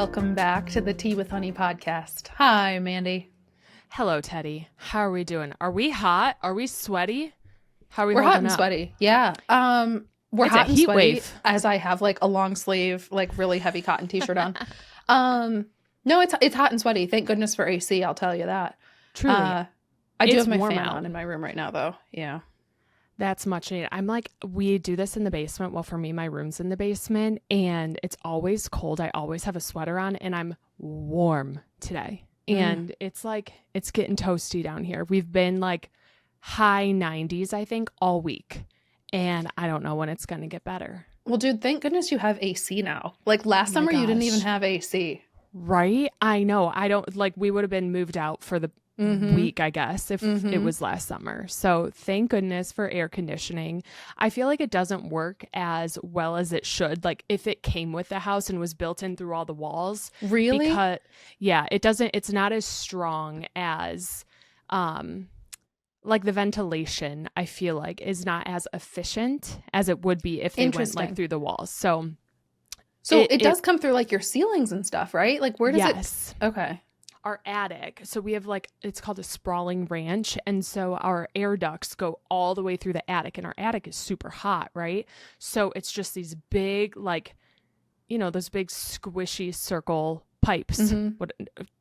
Welcome back to the Tea with Honey podcast. Hi, Mandi. Hello, Teddy. How are we doing? Are we hot? Are we sweaty? How are we We're hot holding and up? sweaty. Yeah. We're It's a hot and heat sweaty wave. as I have like a long sleeve, like really heavy cotton t-shirt on. No, it's hot and sweaty. Thank goodness for AC, I'll tell you that. Truly. I do It's have my warm fan out. on in my room right now though. Yeah. That's much needed. I'm like, we do this in the basement. Well, for me, my room's in the basement and it's always cold. I always have a sweater on and I'm warm today. And it's like, it's getting toasty down here. We've been like high 90s, I think, all week. And I don't know when it's going to get better. Well, dude, thank goodness you have AC now. Like last summer you didn't even have AC. Right? I know. I don't like, we would have been moved out for the week, I guess, if it was last summer. So thank goodness for air conditioning. I feel like it doesn't work as well as it should. Like if it came with the house and was built in through all the walls. Really? Because yeah, it's not as strong as like the ventilation, I feel like is not as efficient as it would be if they went like through the walls. So it does come through like your ceilings and stuff, right? Like where does yes. it? Okay. Our attic, so we have like, it's called a sprawling ranch, and so our air ducts go all the way through the attic, and our attic is super hot, right? So it's just these big, like, you know, those big squishy circle pipes. What,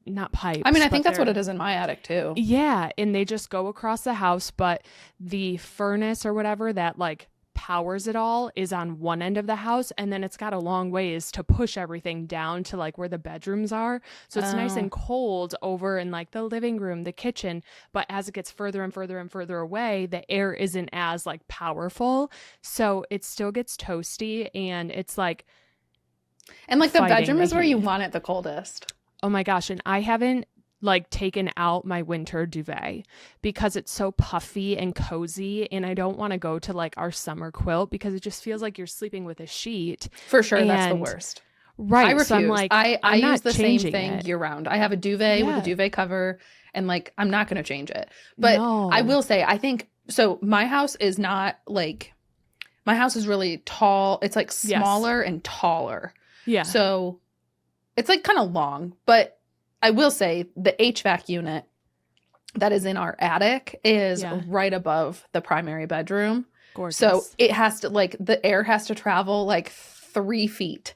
not pipes. I mean, I think that's what it is in my attic too. Yeah, and they just go across the house, but the furnace or whatever that like powers it all is on one end of the house, and then it's got a long ways to push everything down to like where the bedrooms are, so it's nice and cold over in like the living room, the kitchen, but as it gets further and further and further away, the air isn't as like powerful, so it still gets toasty, and it's like, and like the bedroom is the where you heat. want it the coldest. Oh my gosh, and I haven't like taken out my winter duvet because it's so puffy and cozy, and I don't want to go to like our summer quilt because it just feels like you're sleeping with a sheet. For sure, that's the worst. Right. I refuse. So I'm like, I I'm not use the same changing thing it. year round. I have a duvet with a duvet cover, and like I'm not going to change it. But No. I will say, I think so. My house is not like, my house is really tall. It's like smaller and taller. Yeah. So it's like kind of long, but I will say the HVAC unit that is in our attic is right above the primary bedroom. Gorgeous. So it has to like, the air has to travel like 3 feet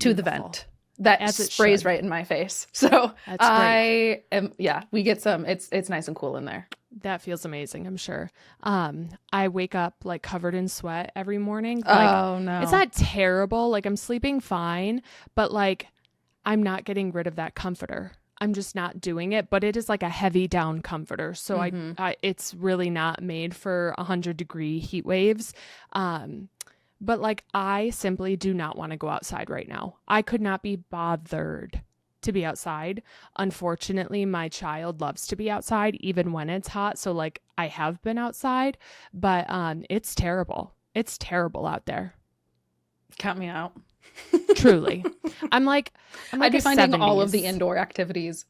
to the vent that As it sprays should. right in my face. So That's I am, we get some, it's nice and cool in there. That feels amazing, I'm sure. I wake up like covered in sweat every morning. Like, Oh no. it's not terrible. Like I'm sleeping fine, but like I'm not getting rid of that comforter. I'm just not doing it, but it is like a heavy down comforter. So I it's really not made for 100-degree heat waves. But like I simply do not want to go outside right now. I could not be bothered to be outside. Unfortunately, my child loves to be outside even when it's hot. So like I have been outside, but it's terrible. It's terrible out there. Count me out. Truly. I'm like I'd be a finding all of 70s. the indoor activities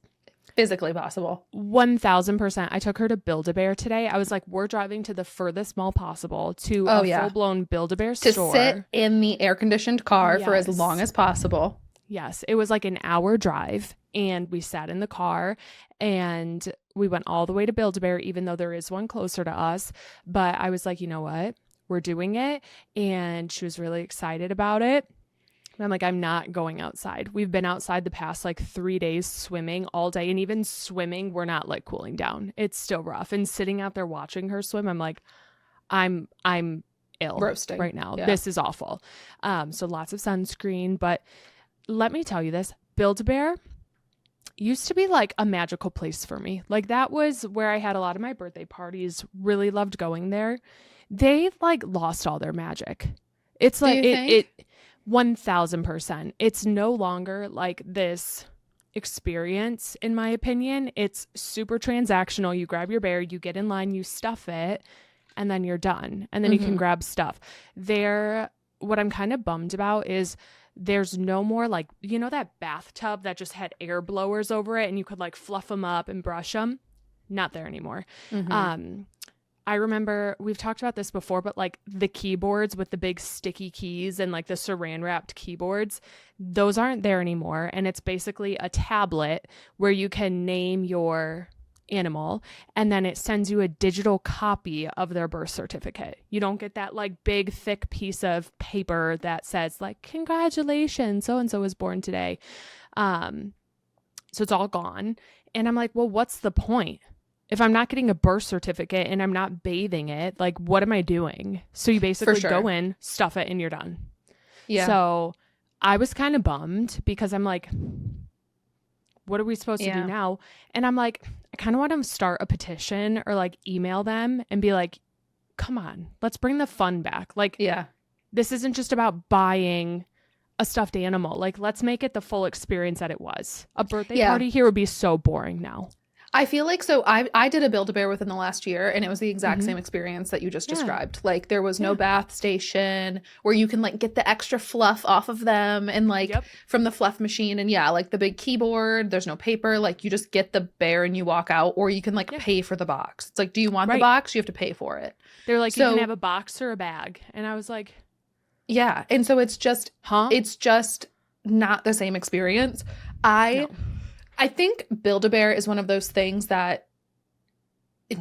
physically possible. 1000%. I took her to Build-A-Bear today. I was like, we're driving to the furthest mall possible to a full-blown Build-A-Bear To store. sit in the air-conditioned car for as Yes. long as possible. Yes, it was like an hour drive, and we sat in the car and we went all the way to Build-A-Bear, even though there is one closer to us. But I was like, you know what? We're doing it. And she was really excited about it. And I'm like, I'm not going outside. We've been outside the past like 3 days swimming all day. And even swimming, we're not like cooling down. It's still rough. And sitting out there watching her swim, I'm like, I'm ill Roasting right now. Yeah. This is awful. So lots of sunscreen. But let me tell you this, Build-A-Bear used to be like a magical place for me. Like that was where I had a lot of my birthday parties, really loved going there. They like lost all their magic. It's like it 1000%. It's no longer like this experience, in my opinion. It's super transactional. You grab your bear, you get in line, you stuff it, and then you're done. And then you can grab stuff. What I'm kind of bummed about is there's no more like, you know, that bathtub that just had air blowers over it and you could like fluff them up and brush them? Not there anymore. I remember we've talked about this before, but like the keyboards with the big sticky keys and like the saran wrapped keyboards, those aren't there anymore. And it's basically a tablet where you can name your animal and then it sends you a digital copy of their birth certificate. You don't get that like big thick piece of paper that says like, congratulations, so and so was born today. So it's all gone. And I'm like, well, what's the point? If I'm not getting a birth certificate and I'm not bathing it, like, what am I doing? So you basically go in, stuff it, and you're done. Yeah. So I was kind of bummed because I'm like, what are we supposed to do now? And I'm like, I kind of want to start a petition or like email them and be like, come on, let's bring the fun back. Like, this isn't just about buying a stuffed animal. Like, let's make it the full experience that it was. A birthday party here would be so boring now. I feel like, so I did a Build-A-Bear within the last year and it was the exact same experience that you just described. Like there was no bath station where you can like get the extra fluff off of them and like from the fluff machine, and like the big keyboard, there's no paper, like you just get the bear and you walk out, or you can like pay for the box. It's like, do you want the box? You have to pay for it. They're like, you can have a box or a bag. And I was like, and so it's just it's just not the same experience. I think Build-A-Bear is one of those things that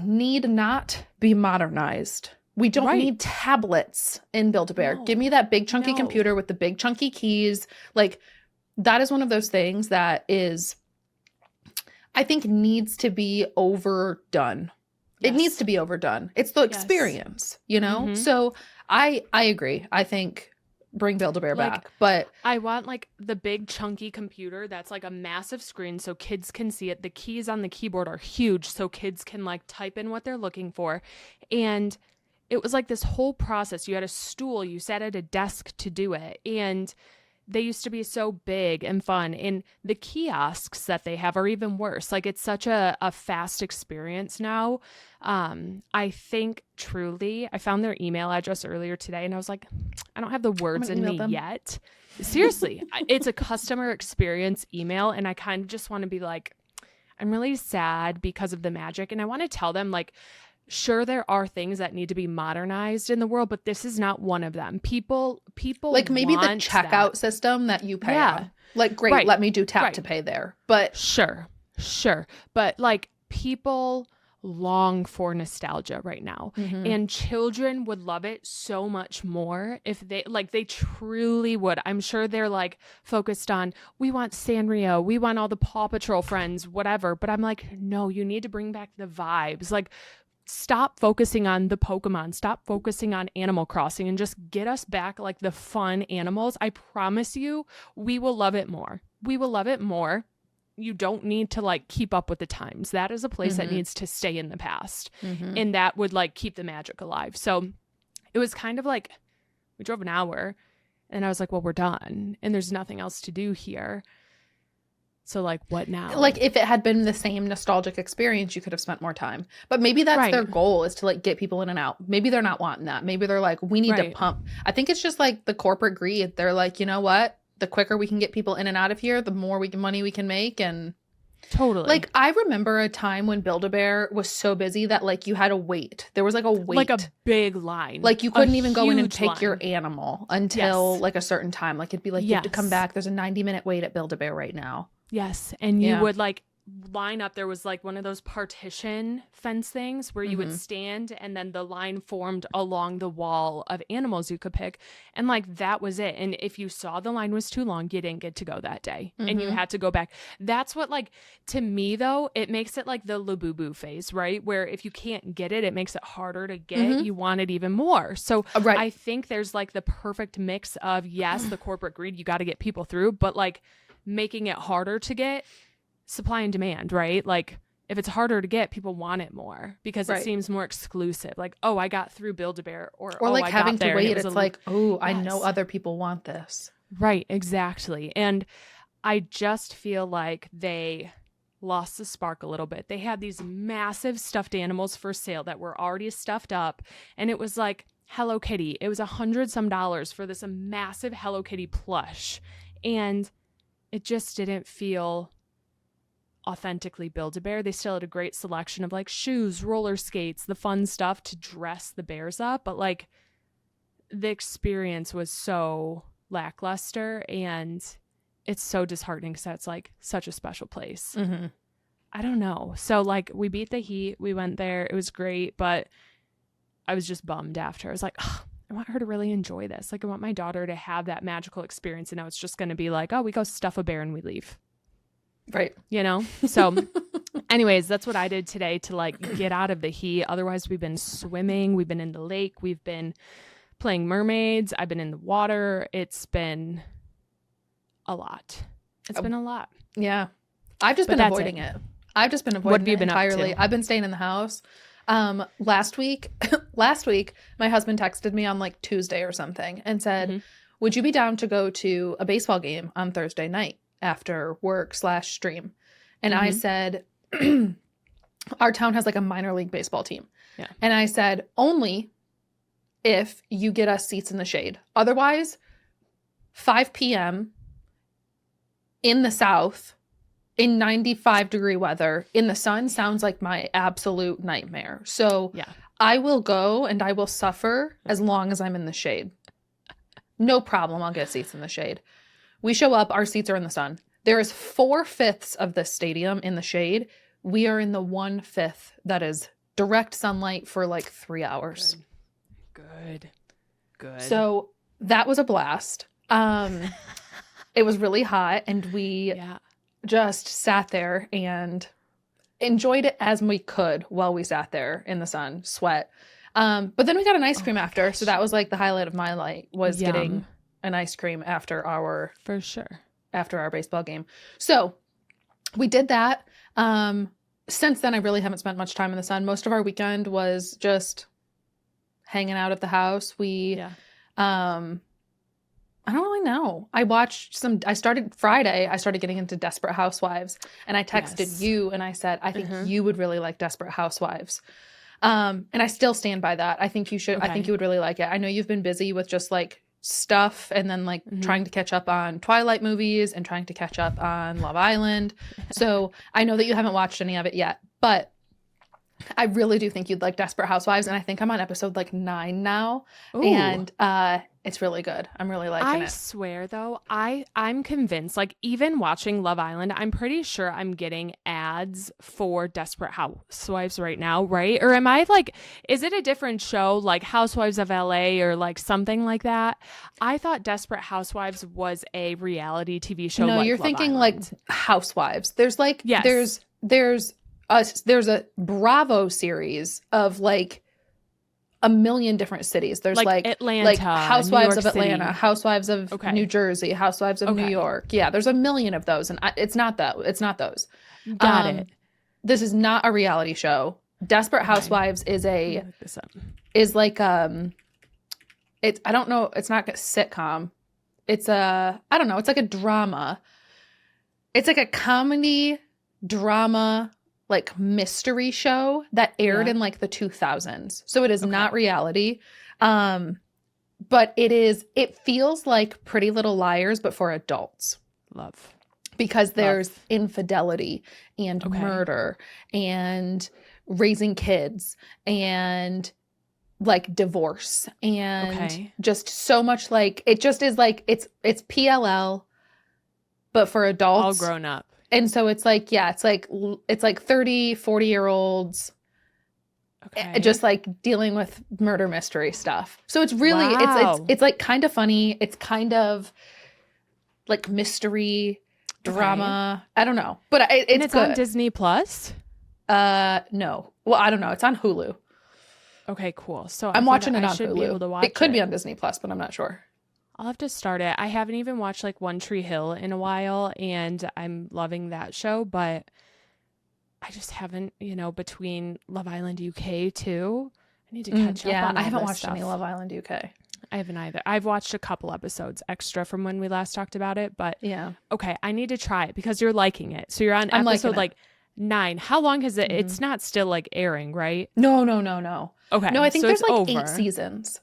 need not be modernized. We don't need tablets in Build-A-Bear. Give me that big chunky computer with the big chunky keys. Like that is one of those things that is, I think, needs to be overdone. It needs to be overdone. It's the experience, you know? So I agree. I think bring Build-A-Bear back, but I want like the big chunky computer that's like a massive screen so kids can see it. The keys on the keyboard are huge so kids can like type in what they're looking for. And it was like this whole process. You had a stool, you sat at a desk to do it, and they used to be so big and fun. And the kiosks that they have are even worse. Like it's such a fast experience now. I think truly, I found their email address earlier today and I was like, I don't have the words in me yet. Seriously, it's a customer experience email. And I kind of just want to be like, I'm really sad because of the magic. And I want to tell them like, sure, there are things that need to be modernized in the world, but this is not one of them. People like maybe the checkout system that you pay on. Like, great, let me do tap to pay there. But sure. But like people long for nostalgia right now, and children would love it so much more if they truly would. I'm sure they're like focused on, we want Sanrio, we want all the Paw Patrol friends, whatever. But I'm like, no, you need to bring back the vibes. Like, stop focusing on the Pokemon, stop focusing on Animal Crossing, and just get us back like the fun animals. I promise you, we will love it more. We will love it more. You don't need to like keep up with the times. That is a place that needs to stay in the past. And that would like keep the magic alive. So it was kind of like, we drove an hour and I was like, well, we're done and there's nothing else to do here. So like, what now? Like if it had been the same nostalgic experience, you could have spent more time. But maybe that's their goal, is to like get people in and out. Maybe they're not wanting that. Maybe they're like, we need to pump. I think it's just like the corporate greed. They're like, you know what? The quicker we can get people in and out of here, the more money we can make. And totally. Like I remember a time when Build-A-Bear was so busy that like you had to wait. There was like a wait. Like a big line. Like you couldn't even go in and pick your animal until like a certain time. Like it'd be like, you have to come back. There's a 90-minute wait at Build-A-Bear right now. Yes. And you would like line up. There was like one of those partition fence things where you would stand and then the line formed along the wall of animals you could pick. And like that was it. And if you saw the line was too long, you didn't get to go that day and you had to go back. That's what, like, to me though, it makes it like the Labubu phase, right? Where if you can't get it, it makes it harder to get. You want it even more. So I think there's like the perfect mix of, yes, the corporate greed, you got to get people through, but like making it harder to get. Supply and demand, right? Like if it's harder to get, people want it more because it seems more exclusive. Like, oh, I got through Build-A-Bear, or like I having got to wait. It's like, oh, I know other people want this. Right, exactly. And I just feel like they lost the spark a little bit. They had these massive stuffed animals for sale that were already stuffed up, and it was like Hello Kitty. It was $100 for this massive Hello Kitty plush, and it just didn't feel authentically Build-A-Bear. They still had a great selection of like shoes, roller skates, the fun stuff to dress the bears up. But like the experience was so lackluster, and it's so disheartening because that's like such a special place. Mm-hmm. I don't know. So like we beat the heat. We went there. It was great, but I was just bummed after. I was like, oh, I want her to really enjoy this. Like I want my daughter to have that magical experience, and now it's just going to be like, oh, we go stuff a bear and we leave. Right. You know? So anyways, that's what I did today to like get out of the heat. Otherwise, we've been swimming. We've been in the lake. We've been playing mermaids. I've been in the water. It's been a lot. It's been a lot. Yeah. I've just been avoiding it. I've just been avoiding What have you been entirely. up to? I've been staying in the house. Last week, my husband texted me on like Tuesday or something and said, would you be down to go to a baseball game on Thursday night after work/stream? And I said, our town has like a minor league baseball team. Yeah. And I said, only if you get us seats in the shade. Otherwise, 5 p.m. in the South, in 95-degree weather, in the sun, sounds like my absolute nightmare. So yeah. I will go and I will suffer as long as I'm in the shade. No problem. I'll get seats in the shade. We show up. Our seats are in the sun. There is 4/5 of the stadium in the shade. We are in the 1/5 that is direct sunlight for like 3 hours. Good. So that was a blast. It was really hot, and we just sat there and enjoyed it as we could while we sat there in the sun, sweat. But then we got an ice cream after. So that was like the highlight of my life, was getting an ice cream after our baseball game. So we did that. Since then, I really haven't spent much time in the sun. Most of our weekend was just hanging out at the house. I don't really know. I started Friday. I started getting into Desperate Housewives, and I texted you and I said, I think you would really like Desperate Housewives. And I still stand by that. I think you should. I think you would really like it. I know you've been busy with just like stuff, and then like trying to catch up on Twilight movies and trying to catch up on Love Island. So I know that you haven't watched any of it yet, but I really do think you'd like Desperate Housewives, and I think I'm on episode like 9 now. Ooh. And it's really good. I'm really liking it. I swear though, I'm convinced, like even watching Love Island, I'm pretty sure I'm getting ads for Desperate Housewives right now, right? Or am I like, is it a different show like Housewives of LA or like something like that? I thought Desperate Housewives was a reality TV show. No, like you're Love thinking Island. like Housewives. There's like there's a Bravo series of like a million different cities. There's like Atlanta, like Housewives of City. Atlanta, Housewives of New Jersey, Housewives of New York. Yeah, there's a million of those, and it's not those. Got it. This is not a reality show. Desperate Housewives is like it's I don't know. It's not a sitcom. It's I don't know. It's like a drama. It's like a comedy drama, like mystery show that aired in like the 2000s. So it is not reality. But it feels like Pretty Little Liars, but for adults. Love. Because there's infidelity and murder and raising kids and like divorce and just so much, like it just is like it's PLL, but for adults. All grown up. And so it's like, it's like 30, 40-year-olds just like dealing with murder mystery stuff. So it's really, it's like kind of funny. It's kind of like mystery drama. I don't know, but it's good. On Disney Plus? No. Well, I don't know. It's on Hulu. Okay, cool. So I'm watching it on should Hulu. Be able to watch it could be on Disney Plus, but I'm not sure. I'll have to start it. I haven't even watched like One Tree Hill in a while, and I'm loving that show, but I just haven't, between Love Island UK too. I need to catch up on all I haven't this watched stuff. any Love Island UK. I haven't either. I've watched a couple episodes extra from when we last talked about it, but okay, I need to try it because you're liking it. So you're on episode like 9. How long has it? It's not still like airing, right? No. Okay. No, I think so there's like over. 8 seasons.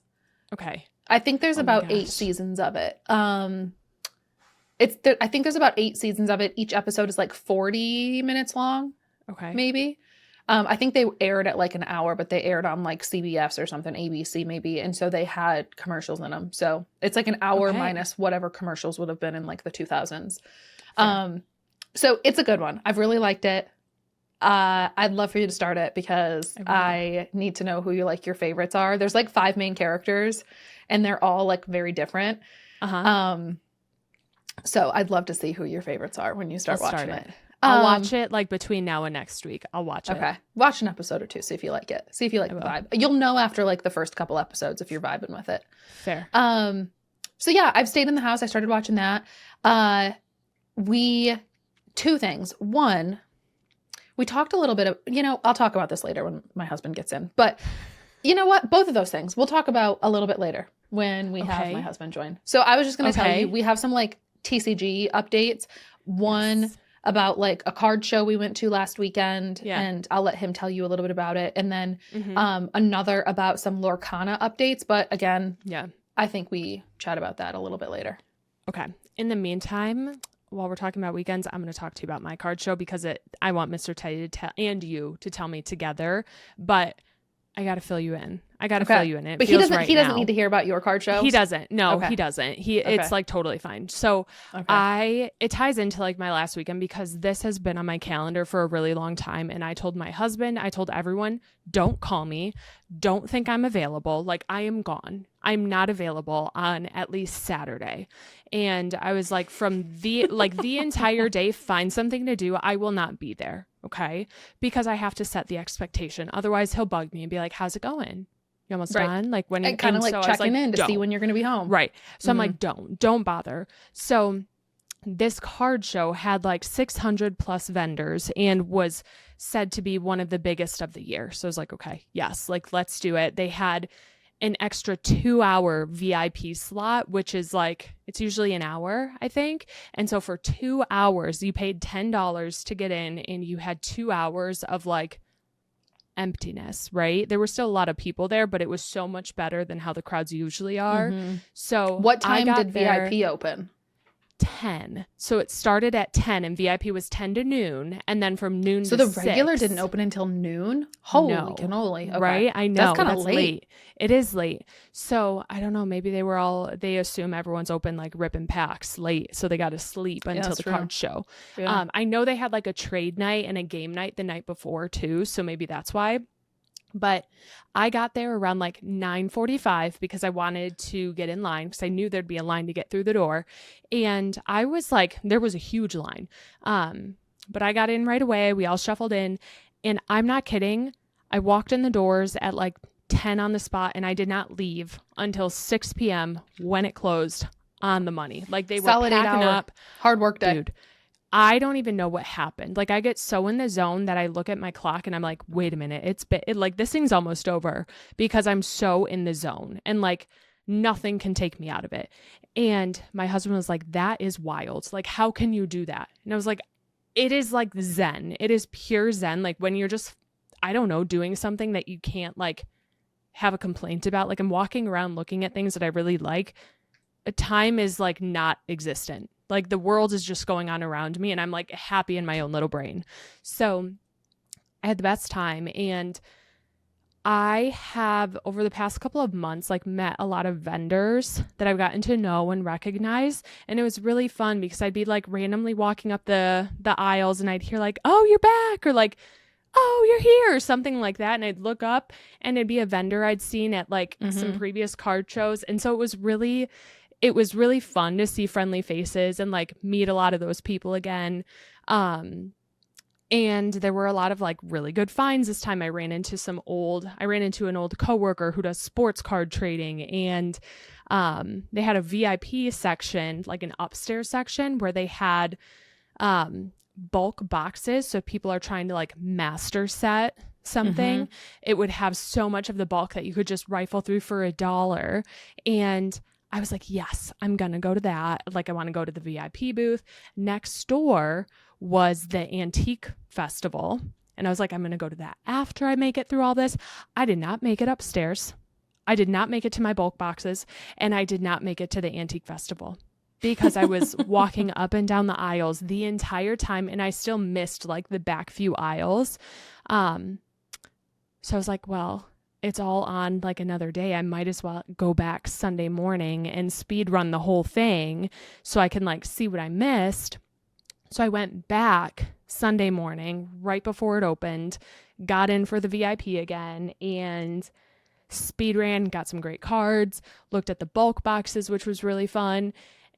Okay. I think there's about 8 seasons of it. I think there's about 8 seasons of it. Each episode is like 40 minutes long. Okay. Maybe. I think they aired at like an hour, but they aired on like CBS or something, ABC maybe. And so they had commercials in them. So it's like an hour minus whatever commercials would have been in like the 2000s. So it's a good one. I've really liked it. I'd love for you to start it because I need to know who your favorites are. There's like 5 main characters and they're all like very different. So I'd love to see who your favorites are when you start watching it. I'll watch it like between now and next week. I'll watch it. Okay. Watch an episode or 2. See if you like it. See if you like the vibe. You'll know after like the first couple episodes if you're vibing with it. Fair. So yeah, I've stayed in the house. I started watching that. 2 things. One, we talked a little bit of, I'll talk about this later when my husband gets in. But you know what? Both of those things we'll talk about a little bit later when we have my husband join. So I was just going to tell you, we have some like TCG updates. One about like a card show we went to last weekend, and I'll let him tell you a little bit about it. And then another about some Lorcana updates. But again, I think we chat about that a little bit later. Okay. In the meantime, while we're talking about weekends, I'm going to talk to you about my card show because I want Mr. Teddy to tell and you to tell me together, but I got to fill you in. I got to fill you in. It but he doesn't need to hear about your card show. He doesn't. No, he doesn't. It's like totally fine. So it ties into like my last weekend because this has been on my calendar for a really long time. And I told my husband, I told everyone, don't call me. Don't think I'm available. Like I am gone. I'm not available on at least Saturday. And I was like, from the entire day, find something to do. I will not be there. Okay. Because I have to set the expectation. Otherwise he'll bug me and be like, how's it going? You almost done? Like when and kind of like checking in to see when you're going to be home. Right. So I'm like, don't bother. So this card show had like 600 plus vendors and was said to be one of the biggest of the year. So I was like, okay, yes, like let's do it. They had an extra 2-hour VIP slot, which is like, it's usually an hour, I think. And so for 2 hours, you paid $10 to get in and you had 2 hours of like emptiness, right? There were still a lot of people there, but it was so much better than how the crowds usually are. So what time did VIP open? 10. So it started at 10 and VIP was 10 to noon. And then from noon to 6. So the regular didn't open until noon? Holy cannoli. Okay. Right? I know. That's kind of late. It is late. So I don't know. Maybe they assume everyone's open like ripping packs late. So they got to sleep until the card show. Yeah. I know they had like a trade night and a game night the night before too. So maybe that's why. But I got there around like 9:45 because I wanted to get in line because I knew there'd be a line to get through the door. And I was like, there was a huge line. But I got in right away. We all shuffled in. And I'm not kidding. I walked in the doors at like 10 on the spot and I did not leave until 6 p.m. when it closed on the money. Like they were packing up. Hard work day. Dude. I don't even know what happened. Like I get so in the zone that I look at my clock and I'm like, wait a minute, like this thing's almost over because I'm so in the zone and like nothing can take me out of it. And my husband was like, that is wild. Like, how can you do that? And I was like, it is like Zen. It is pure Zen. Like when you're just, I don't know, doing something that you can't like have a complaint about. Like I'm walking around looking at things that I really like. Time is like not existent. Like the world is just going on around me and I'm like happy in my own little brain. So I had the best time. And I have over the past couple of months, like met a lot of vendors that I've gotten to know and recognize. And it was really fun because I'd be like randomly walking up the aisles and I'd hear like, oh, you're back, or like, oh, you're here, or something like that. And I'd look up and it'd be a vendor I'd seen at like some previous card shows. And so it was really fun to see friendly faces and like meet a lot of those people again. And there were a lot of like really good finds this time. I ran into an old coworker who does sports card trading, and they had a VIP section, like an upstairs section where they had bulk boxes. So if people are trying to like master set something, it would have so much of the bulk that you could just rifle through for $1. And I was like, yes, I'm going to go to that. Like, I want to go to the VIP booth. Next door was the antique festival. And I was like, I'm going to go to that after I make it through all this. I did not make it upstairs. I did not make it to my bulk boxes. And I did not make it to the antique festival. because I was walking up and down the aisles the entire time, and I still missed like the back few aisles. So I was like, well, it's all on like another day. I might as well go back Sunday morning and speed run the whole thing so I can like see what I missed. So I went back Sunday morning right before it opened, got in for the VIP again, and speed ran, got some great cards, looked at the bulk boxes, which was really fun,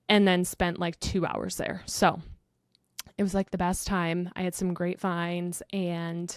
and then spent like 2 hours there. So it was like the best time. I had some great finds and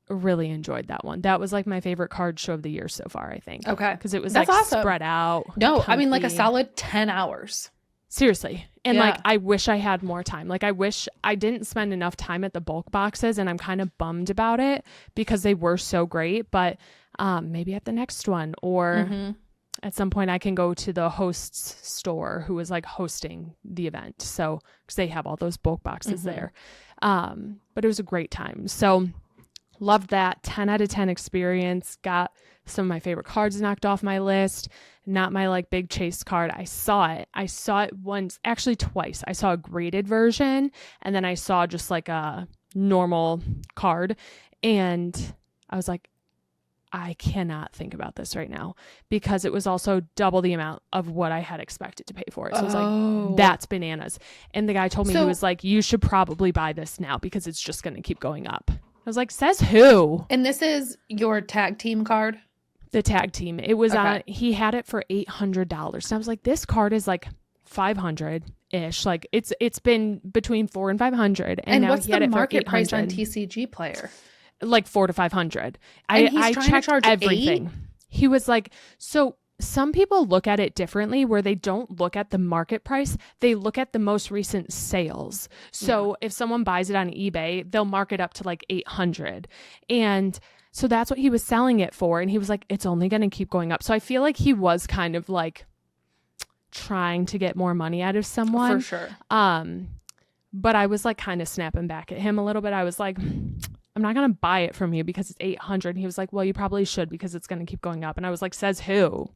really enjoyed that one. That was like my favorite card show of the year so far, I think. Okay. Because it was That's like awesome. spread out. No, I mean like a comfy. solid 10 hours. Seriously. And Yeah. like, I wish I had more time. Like, I wish I didn't spend enough time at the bulk boxes, and I'm kind of bummed about it because they were so great. But maybe at the next one, or at some point I can go to the host's store who is like hosting the event. So, because they have all those bulk boxes there. But it was a great time. So loved that. 10 out of 10 experience. Got some of my favorite cards knocked off my list. Not my like big chase card. I saw it once, actually twice. I saw a graded version, and then I saw just like a normal card, and I was like, I cannot think about this right now, because it was also double the amount of what I had expected to pay for it. So I was like, that's bananas. And the guy told me, he was like, you should probably buy this now because it's just going to keep going up. I was like, says who? And this is your tag team card? The tag team. It was on, he had it for $800. And I was like, this card is like 500-ish. Like it's been between 400 and 500. And now what's he had the it for market price on 800. TCG Player? Like 400 to 500. And he's I trying to checked charge everything. 8? He was like, so some people look at it differently, where they don't look at the market price. They look at the most recent sales. So if someone buys it on eBay, they'll mark it up to like 800. And so that's what he was selling it for. And he was like, it's only going to keep going up. So I feel like he was kind of like trying to get more money out of someone. For sure. But I was like kind of snapping back at him a little bit. I was like, I'm not going to buy it from you because it's 800. And he was like, well, you probably should because it's going to keep going up. And I was like, says who?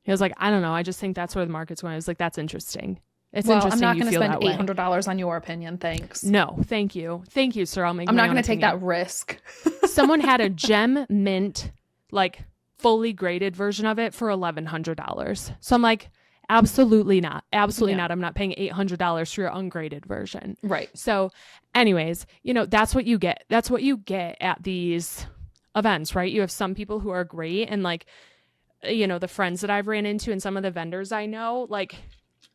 He was like, I don't know. I just think that's where the market's going. I was like, that's interesting. It's interesting. I'm not going to spend $800 on your opinion. Thanks. No, thank you. Thank you, sir. I'm not going to take that risk. Someone had a gem mint, like fully graded version of it for $1,100. So I'm like, absolutely not. Absolutely not. I'm not paying $800 for your ungraded version. Right. So anyways, that's what you get. That's what you get at these events, right? You have some people who are great, and like, the friends that I've ran into and some of the vendors I know, like,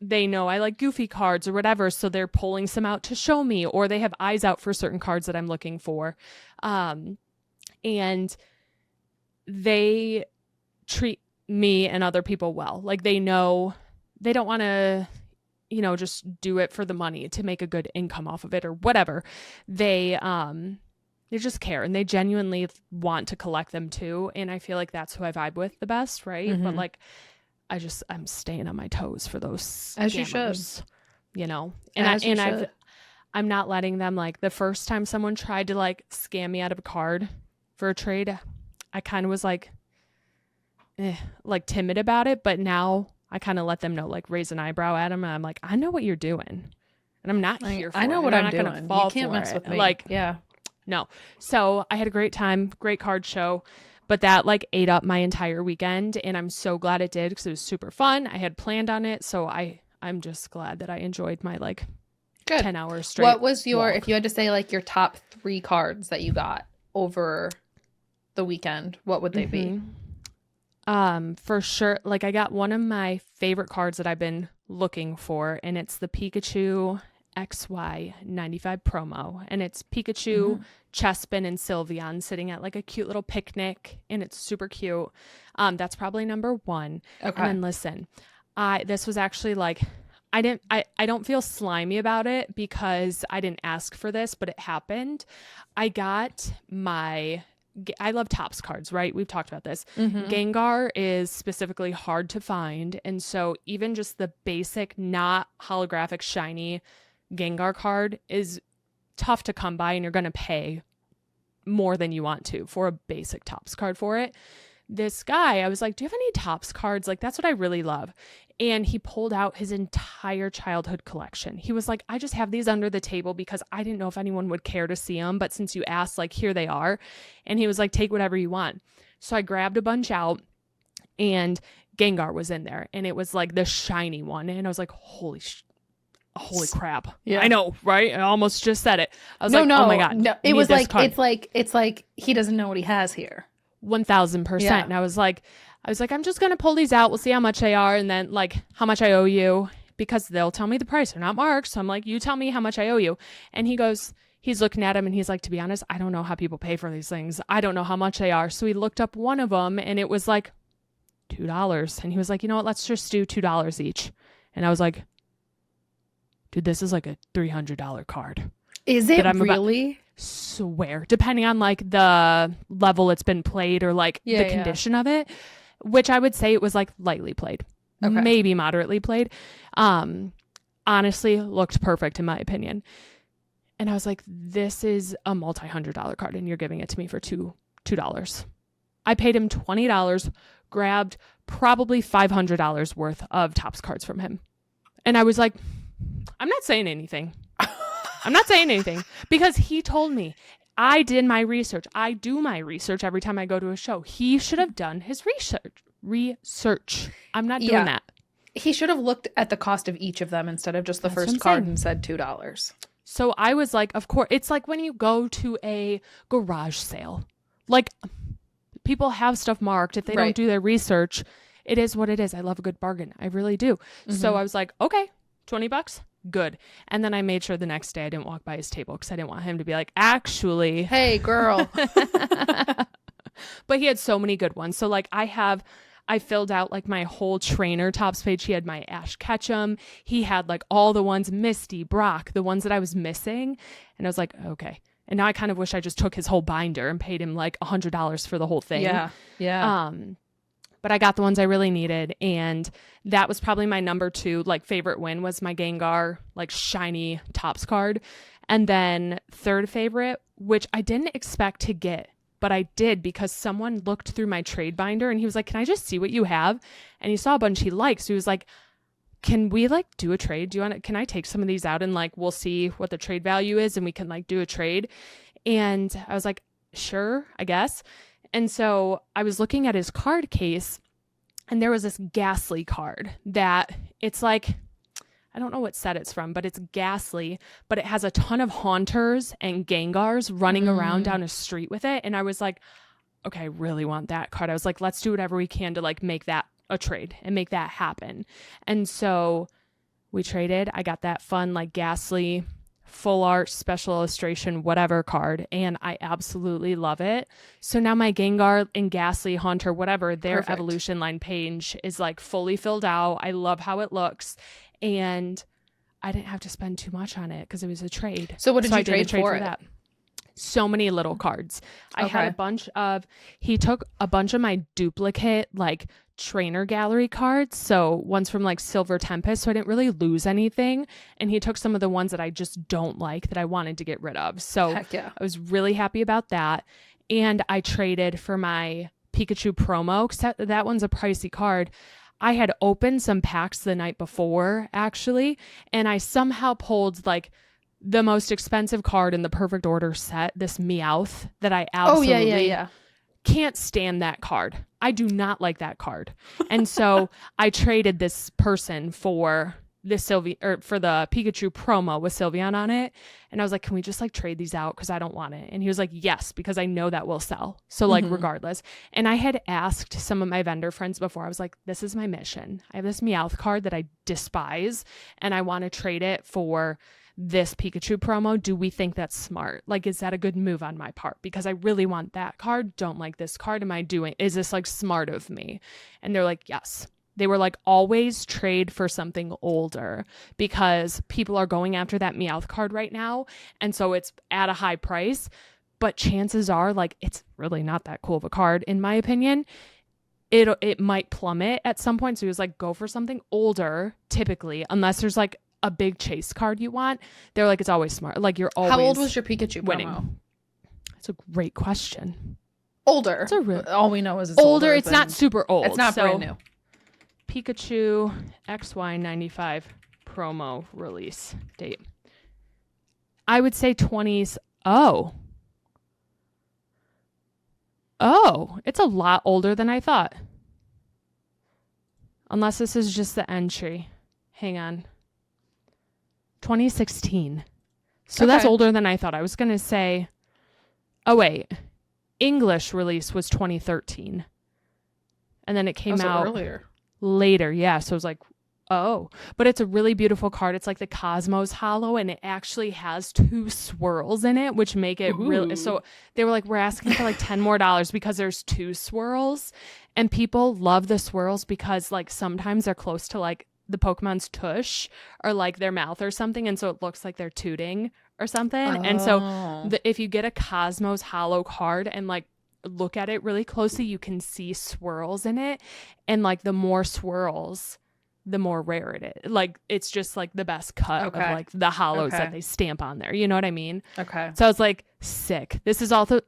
they know I like goofy cards or whatever, so they're pulling some out to show me, or they have eyes out for certain cards that I'm looking for. And they treat me and other people well. Like, they know they don't want to, just do it for the money to make a good income off of it or whatever. They just care, and they genuinely want to collect them too. And I feel like that's who I vibe with the best, right? But like, I'm staying on my toes for those scammers, as you should. And I'm not letting them, like, the first time someone tried to like scam me out of a card for a trade, I kind of was like timid about it, but now I kind of let them know, like, raise an eyebrow at them, and I'm like, I know what you're doing, and I'm not here for it. I know what I'm doing. You can't mess with me. Like, yeah. No. So I had a great time, great card show, but that like ate up my entire weekend, and I'm so glad it did because it was super fun. I had planned on it, so I'm just glad that I enjoyed my like 10 hours straight. What was your, walk. if you had to say like your top 3 cards that you got over the weekend, what would they be? For sure, like, I got one of my favorite cards that I've been looking for, and it's the Pikachu XY95 promo, and it's Pikachu, Chespin, and Sylveon sitting at like a cute little picnic, and it's super cute. That's probably number 1. Okay. And then listen, this was actually like, I don't feel slimy about it because I didn't ask for this, but it happened. I love Topps cards, right? We've talked about this. Gengar is specifically hard to find, and so even just the basic, not holographic, shiny Gengar card is tough to come by, and you're going to pay more than you want to for a basic Topps card for it. this guy, I was like, do you have any Topps cards? Like, that's what I really love. And he pulled out his entire childhood collection. He was like, I just have these under the table because I didn't know if anyone would care to see them. But since you asked, like, here they are. And he was like, take whatever you want. So I grabbed a bunch out, and Gengar was in there. And it was like the shiny one. And I was like, holy crap. Yeah. I know, right? I almost just said it. I was oh my God. No, it was like, it's like he doesn't know what he has here. 1000%. Yeah. And I was like, I'm just going to pull these out. We'll see how much they are. And then like how much I owe you, because they'll tell me the price. They're not marked. So I'm like, you tell me how much I owe you. And he's looking at him and he's like, to be honest, I don't know how people pay for these things. I don't know how much they are. So he looked up one of them and it was like $2. And he was like, you know what? Let's just do $2 each. And I was like, dude, this is like a $300 card. Is it really? Swear. Depending on like the level it's been played or like the condition of it, which I would say it was like lightly played, maybe moderately played. Honestly, looked perfect in my opinion. And I was like, this is a multi-$100 card and you're giving it to me for $2. I paid him $20, grabbed probably $500 worth of Topps cards from him. And I was like, I'm not saying anything. I'm not saying anything because he told me I did my research. I do my research every time I go to a show. He should have done his research. I'm not doing that. He should have looked at the cost of each of them instead of just the first card and said $2. So I was like, of course, it's like when you go to a garage sale, like people have stuff marked. If they don't do their research, it is what it is. I love a good bargain. I really do. Mm-hmm. So I was like, okay, $20. Good. And then I made sure the next day I didn't walk by his table because I didn't want him to be like, actually, hey girl. But he had so many good ones. So like I filled out like my whole trainer Topps page. He had my Ash Ketchum. He had like all the ones, Misty, Brock, the ones that I was missing. And I was like, okay. And now I kind of wish I just took his whole binder and paid him like $100 for the whole thing. Yeah. Yeah. But I got the ones I really needed. And that was probably my number 2, like favorite win was my Gengar, like shiny Topps card. And then third favorite, which I didn't expect to get, but I did because someone looked through my trade binder and he was like, can I just see what you have? And he saw a bunch he liked. So he was like, can we like do a trade? Can I take some of these out and like, we'll see what the trade value is and we can like do a trade. And I was like, sure, I guess. And so I was looking at his card case and there was this Ghastly card that it's like, I don't know what set it's from, but it's Ghastly, but it has a ton of Haunters and Gengars running around down a street with it. And I was like, okay, I really want that card. I was like, let's do whatever we can to like make that a trade and make that happen. And so we traded. I got that fun like Ghastly full art, special illustration, whatever card, and I absolutely love it. So now my Gengar and Ghastly, Haunter, whatever, their evolution line page is like fully filled out. I love how it looks, and I didn't have to spend too much on it because it was a trade. So what did you trade for that? So many little cards. I had he took a bunch of my duplicate like trainer gallery cards, so ones from like Silver Tempest, so I didn't really lose anything, and he took some of the ones that I just don't like that I wanted to get rid of. So I was really happy about that. And I traded for my Pikachu promo because that one's a pricey card. I had opened some packs the night before actually, and I somehow pulled like the most expensive card in the perfect order set, this Meowth that I absolutely can't stand that card. I do not like that card. And so I traded this person for this for the Pikachu promo with Sylveon on it. And I was like, can we just like trade these out? Cause I don't want it. And he was like, yes, because I know that will sell. So like regardless. And I had asked some of my vendor friends before, I was like, this is my mission. I have this Meowth card that I despise and I want to trade it for this Pikachu promo. Do we think that's smart? Like, is that a good move on my part? Because I really want that card. Don't like this card. Is this like smart of me? And they're like, yes. They were like, always trade for something older because people are going after that Meowth card right now. And so it's at a high price, but chances are like, it's really not that cool of a card. In my opinion, it might plummet at some point. So he was like, go for something older typically, unless there's like a big chase card you want. They're like, it's always smart. Like you're always How old was your Pikachu winning. Promo? That's a great question. Older. All we know is it's older. It's not super old. It's not brand new. Pikachu XY95 promo release date. I would say 20s. Oh, it's a lot older than I thought. Unless this is just the entry. Hang on. 2016. So that's older than I thought. I was going to say, oh wait, English release was 2013. And then it came out earlier. Later. Yeah. So it was like, but it's a really beautiful card. It's like the Cosmos Hollow, and it actually has 2 swirls in it, which make it really, so they were like, we're asking for like $10 more because there's 2 swirls, and people love the swirls because like sometimes they're close to like the Pokemon's tush or like their mouth or something, and so it looks like they're tooting or something. And so if you get a Cosmos Hollow card and like look at it really closely, you can see swirls in it, and like the more swirls, the more rare it is. Like it's just like the best cut of like the hollows that they stamp on there. You know what I mean? Okay. So I was like, sick. This is also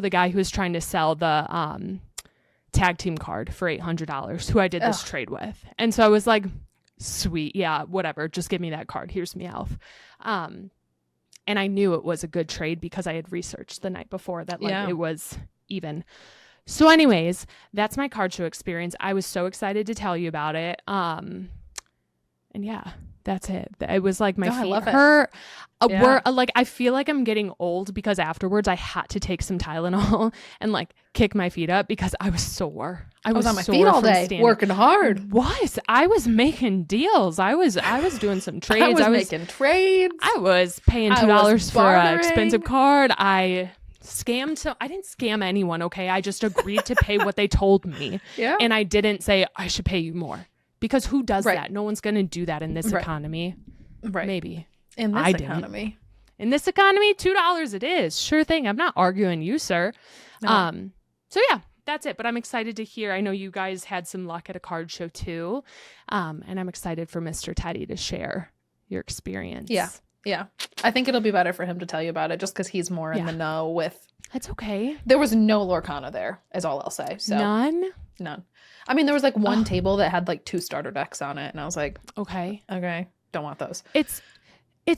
the guy who was trying to sell the tag team card for $800, who I did this trade with. And so I was like, sweet, yeah, whatever. Just give me that card. Here's Meowth. And I knew it was a good trade because I had researched the night before that like it was even. So anyways, that's my card show experience. I was so excited to tell you about it. And yeah, that's it. It was like my feet hurt. Like I feel like I'm getting old because afterwards I had to take some Tylenol and like kick my feet up because I was sore. I was on my feet all day working hard. I was making deals. I was doing some trades. I was making trades. I was paying $2 for an expensive card. I didn't scam anyone, okay? I just agreed to pay what they told me. Yeah. And I didn't say I should pay you more. Because who does that? No one's going to do that in this economy. Right. Maybe. In this economy. In this economy, $2 it is. Sure thing. I'm not arguing you, sir. No. So yeah, that's it. But I'm excited to hear. I know you guys had some luck at a card show too. And I'm excited for Mr. Teddy to share your experience. Yeah. Yeah. I think it'll be better for him to tell you about it just because he's more in the know with. That's okay. There was no Lorcana there, is all I'll say. So None. I mean, there was like one table that had like 2 starter decks on it. And I was like, okay. Don't want those. It's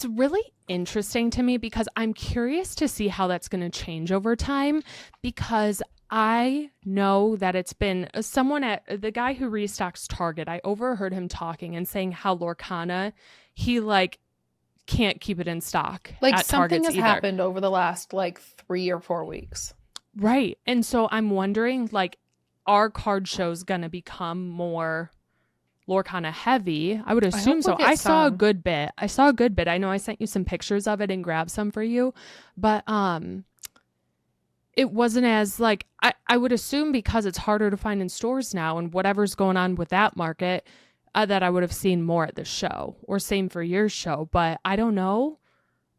really interesting to me because I'm curious to see how that's going to change over time, because I know that it's been someone at the guy who restocks Target. I overheard him talking and saying how Lorcana, he like can't keep it in stock. Like something has happened over the last like 3 or 4 weeks. Right. And so I'm wondering, like, are card shows going to become more Lorcana heavy? I would assume so. I saw a good bit. I know I sent you some pictures of it and grabbed some for you, but it wasn't as like, I would assume because it's harder to find in stores now and whatever's going on with that market, that I would have seen more at the show, or same for your show, but I don't know.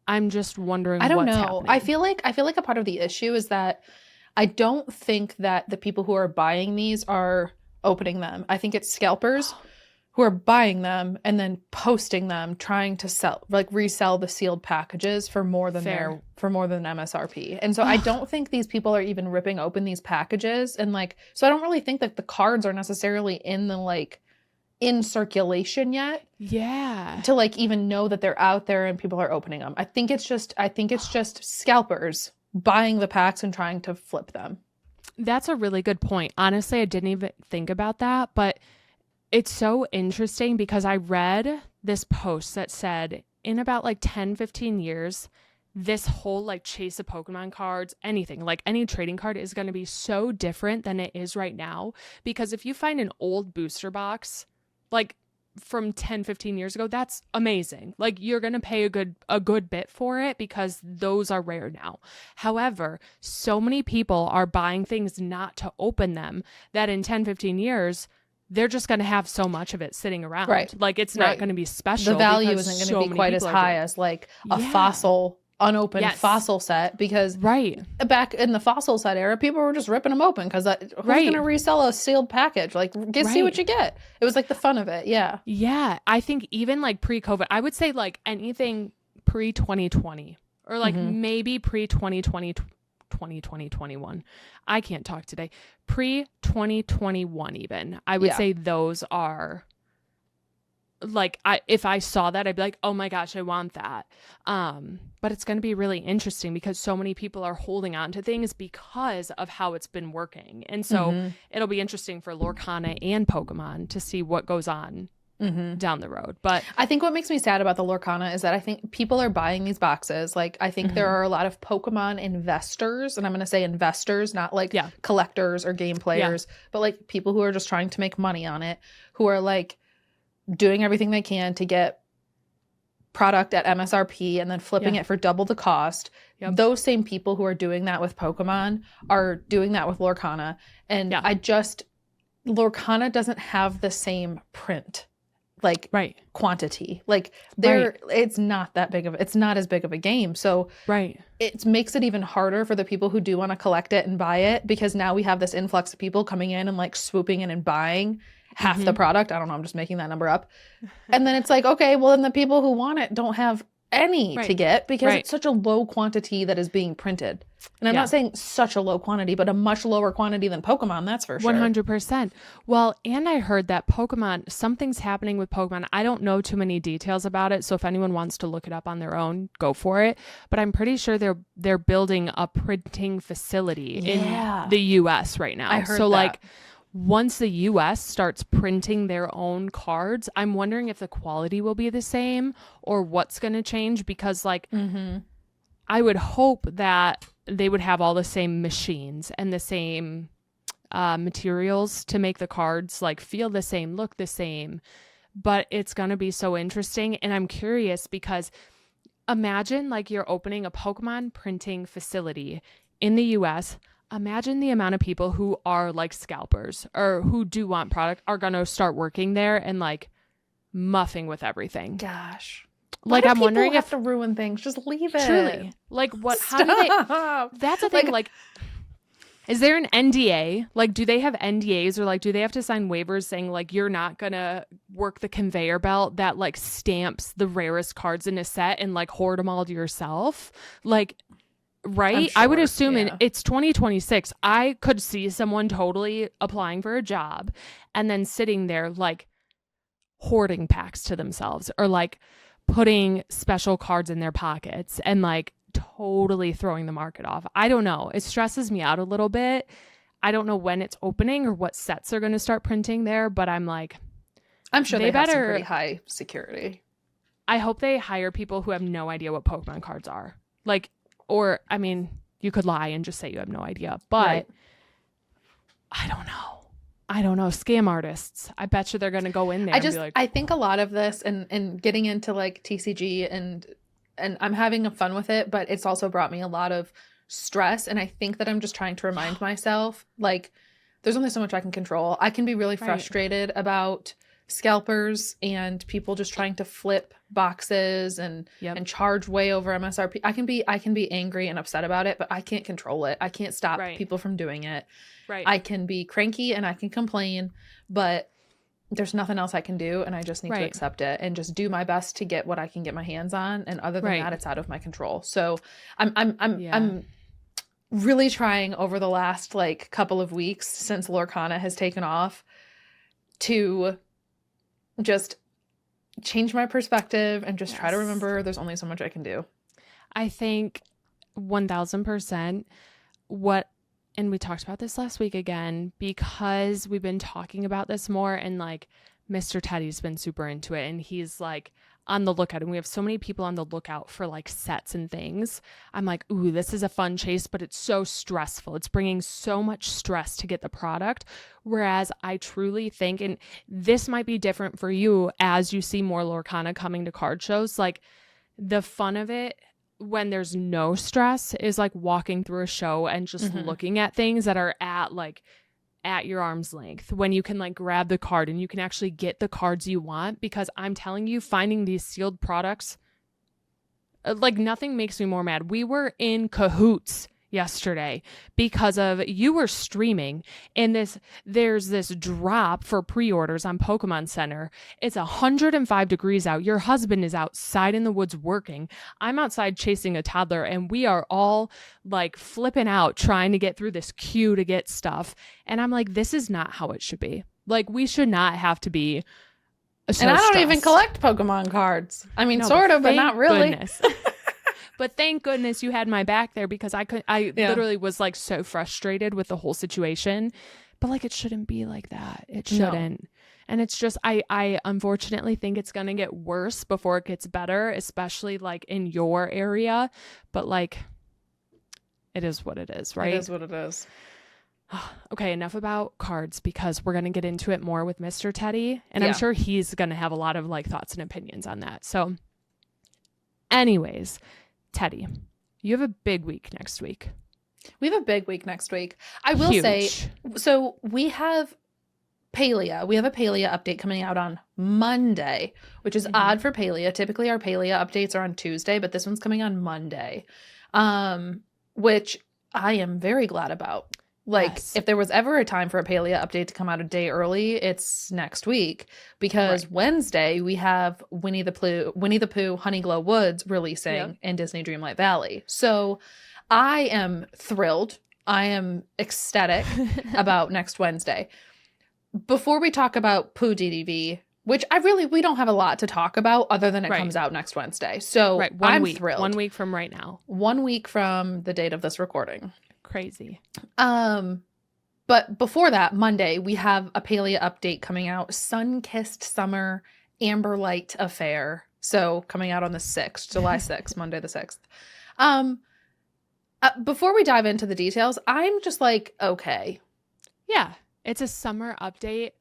I'm just wondering. I don't know. I feel like a part of the issue is that I don't think that the people who are buying these are opening them. I think it's scalpers who are buying them and then posting them, trying to resell the sealed packages for more than MSRP. And so I don't think these people are even ripping open these packages, and so I don't really think that the cards are necessarily in circulation yet. Yeah. To even know that they're out there and people are opening them. I think it's just scalpers buying the packs and trying to flip them. That's a really good point. Honestly, I didn't even think about that, but it's so interesting because I read this post that said in about 10, 15 years, this whole chase of Pokemon cards, anything, any trading card is going to be so different than it is right now. Because if you find an old booster box, from 10, 15 years ago, that's amazing. You're going to pay a good bit for it because those are rare now. However, so many people are buying things not to open them that in 10, 15 years, they're just going to have so much of it sitting around. Right. It's not going to be special. The value isn't going to be quite as high as a fossil, unopened fossil set, because back in the fossil set era, people were just ripping them open because who's going to resell a sealed package? See what you get. It was the fun of it. Yeah. Yeah. I think even pre-COVID, I would say anything pre-2020 or maybe pre-2020 2021. I can't talk today. Pre-2021 even. I would say those are like, if I saw that, I'd be like, oh my gosh, I want that. But it's going to be really interesting because so many people are holding on to things because of how it's been working. And so it'll be interesting for Lorcana and Pokemon to see what goes on down the road. But I think what makes me sad about the Lorcana is that I think people are buying these boxes. Like, I think there are a lot of Pokemon investors, and I'm going to say investors, not like collectors or game players, but like people who are just trying to make money on it, who are like doing everything they can to get product at MSRP and then flipping it for double the cost. Those same people who are doing that with Pokemon are doing that with Lorcana. And Lorcana doesn't have the same print, like quantity. Like it's not that big of, it's not as big of a game. So it makes it even harder for the people who do want to collect it and buy it, because now we have this influx of people coming in and like swooping in and buying half the product. I don't know. I'm just making that number up. And then it's like, okay, well then the people who want it don't have any to get because it's such a low quantity that is being printed. And I'm not saying such a low quantity, but a much lower quantity than Pokemon, that's for sure. 100%. Well, and I heard that Pokemon, something's happening with Pokemon. I don't know too many details about it, so if anyone wants to look it up on their own, go for it. But I'm pretty sure they're building a printing facility in the US right now. I heard so that. Like once the US starts printing their own cards, I'm wondering if the quality will be the same or what's going to change, because like I would hope that they would have all the same machines and the same materials to make the cards like feel the same, look the same. But it's going to be so interesting. And I'm curious because imagine like you're opening a Pokemon printing facility in the US. Imagine the amount of people who are like scalpers or who do want product are going to start working there and like muffing with everything. Gosh. Like, I'm wondering if to ruin things, just leave it. Truly. Like what, how do they, that's the thing. Like, is there an NDA? Like, do they have NDAs or like, do they have to sign waivers saying like, you're not going to work the conveyor belt that like stamps the rarest cards in a set and like hoard them all to yourself? Like, right? Sure, I would assume it's 2026. I could see someone totally applying for a job and then sitting there like hoarding packs to themselves or like putting special cards in their pockets and like totally throwing the market off. I don't know. It stresses me out a little bit. I don't know when it's opening or what sets are going to start printing there, but I'm like, I'm sure they have some pretty high security. I hope they hire people who have no idea what Pokemon cards are. Like, or, I mean, you could lie and just say you have no idea, but I don't know. Scam artists. I bet you they're going to go in there and be like, I think a lot of this and getting into like TCG and I'm having fun with it, but it's also brought me a lot of stress. And I think that I'm just trying to remind myself, like, there's only so much I can control. I can be really frustrated about scalpers and people just trying to flip boxes and charge way over MSRP. I can be angry and upset about it, but I can't control it. I can't stop people from doing it. I can be cranky and I can complain, but there's nothing else I can do, and I just need to accept it and just do my best to get what I can get my hands on. And other than that, it's out of my control. So I'm really trying over the last like couple of weeks since Lorcana has taken off to just change my perspective and just try to remember there's only so much I can do. I think 1000% and we talked about this last week again, because we've been talking about this more and like Mr. Teddy's been super into it and he's like on the lookout, and we have so many people on the lookout for like sets and things. I'm like, ooh, this is a fun chase, but it's so stressful. It's bringing so much stress to get the product. Whereas I truly think, and this might be different for you as you see more Lorcana coming to card shows, like the fun of it when there's no stress is like walking through a show and just looking at things that are at your arm's length, when you can like grab the card and you can actually get the cards you want. Because I'm telling you, finding these sealed products, like nothing makes me more mad. We were in cahoots yesterday because of you were streaming and there's this drop for pre-orders on Pokemon Center. It's 105 degrees out. Your husband is outside in the woods working. I'm outside chasing a toddler, and we are all like flipping out trying to get through this queue to get stuff. And I'm like, this is not how it should be. Like, we should not have to be so and I don't stressed. even collect Pokemon cards. I mean, No, sort of, but not really. Goodness. But thank goodness you had my back there, because I literally was like so frustrated with the whole situation. But like, it shouldn't be like that. It shouldn't. No. And it's just, I unfortunately think it's going to get worse before it gets better, especially like in your area. But like, it is what it is, right? It is what it is. Okay, enough about cards, because we're going to get into it more with Mr. Teddy. And I'm sure he's going to have a lot of like thoughts and opinions on that. So anyways, Teddy, you have a big week next week. We have a big week next week. I will say, so we have Palia. We have a Palia update coming out on Monday, which is odd for Palia. Typically our Palia updates are on Tuesday, but this one's coming on Monday, which I am very glad about. Like, if there was ever a time for a Palia update to come out a day early, it's next week, because Wednesday we have Winnie the Pooh Honeyglow Woods releasing in Disney Dreamlight Valley. So I am thrilled. I am ecstatic about next Wednesday. Before we talk about Pooh DDV, which we don't have a lot to talk about other than it comes out next Wednesday. So I'm thrilled. 1 week from right now. 1 week from the date of this recording. Crazy. But before that, Monday, we have a Palia update coming out. Sunkissed Summer Amberlight Affair. So coming out on the 6th, July 6th, Monday the 6th. Before we dive into the details, I'm just like, okay. Yeah, it's a summer update.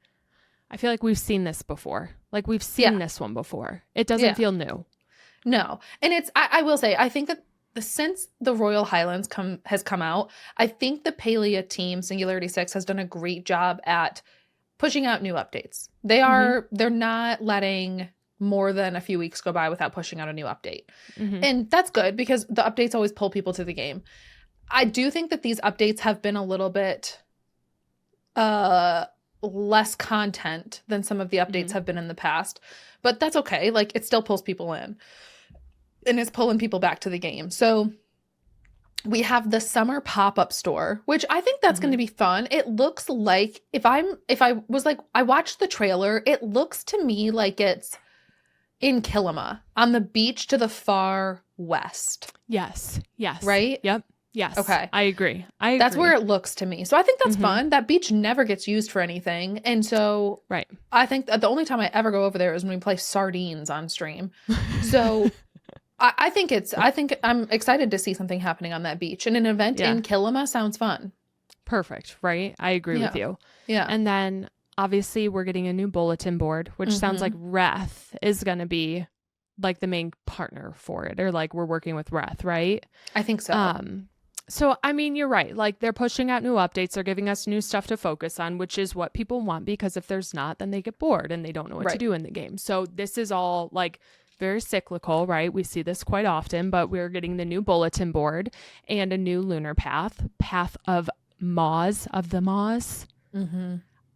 I feel like we've seen this before. Like, we've seen this one before. It doesn't feel new. No. And I will say, I think that since the Royal Highlands has come out, I think the Palia team, Singularity 6, has done a great job at pushing out new updates. They're not letting more than a few weeks go by without pushing out a new update. And that's good, because the updates always pull people to the game. I do think that these updates have been a little bit less content than some of the updates have been in the past, but that's okay. Like, it still pulls people in. And it's pulling people back to the game. So we have the summer pop-up store, which I think that's going to be fun. It looks like, I watched the trailer, it looks to me like it's in Killima on the beach to the far west. Yes. Right? Yep. Yes. Okay. I agree. That's where it looks to me. So I think that's fun. That beach never gets used for anything. And so I think that the only time I ever go over there is when we play sardines on stream. So I think I'm excited to see something happening on that beach, and an event in Killima sounds fun. Perfect. Right. I agree with you. Yeah. And then obviously we're getting a new bulletin board, which sounds like Reth is going to be like the main partner for it, or like we're working with Reth, right? I think so. So, I mean, you're right. Like, they're pushing out new updates. They're giving us new stuff to focus on, which is what people want, because if there's not, then they get bored and they don't know what to do in the game. So this is all like very cyclical, right? We see this quite often, but we're getting the new bulletin board and a new lunar path of Maws, of the Maws.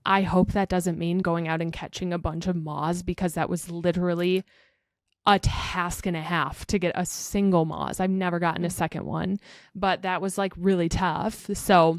I hope that doesn't mean going out and catching a bunch of Maws, because that was literally a task and a half to get a single Maws. I've never gotten a second one, but that was like really tough. So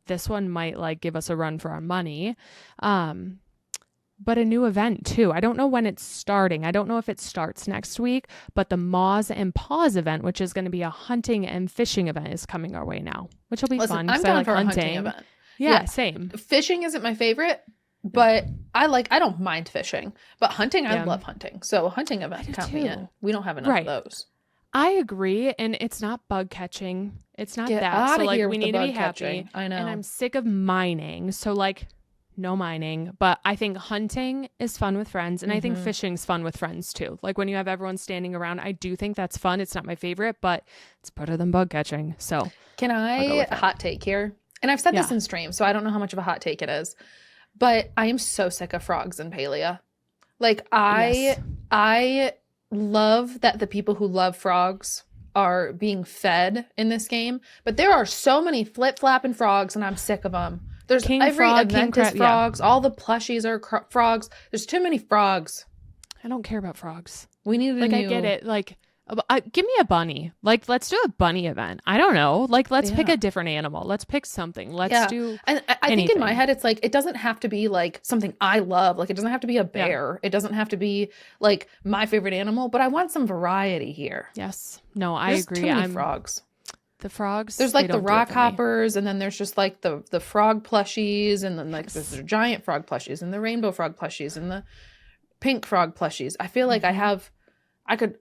this one might like give us a run for our money. But a new event too. I don't know when it's starting. I don't know if it starts next week, but the Maws and Paws event, which is going to be a hunting and fishing event, is coming our way now, which will be fun. I'm down for a hunting event. Yeah, same. Fishing isn't my favorite, but I don't mind fishing. But hunting, I love hunting. So a hunting event, count me in. We don't have enough of those. I agree, and it's not bug catching. It's not Get that. Out so of like here we with need the to be bug happy. catching. I know. And I'm sick of mining. So like no mining, but I think hunting is fun with friends, and I think fishing's fun with friends too. Like when you have everyone standing around, I do think that's fun. It's not my favorite, but it's better than bug catching. So can I hot take here? And I've said this in stream, so I don't know how much of a hot take it is, but I am so sick of frogs in Palia. Like I love that the people who love frogs are being fed in this game, but there are so many flip-flapping frogs, and I'm sick of them. There's King every frog, event king is frogs. All the plushies are frogs. There's too many frogs. I don't care about frogs. We need a new... I get it. Like, give me a bunny. Like, let's do a bunny event. I don't know. Like, let's pick a different animal. Let's pick something. Let's do And I think in my head, it's like, it doesn't have to be like something I love. Like, it doesn't have to be a bear. It doesn't have to be like my favorite animal, but I want some variety here. Yes. No, I There's agree. Too many frogs. The frogs. There's like the rock hoppers, and then there's just like the frog plushies, and then like there's the giant frog plushies, and the rainbow frog plushies, and the pink frog plushies. I feel like I could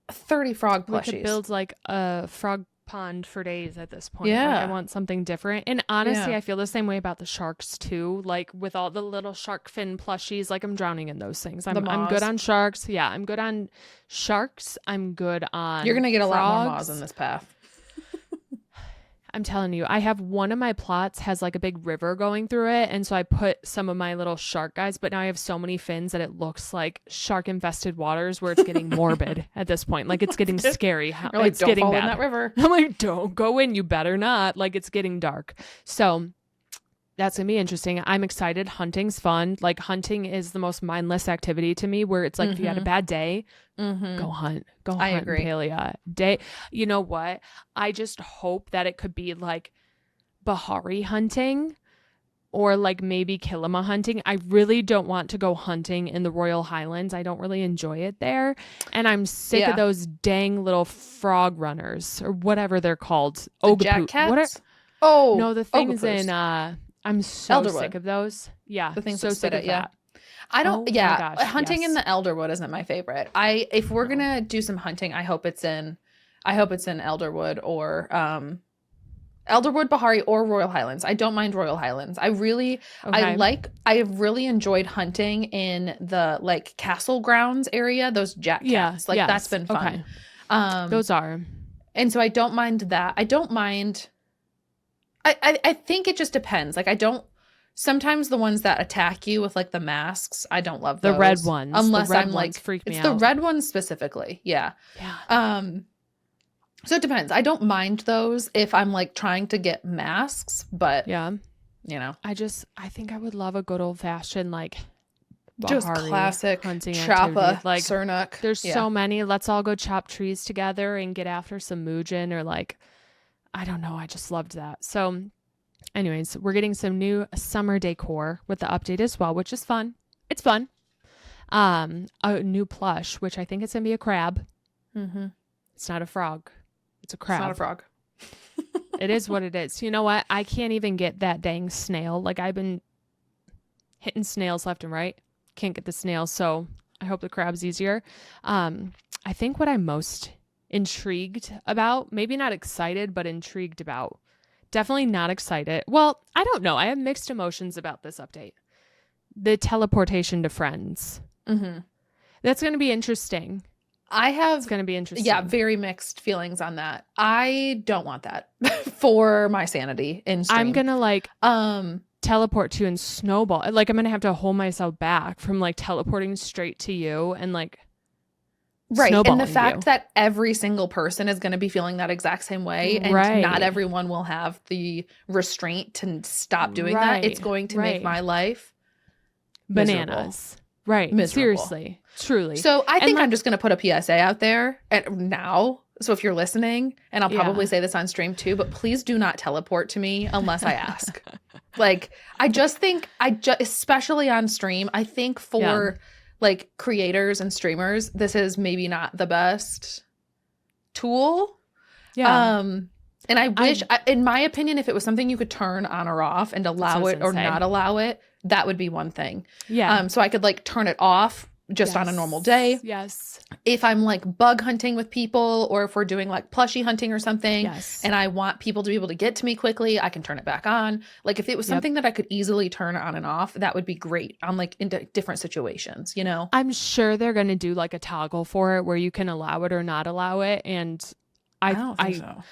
30 frog plushies. We could build like a frog pond for days at this point. Yeah. Like, I want something different. And honestly, I feel the same way about the sharks too. Like with all the little shark fin plushies, like I'm drowning in those things. I'm good on sharks. Yeah, I'm good on sharks. I'm good on You're going to get a frogs. lot more moths in this path. I'm telling you, I have one of my plots has like a big river going through it. And so I put some of my little shark guys, but now I have so many fins that it looks like shark infested waters where it's getting morbid at this point. Like it's getting scary. You're like, it's don't getting fall bad. in that river. I'm like, don't go in. You better not. Like it's getting dark. So that's going to be interesting. I'm excited. Hunting's fun. Like hunting is the most mindless activity to me where it's like if you had a bad day, go hunt. Go hunt. I agree. Palia. Day. You know what? I just hope that it could be like Bahari hunting or like maybe Kilima hunting. I really don't want to go hunting in the Royal Highlands. I don't really enjoy it there. And I'm sick of those dang little frog runners or whatever they're called. The jack cats? Oh. No, the things in... I'm so Elderwood. Sick of those. Yeah. The things so that sick of that. I don't, gosh, hunting in the Elderwood isn't my favorite. If we're going to do some hunting, I hope it's in Elderwood or, Elderwood, Bahari, or Royal Highlands. I don't mind Royal Highlands. I have really enjoyed hunting in the like castle grounds area, those jack cats. That's been fun. Okay. Those are. And so I don't mind that. I don't mind. I think it just depends. Like sometimes the ones that attack you with like the masks, I don't love those. The red ones. Unless the red I'm ones like, freak me it's out. the red ones specifically. Yeah. Yeah. So it depends. I don't mind those if I'm like trying to get masks, but yeah, you know, I think I would love a good old fashioned like just Bahari classic hunting Chapa, like Sernuk. There's so many. Let's all go chop trees together and get after some Mujin or like, I don't know. I just loved that. So anyways, we're getting some new summer decor with the update as well, which is fun. It's fun. A new plush, which I think it's going to be a crab. Mm-hmm. It's not a frog. It's a crab. It's not a frog. It is what it is. You know what? I can't even get that dang snail. Like I've been hitting snails left and right. Can't get the snail. So I hope the crab's easier. I think what I'm most intrigued about, maybe not excited, but intrigued about. Definitely not excited. Well, I don't know. I have mixed emotions about this update. The teleportation to friends. Mm-hmm. That's going to be interesting. It's going to be interesting. Yeah, very mixed feelings on that. I don't want that for my sanity in stream. I'm going to like teleport to you and snowball. Like I'm going to have to hold myself back from like teleporting straight to you and like right. And the fact that every single person is going to be feeling that exact same way and not everyone will have the restraint to stop doing that. It's going to make my life bananas. Miserable. Right. Miserable. Seriously. Truly. So I think I'm just going to put a PSA out there now. So if you're listening, and I'll probably say this on stream too, but please do not teleport to me unless I ask. Like, I just think, especially on stream, I think for like creators and streamers, this is maybe not the best tool. Yeah. And I wish, in my opinion, if it was something you could turn on or off and allow it or not allow it, that would be one thing. Yeah. So I could like turn it off just on a normal day. Yes. If I'm like bug hunting with people or if we're doing like plushie hunting or something and I want people to be able to get to me quickly, I can turn it back on. Like if it was something that I could easily turn on and off, that would be great on like in different situations, you know? I'm sure they're going to do like a toggle for it where you can allow it or not allow it. And I don't think so.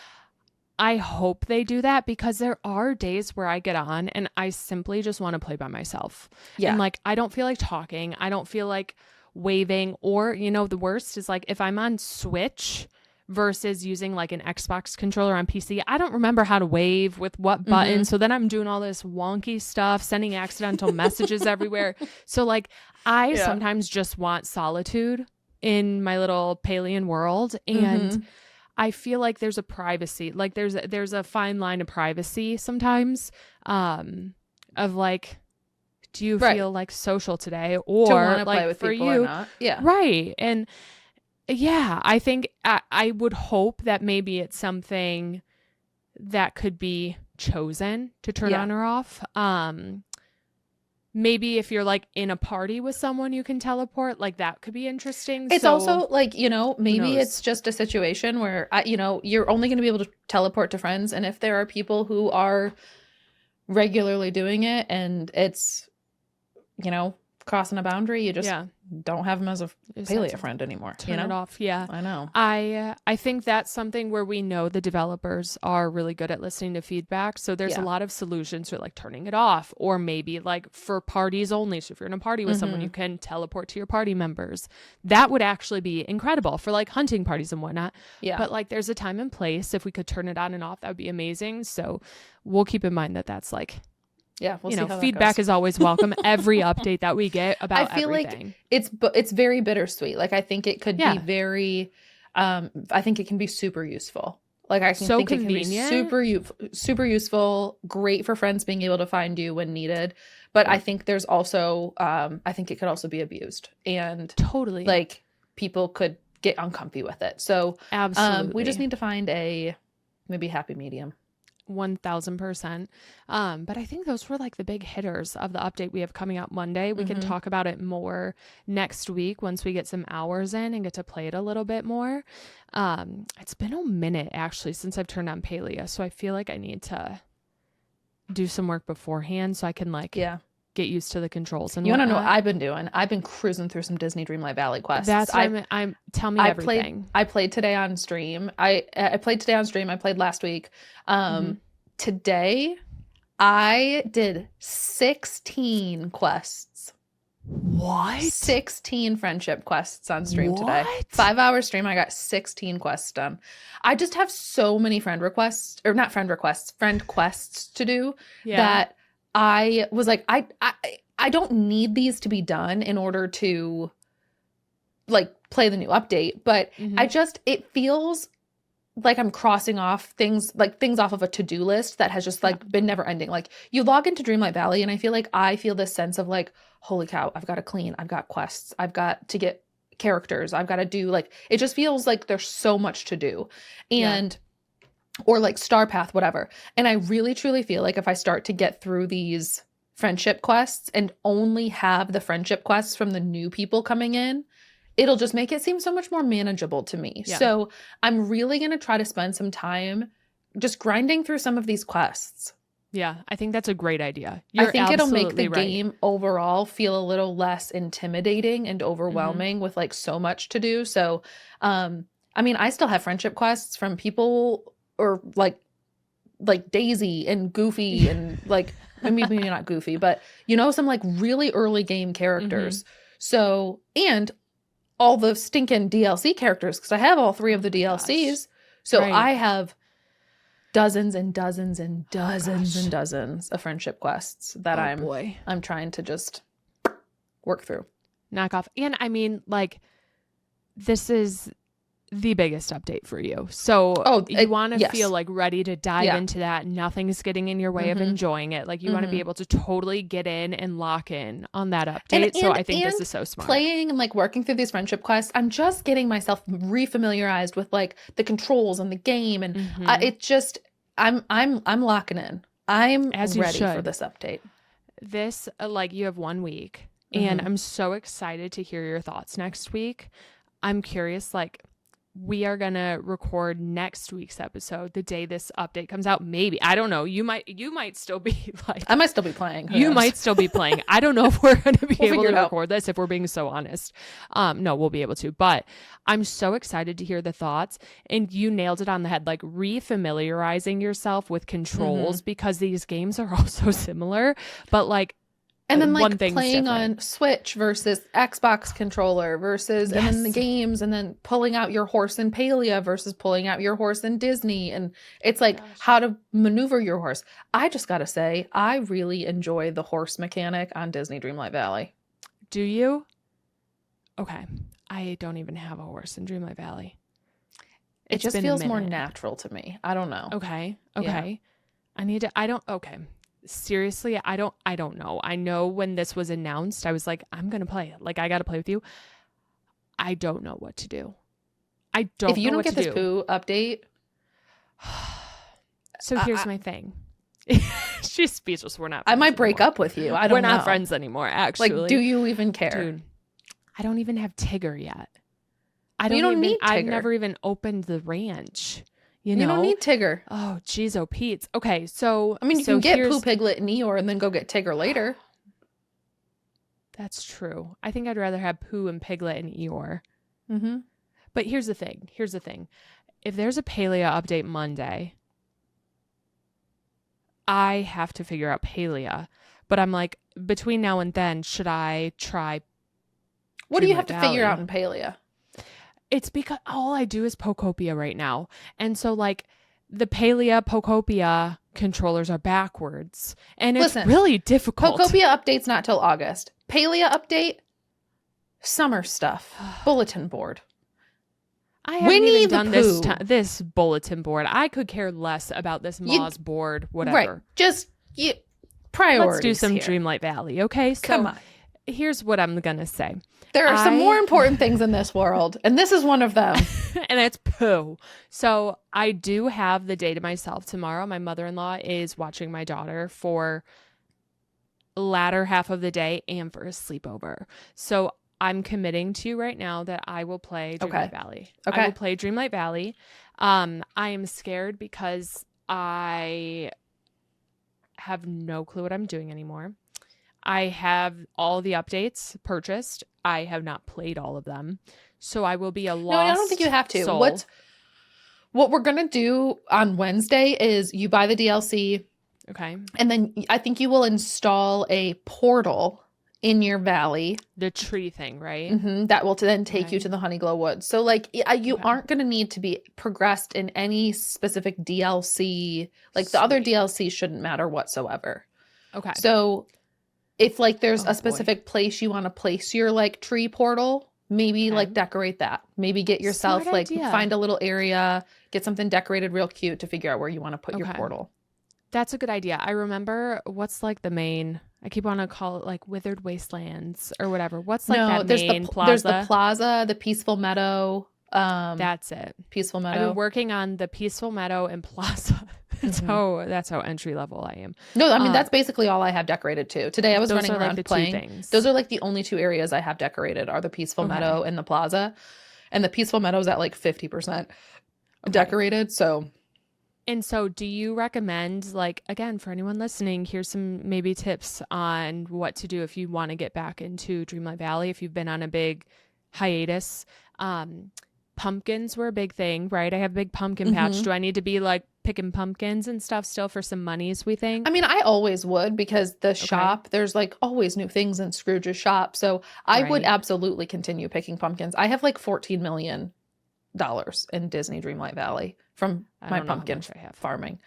I hope they do that because there are days where I get on and I simply just want to play by myself. Yeah. And like, I don't feel like talking. I don't feel like waving or, you know, the worst is like if I'm on Switch versus using like an Xbox controller on PC. I don't remember how to wave with what button. So then I'm doing all this wonky stuff, sending accidental messages everywhere. So like I sometimes just want solitude in my little Palian world. And I feel like there's a privacy, like there's a fine line of privacy sometimes, of like, do you feel like social today, or like for you? Yeah. Right. And yeah, I think I would hope that maybe it's something that could be chosen to turn on or off. Maybe if you're like in a party with someone, you can teleport. Like that could be interesting. It's also like, you know, maybe it's just a situation where, you know, you're only going to be able to teleport to friends. And if there are people who are regularly doing it and it's, you know, crossing a boundary, you just don't have them as a Palia friend anymore. Turn it off. Yeah. I know. I think that's something where we know the developers are really good at listening to feedback. So there's a lot of solutions for like turning it off, or maybe like for parties only. So if you're in a party with someone, you can teleport to your party members. That would actually be incredible for like hunting parties and whatnot. Yeah. But like there's a time and place. If we could turn it on and off, that would be amazing. So we'll keep in mind that that's like, we'll see how feedback is always welcome. Every update that we get about I feel everything. Like it's very bittersweet. Like I think it could be very, I think it can be super useful. Like I think convenient. It can be super useful, great for friends being able to find you when needed. But I think there's also, I think it could also be abused, and totally like people could get uncomfy with it. So absolutely, we just need to find a maybe happy medium. 1000%. But I think those were like the big hitters of the update we have coming out Monday. We can talk about it more next week once we get some hours in and get to play it a little bit more. It's been a minute actually since I've turned on Palia, so I feel like I need to do some work beforehand so I can like get used to the controls. And you want to know what I've been doing? I've been cruising through some Disney Dreamlight Valley quests. That's what I'm tell me everything. I played today on stream. I played today on stream. I played last week. Today I did 16 quests. What? 16 friendship quests on stream today. 5-hour stream. I got 16 quests done. I just have so many friend quests to do that I was like, I don't need these to be done in order to like play the new update, but it feels like I'm crossing off things off of a to-do list that has just like been never ending. Like you log into Dreamlight Valley and I feel this sense of like, holy cow, I've got to clean, I've got quests, I've got to get characters, I've got to do like, it just feels like there's so much to do. And or like Star Path, whatever. And I really truly feel like if I start to get through these friendship quests and only have the friendship quests from the new people coming in, it'll just make it seem so much more manageable to me. Yeah. So I'm really going to try to spend some time just grinding through some of these quests. Yeah, I think that's a great idea. I think it'll make the game overall feel a little less intimidating and overwhelming with like so much to do. So, I mean, I still have friendship quests from people or like Daisy and Goofy and like, maybe not Goofy, but you know, some like really early game characters. So, and all the stinking DLC characters, because I have all 3 of the DLCs. So I have dozens and dozens and dozens and dozens of friendship quests that I'm trying to just work through. Knock off. And I mean, like, this is the biggest update for you. So you want to feel like ready to dive into that. Nothing's getting in your way of enjoying it. Like you want to be able to totally get in and lock in on that update. So I think this is so smart. Playing and like working through these friendship quests, I'm just getting myself refamiliarized with like the controls and the game. And it just, I'm locking in. I'm ready for this update. This, like you have 1 week and I'm so excited to hear your thoughts next week. I'm curious, like, we are going to record next week's episode the day this update comes out. Maybe. I don't know. You might still be like, I might still be playing. You might still be playing. I don't know if we're going to be able to record this, if we're being so honest. No, we'll be able to, but I'm so excited to hear the thoughts. And you nailed it on the head, like refamiliarizing yourself with controls because these games are all so similar, but like, And then one like thing's playing different. on Switch versus Xbox controller versus and then the Yes. games and then pulling out your horse in Palia versus pulling out your horse in Disney. And it's like Gosh. how to maneuver your horse. I just gotta say, I really enjoy the horse mechanic on Disney Dreamlight Valley. Do you? Okay. I don't even have a horse in Dreamlight Valley. It It's just been a feels more minute. natural to me. I don't know. Okay. Yeah. Okay. Seriously, I don't know. I know when this was announced, I was like, I'm going to play. Like, I got to play with you. I don't know what to do. I don't know If you don't what get to this do. Pooh update, So here's my thing. She's speechless. We're not I friends might break anymore. up with you. I don't We're know. not friends anymore, actually. Like, do you even care? Dude, I don't even have Tigger yet. You don't need I've Tigger. never even opened the ranch. You You know? don't need Tigger. Oh, geez, oh, Pete's. Okay, so I mean, you so can get here's- Pooh, Piglet, and Eeyore and then go get Tigger later. That's true. I think I'd rather have Pooh and Piglet and Eeyore. Mm-hmm. But here's the thing. If there's a Palia update Monday, I have to figure out Palia. But I'm like, between now and then, should I try? What do you Dreamlight have to figure Valley? out in Palia? It's because all I do is Pokopia right now. And so like the Palia Pokopia controllers are backwards. And it's Listen, really difficult. Pokopia update's not till August. Palia update, summer stuff, bulletin board. I haven't Winnie even the done Pooh. this bulletin board. I could care less about this Moz board, whatever. Right. Just priorities. Let's do some here. Dreamlight Valley, okay? So Come on. here's what I'm going to say. There are some I- more important things in this world, and this is one of them. And it's Pooh. So I do have the day to myself tomorrow. My mother-in-law is watching my daughter for latter half of the day and for a sleepover. So I'm committing to you right now that I will play Dreamlight Valley. Okay. I will play Dreamlight Valley. I am scared because I have no clue what I'm doing anymore. I have all the updates purchased. I have not played all of them. So I will be a lost No, I don't think you have to. soul. What we're gonna do on Wednesday is you buy the DLC, Okay. and then I think you will install a portal in your valley. The tree thing, right? That will then take you Okay. to the Honeyglow Woods. So like you Okay. aren't going to need to be progressed in any specific DLC. Like the other Sweet. DLC shouldn't matter whatsoever. Okay. So if like there's Oh, boy. a specific place you want to place your like tree portal, maybe Okay. like decorate that. Maybe get yourself Smart like idea. find a little area, get something decorated real cute to figure out where you want to put your Okay. portal. That's a good idea. I remember what's like the main, I keep wanting to call it like Withered Wastelands or whatever. What's like that there's main the plaza? there's the plaza, the Peaceful Meadow. That's it. Peaceful I've Meadow. been working on the Peaceful Meadow and Plaza. Mhm. That's how entry level I am. No, I mean that's basically all I have decorated too. Today I was Those running are like around the two playing. things. Those are like the only two areas I have decorated are the Peaceful Okay. Meadow and the Plaza. And the Peaceful Meadow's at like 50% Okay. decorated. So And so do you recommend, like, again, for anyone listening, here's some maybe tips on what to do if you want to get back into Dreamlight Valley, if you've been on a big hiatus. Pumpkins were a big thing, right? I have a big pumpkin patch. Mhm. Do I need to be like picking pumpkins and stuff still for some monies, we think? I mean, I always would because the shop, there's like always new things in Scrooge's shop. So I would Right. absolutely continue picking pumpkins. I have like $14 million in Disney Dreamlight Valley from I my don't know how pumpkin much I have. farming. Not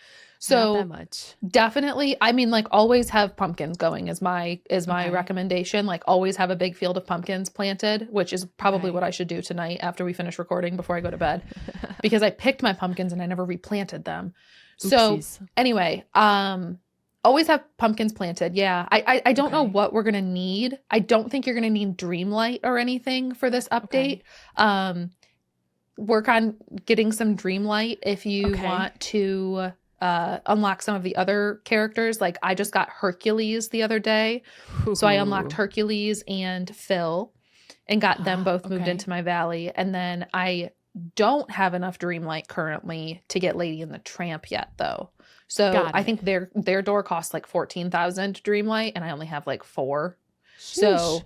So that much. definitely, I mean, like always have pumpkins going is my Okay. recommendation. Like always have a big field of pumpkins planted, which is probably Okay. what I should do tonight after we finish recording before I go to bed, because I picked my pumpkins and I never replanted them. So Oopsies. anyway, always have pumpkins planted. Yeah, I don't know Okay. what we're gonna need. I don't think you're gonna need Dreamlight or anything for this update. Okay. Work on getting some Dreamlight if you Okay. want to unlock some of the other characters. Like I just got Hercules the other day, so I unlocked Ooh. Hercules and Phil and got them both moved Okay. into my valley. And then I don't have enough Dreamlight currently to get Lady and the Tramp yet, though. So Got I it. think their door costs like 14,000 Dreamlight, and I only have like 4. So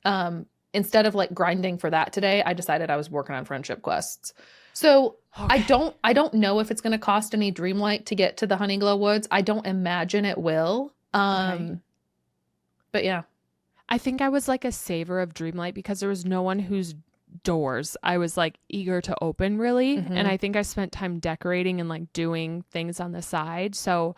Sheesh. instead of like grinding for that today, I decided I was working on friendship quests. So I don't know if it's going to cost any Dreamlight to get to the Honeyglow Woods. I don't imagine it will. Okay. But yeah. I think I was like a saver of Dreamlight because there was no one whose doors I was like eager to open really. Mhm. And I think I spent time decorating and like doing things on the side. So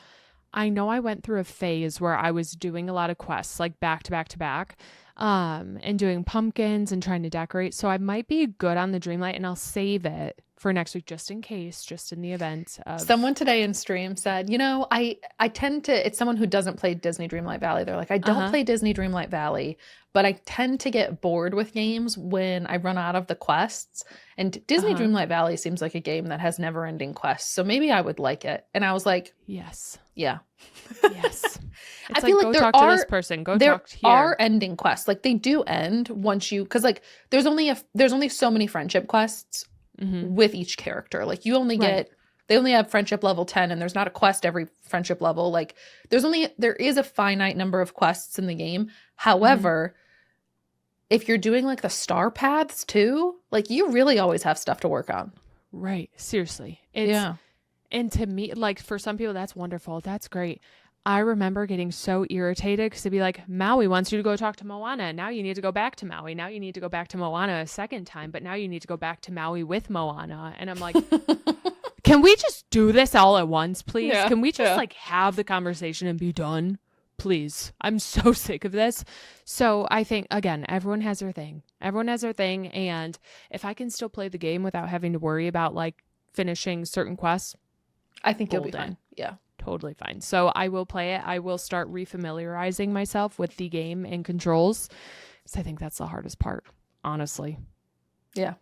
I know I went through a phase where I was doing a lot of quests like back to back to back, and doing pumpkins and trying to decorate. So I might be good on the Dreamlight and I'll save it for next week just in case, just in the event of... Someone today in stream said, I tend to, it's someone who doesn't play Disney Dreamlight Valley. They're like, I don't play Disney Dreamlight Valley, but I tend to get bored with games when I run out of the quests. And Disney Dreamlight Valley seems like a game that has never ending quests. So maybe I would like it. And I was like, yes. Yeah. Yes. I feel like go talk to this person. Go talk here. There are ending quests. Like they do end once you, because like there's only so many friendship quests with each character. Like you only get, they only have friendship level 10 and there's not a quest every friendship level. Like there is a finite number of quests in the game. However, if you're doing like the star paths too, like you really always have stuff to work on. Right. Seriously. And to me, like for some people, that's wonderful. That's great. I remember getting so irritated because it'd be like, Maui wants you to go talk to Moana. Now you need to go back to Maui. Now you need to go back to Moana a second time. But now you need to go back to Maui with Moana. And I'm like, can we just do this all at once, please? Yeah, can we just like have the conversation and be done? Please. I'm so sick of this. So I think, again, everyone has their thing. Everyone has their thing. And if I can still play the game without having to worry about like finishing certain quests, I think you'll be fine. Yeah. Totally fine. So I will play it. I will start refamiliarizing myself with the game and controls because I think that's the hardest part, honestly. Yeah.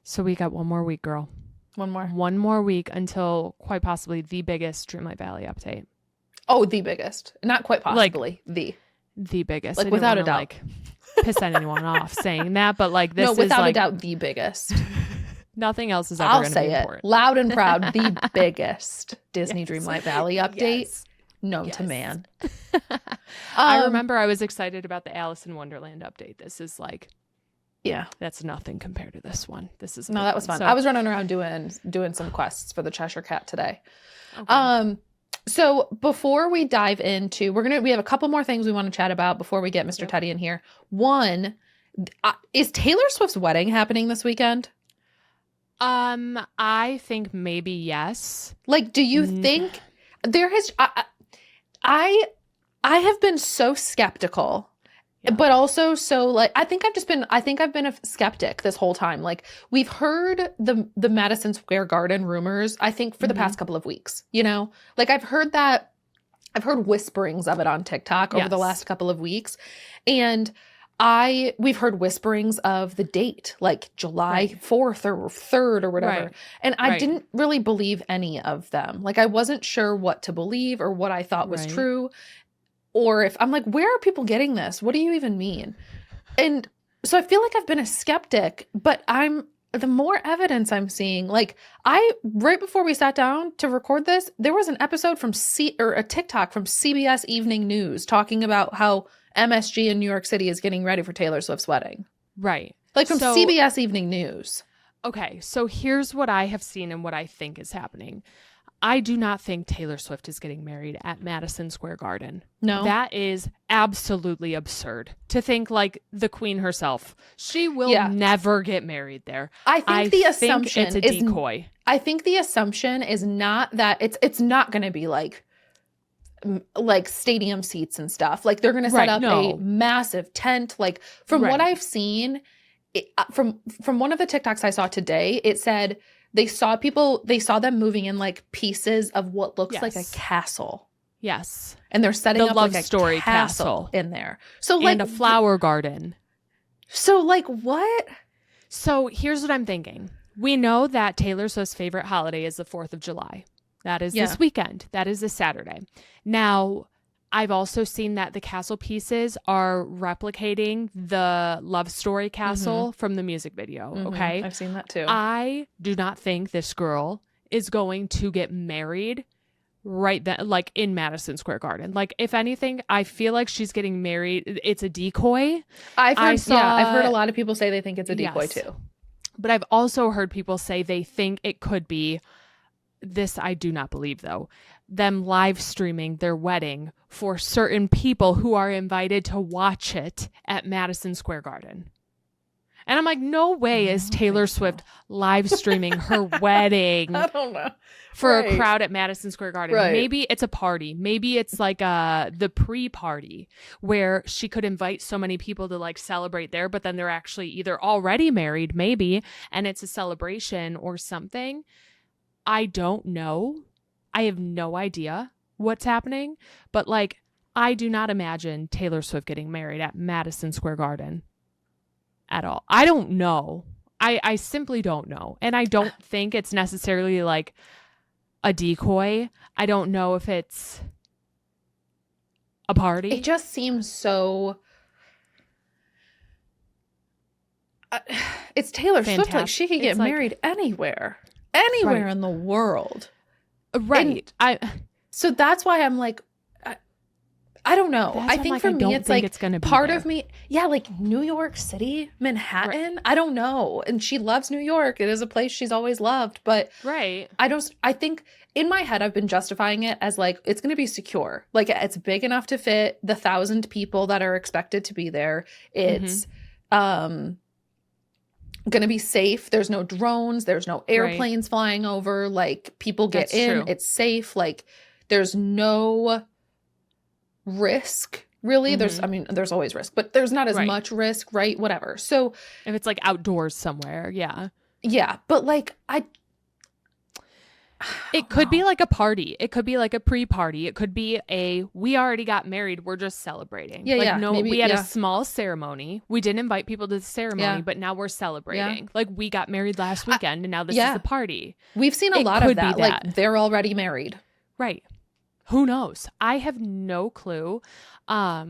So we got one more week, girl. One more week until quite possibly the biggest Dreamlight Valley update. Oh, the biggest. Not quite possibly. Like, the biggest. Like without a doubt. Like, piss anyone off saying that, but like this no, is without like, a doubt the biggest. Nothing else is ever going to be important. Loud and proud, the biggest Disney Dreamlight Valley update known to man. I remember I was excited about the Alice in Wonderland update. This is like, yeah, that's nothing compared to this one. This is that was fun. So, I was running around doing some quests for the Cheshire Cat today. Okay. So before we dive into, we have a couple more things we want to chat about before we get Mr. Teddy in here. One, is Taylor Swift's wedding happening this weekend? I think maybe yes. Like, do you think there has, I have been so skeptical, but also so like, I think I've been a skeptic this whole time. Like we've heard the Madison Square Garden rumors, I think for the past couple of weeks, like I've heard whisperings of it on TikTok over the last couple of weeks. And we've heard whisperings of the date, like July 4th or 3rd or whatever. Right. And I didn't really believe any of them. Like I wasn't sure what to believe or what I thought was true. Or if I'm like, where are people getting this? What do you even mean? And so I feel like I've been a skeptic, but the more evidence I'm seeing, like right before we sat down to record this, there was an episode or a TikTok from CBS Evening News talking about how MSG in New York City is getting ready for Taylor Swift's wedding. Right. Like from CBS Evening News. Okay. So here's what I have seen and what I think is happening. I do not think Taylor Swift is getting married at Madison Square Garden. No. That is absolutely absurd to think like the queen herself. She will never get married there. I think the assumption it's a decoy. I think the assumption is not that it's not going to be like stadium seats and stuff. Like they're going to set up a massive tent. Like from what I've seen, from one of the TikToks I saw today, it said they saw them moving in like pieces of what looks like a castle. Yes. And they're setting the up love like a story castle in there. So like and a flower garden. So like what? So here's what I'm thinking. We know that Taylor Swift's favorite holiday is the 4th of July. That is this weekend. That is this Saturday. Now, I've also seen that the castle pieces are replicating the love story castle from the music video. Okay. I've seen that too. I do not think this girl is going to get married right then, like in Madison Square Garden. Like, if anything, I feel like she's getting married. It's a decoy. I've heard a lot of people say they think it's a decoy too. But I've also heard people say they think it could be this I do not believe, though, them live streaming their wedding for certain people who are invited to watch it at Madison Square Garden. And I'm like, no way is Taylor Swift live streaming her wedding I don't know. for a crowd at Madison Square Garden. Right. Maybe it's a party. Maybe it's like the pre-party where she could invite so many people to like celebrate there, but then they're actually either already married, maybe, and it's a celebration or something. I don't know. I have no idea what's happening, but like, I do not imagine Taylor Swift getting married at Madison Square Garden at all. I don't know. I simply don't know. And I don't think it's necessarily like a decoy. I don't know if it's a party. It just seems so... it's Taylor Swift. Like, she could get married anywhere. Anywhere in the world. Right. So that's why I'm like, I don't know. I think for me, it's like it's gonna be part there. of me. Yeah, like New York City, Manhattan. Right. I don't know. And she loves New York. It is a place she's always loved. But I think in my head, I've been justifying it as like, it's going to be secure. Like, it's big enough to fit the 1,000 people that are expected to be there. It's going to be safe. There's no drones. There's no airplanes flying over. Like, people get in. True. It's safe. Like, there's no risk really. There's always risk, but there's not as much risk, right? Whatever. So if it's like outdoors somewhere, but like it could be like a party. It could be like a pre-party. It could be we already got married, we're just celebrating. We had a small ceremony. We didn't invite people to the ceremony, but now we're celebrating. Like, we got married last weekend and now this is the party. We've seen a lot of that. Like, they're already married. Right. Who knows? I have no clue. I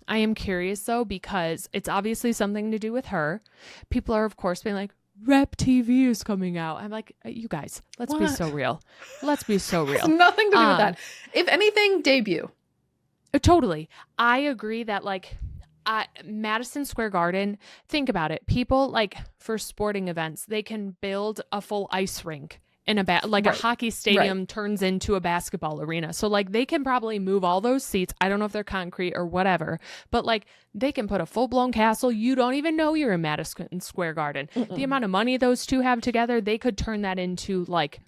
am curious, though, because it's obviously something to do with her. People are, of course, being like, Rep TV is coming out. I'm like, you guys, let's be so real. Let's be so real. It's nothing to do with that. If anything, debut. Totally. I agree that, like, Madison Square Garden, think about it. People, like, for sporting events, they can build a full ice rink. In a hockey stadium turns into a basketball arena. So like, they can probably move all those seats. I don't know if they're concrete or whatever, but like, they can put a full-blown castle. You don't even know you're in Madison Square Garden. The amount of money those two have together, they could turn that into like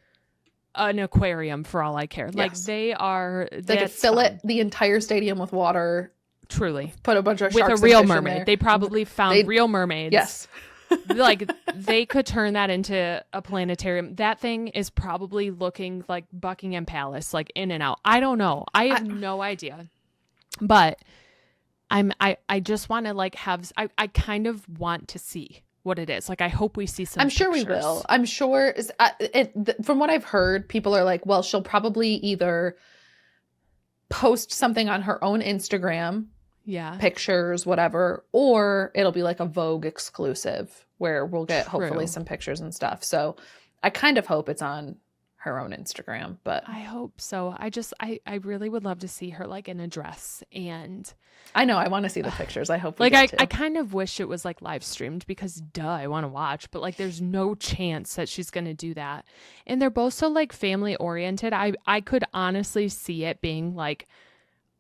an aquarium for all I care. Yes. Like, they could fill the entire stadium with water. Truly. Put a bunch of sharks with a real mermaid. They probably found real mermaids. Yes. Like, they could turn that into a planetarium. That thing is probably looking like Buckingham Palace, like in and out. I don't know. I have no idea. But I just want to like I kind of want to see what it is. Like, I hope we see some pictures. We will. I'm sure from what I've heard, people are like, well, she'll probably either post something on her own Instagram. Yeah. Pictures, whatever, or it'll be like a Vogue exclusive where we'll get hopefully some pictures and stuff. So I kind of hope it's on her own Instagram, but I hope so. I really would love to see her like in a dress, and I know I want to see the pictures. I hope I kind of wish it was like live streamed because I want to watch, but like there's no chance that she's going to do that. And they're both so like family oriented. I could honestly see it being like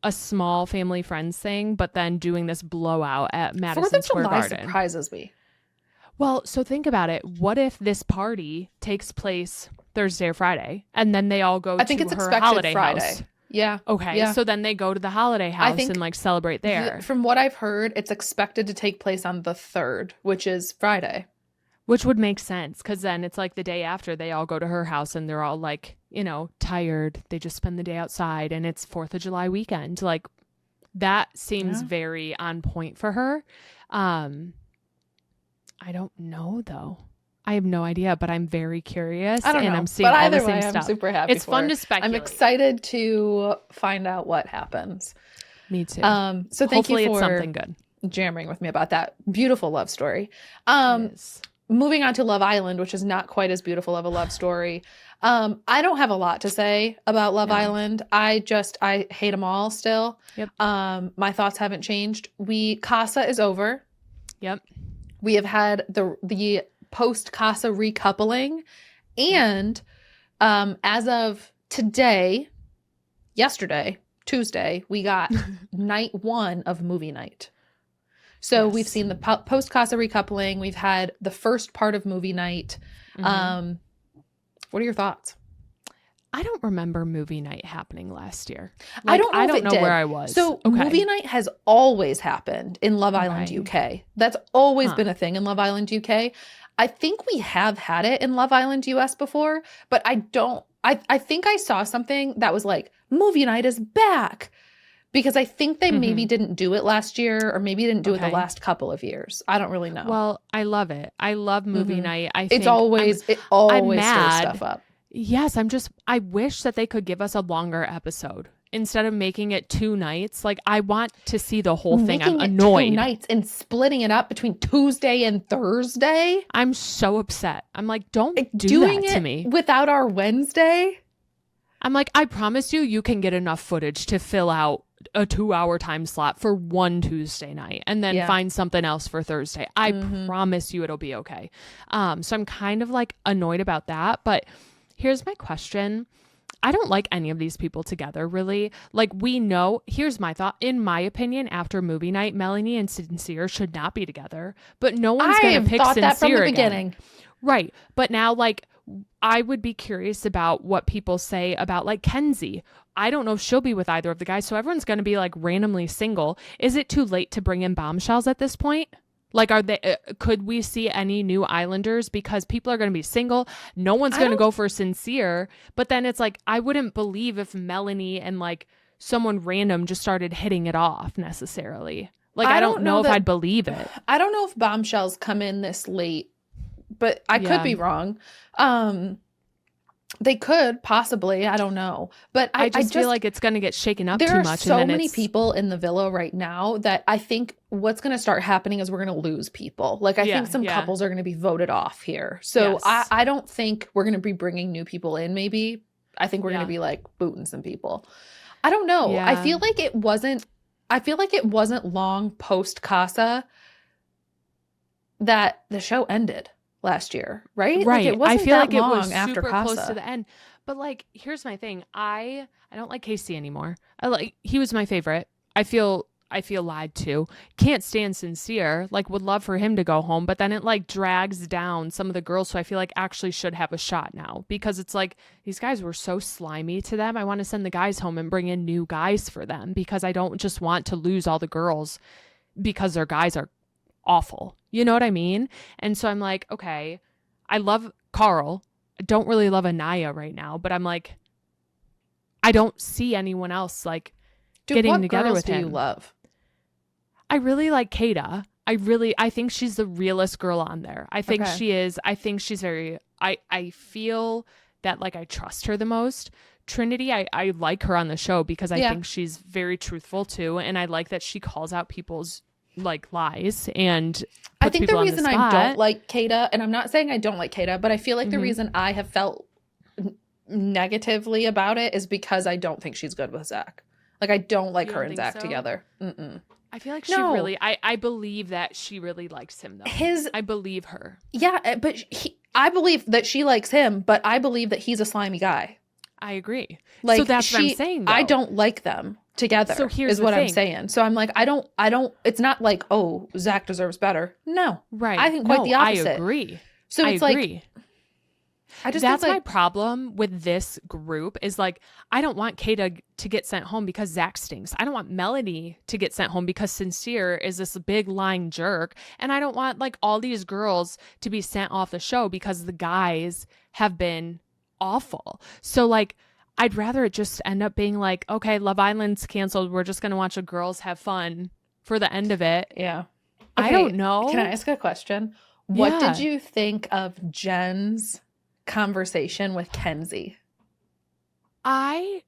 a small family friends thing, but then doing this blowout at Madison Square Garden. 4th of July surprises me. Well, so think about it. What if this party takes place Thursday or Friday, and then they all go to her holiday house? Yeah. Okay. Yeah. So then they go to the holiday house and like celebrate there. From what I've heard, it's expected to take place on the 3rd, which is Friday. Which would make sense, because then it's like the day after they all go to her house and they're all like, you know, tired. They just spend the day outside and it's 4th of July weekend. Like, that seems very on point for her. I don't know, though. I have no idea, but I'm very curious. I don't know. I'm seeing all the same stuff. I'm super happy. It's fun to speculate. I'm excited to find out what happens. Me too. So thank Hopefully you for it's something good. Jamming with me about that beautiful love story. Moving on to Love Island, which is not quite as beautiful of a love story. I don't have a lot to say about Love Island. I hate them all still. Yep. My thoughts haven't changed. Casa is over. Yep. We have had the post Casa recoupling, and As of yesterday, Tuesday, we got night 1 of movie night. So we've seen the post-casa recoupling. We've had the first part of movie night. What are your thoughts? I don't remember movie night happening last year. I don't know where I was. So movie night has always happened in Love Island UK. That's always been a thing in Love Island UK. I think we have had it in Love Island US before, but I think I saw something that was like, movie night is back. Because I think they maybe didn't do it last year, or maybe didn't do it the last couple of years. I don't really know. Well, I love it. I love movie night. It always stirs stuff up. Yes, I wish that they could give us a longer episode instead of making it 2 nights. Like, I want to see the whole thing. I'm annoyed. 2 nights and splitting it up between Tuesday and Thursday. I'm so upset. I'm like, don't do that to me. Without our Wednesday. I'm like, I promise you can get enough footage to fill out a 2-hour time slot for one Tuesday night and then find something else for Thursday. I promise you it'll be okay. So I'm kind of like annoyed about that. But here's my question. I don't like any of these people together, really. Like, we know, here's my thought. In my opinion, after movie night, Melanie and Sincere should not be together. But no one's going to pick Sincere that from the beginning. Right. But now, like, I would be curious about what people say about, like, Kenzie. I don't know if she'll be with either of the guys, so everyone's going to be, like, randomly single. Is it too late to bring in bombshells at this point? Like, could we see any new Islanders? Because people are going to be single. No one's going to go for Sincere. But then it's like, I wouldn't believe if Melanie and, like, someone random just started hitting it off necessarily. Like, I don't know if I'd believe it. I don't know if bombshells come in this late, but I could be wrong. They could possibly. I don't know. But I just feel like it's going to get shaken up too much. There are so many people in the villa right now that I think what's going to start happening is we're going to lose people. Like, I think some couples are going to be voted off here. So I don't think we're going to be bringing new people in, maybe. I think we're going to be, like, booting some people. I don't know. Yeah. I feel like it wasn't long post-Casa that the show ended last year, right? Right. Like, it wasn't I feel that like it long was after super Casa. close to the end. But, like, here's my thing. I don't like Casey anymore. He was my favorite. I feel lied to. Can't stand Sincere. Like, would love for him to go home, but then it, like, drags down some of the girls who I feel like actually should have a shot now, because it's like these guys were so slimy to them. I want to send the guys home and bring in new guys for them, because I don't just want to lose all the girls because their guys are awful. You know what I mean? And so I'm like, okay, I love Carl. I don't really love Anaya right now, but I'm like, I don't see anyone else, like, getting together with him. What girls do you love? I really like Kata. I think she's the realest girl on there. I think she is. I think she's very, I feel that, like, I trust her the most. Trinity, I like her on the show because I think she's very truthful too. And I like that she calls out people's, like, lies, and I think the reason I don't like Kata, and I'm not saying I don't like Kata, but I feel like the reason I have felt negatively about it is because I don't think she's good with Zach. Like, I don't like her and Zach together. I feel like she really, I believe that she really likes him, though. I believe her. Yeah, but I believe that she likes him, but I believe that he's a slimy guy. I agree. Like, so that's what I'm saying, though. I don't like them together. So here's what I'm saying. So I'm like, I don't, it's not like, oh, Zach deserves better. No. Right. I think quite the opposite. I agree. So it's like, that's my problem with this group is, like, I don't want Kata to get sent home because Zach stinks. I don't want Melanie to get sent home because Sincere is this big lying jerk. And I don't want, like, all these girls to be sent off the show because the guys have been awful. So, like, I'd rather it just end up being like, okay, Love Island's canceled. We're just going to watch the girls have fun for the end of it. Yeah. Okay, I don't know. Can I ask a question? What did you think of Jen's conversation with Kenzie? I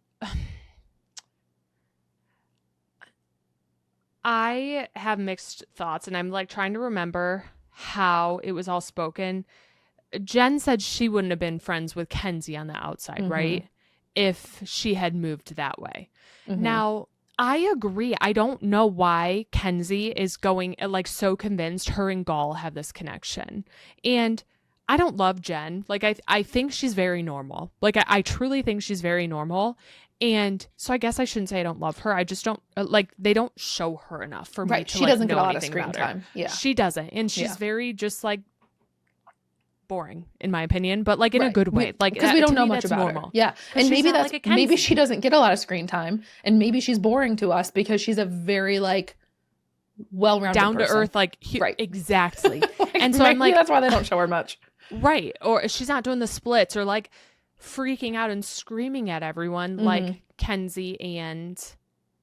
have mixed thoughts, and I'm, like, trying to remember how it was all spoken. Jen said she wouldn't have been friends with Kenzie on the outside, right? If she had moved that way. Now, I agree. I don't know why Kenzie is going, like, so convinced her and Gall have this connection. And I don't love Jen. Like, I think she's very normal. Like, I truly think she's very normal. And so I guess I shouldn't say I don't love her. I just don't like, they don't show her enough for me to She doesn't get know a lot of anything screen about time. her. Yeah. She doesn't. And she's very just like boring in my opinion, but like in a good way. Like, because we don't know much that's about normal. her. Yeah. And maybe that's like maybe she doesn't get a lot of screen time, and maybe she's boring to us because she's a very like well-rounded down to person. earth, like exactly. Like, and so I'm like, that's why they don't show her much. Right. Or she's not doing the splits or like freaking out and screaming at everyone like Kenzie and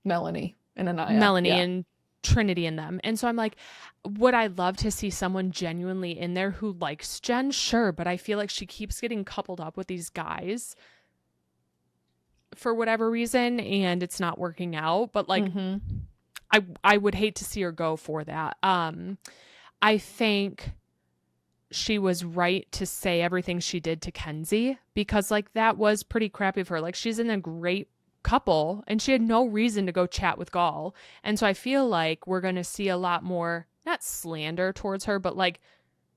Melanie and Anaya. And Trinity and them. And so I'm like, would I love to see someone genuinely in there who likes Jen? Sure. But I feel like she keeps getting coupled up with these guys for whatever reason, and it's not working out. But like, I would hate to see her go for that. I think she was right to say everything she did to Kenzie, because like that was pretty crappy of her. Like, she's in a great couple and she had no reason to go chat with Gaul. And so I feel like we're going to see a lot more, not slander towards her, but like,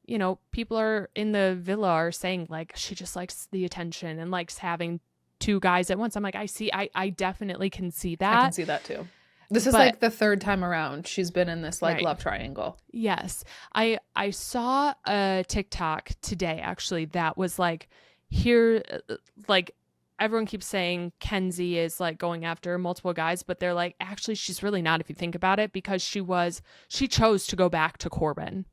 you know, people are in the villa are saying like she just likes the attention and likes having two guys at once. I'm like, I definitely can see that. I can see that too. This is like the third time around she's been in this like love triangle. Yes. I saw a TikTok today actually that was like, here, like everyone keeps saying Kenzie is like going after multiple guys, but they're like, actually she's really not if you think about it, because she chose to go back to Corbin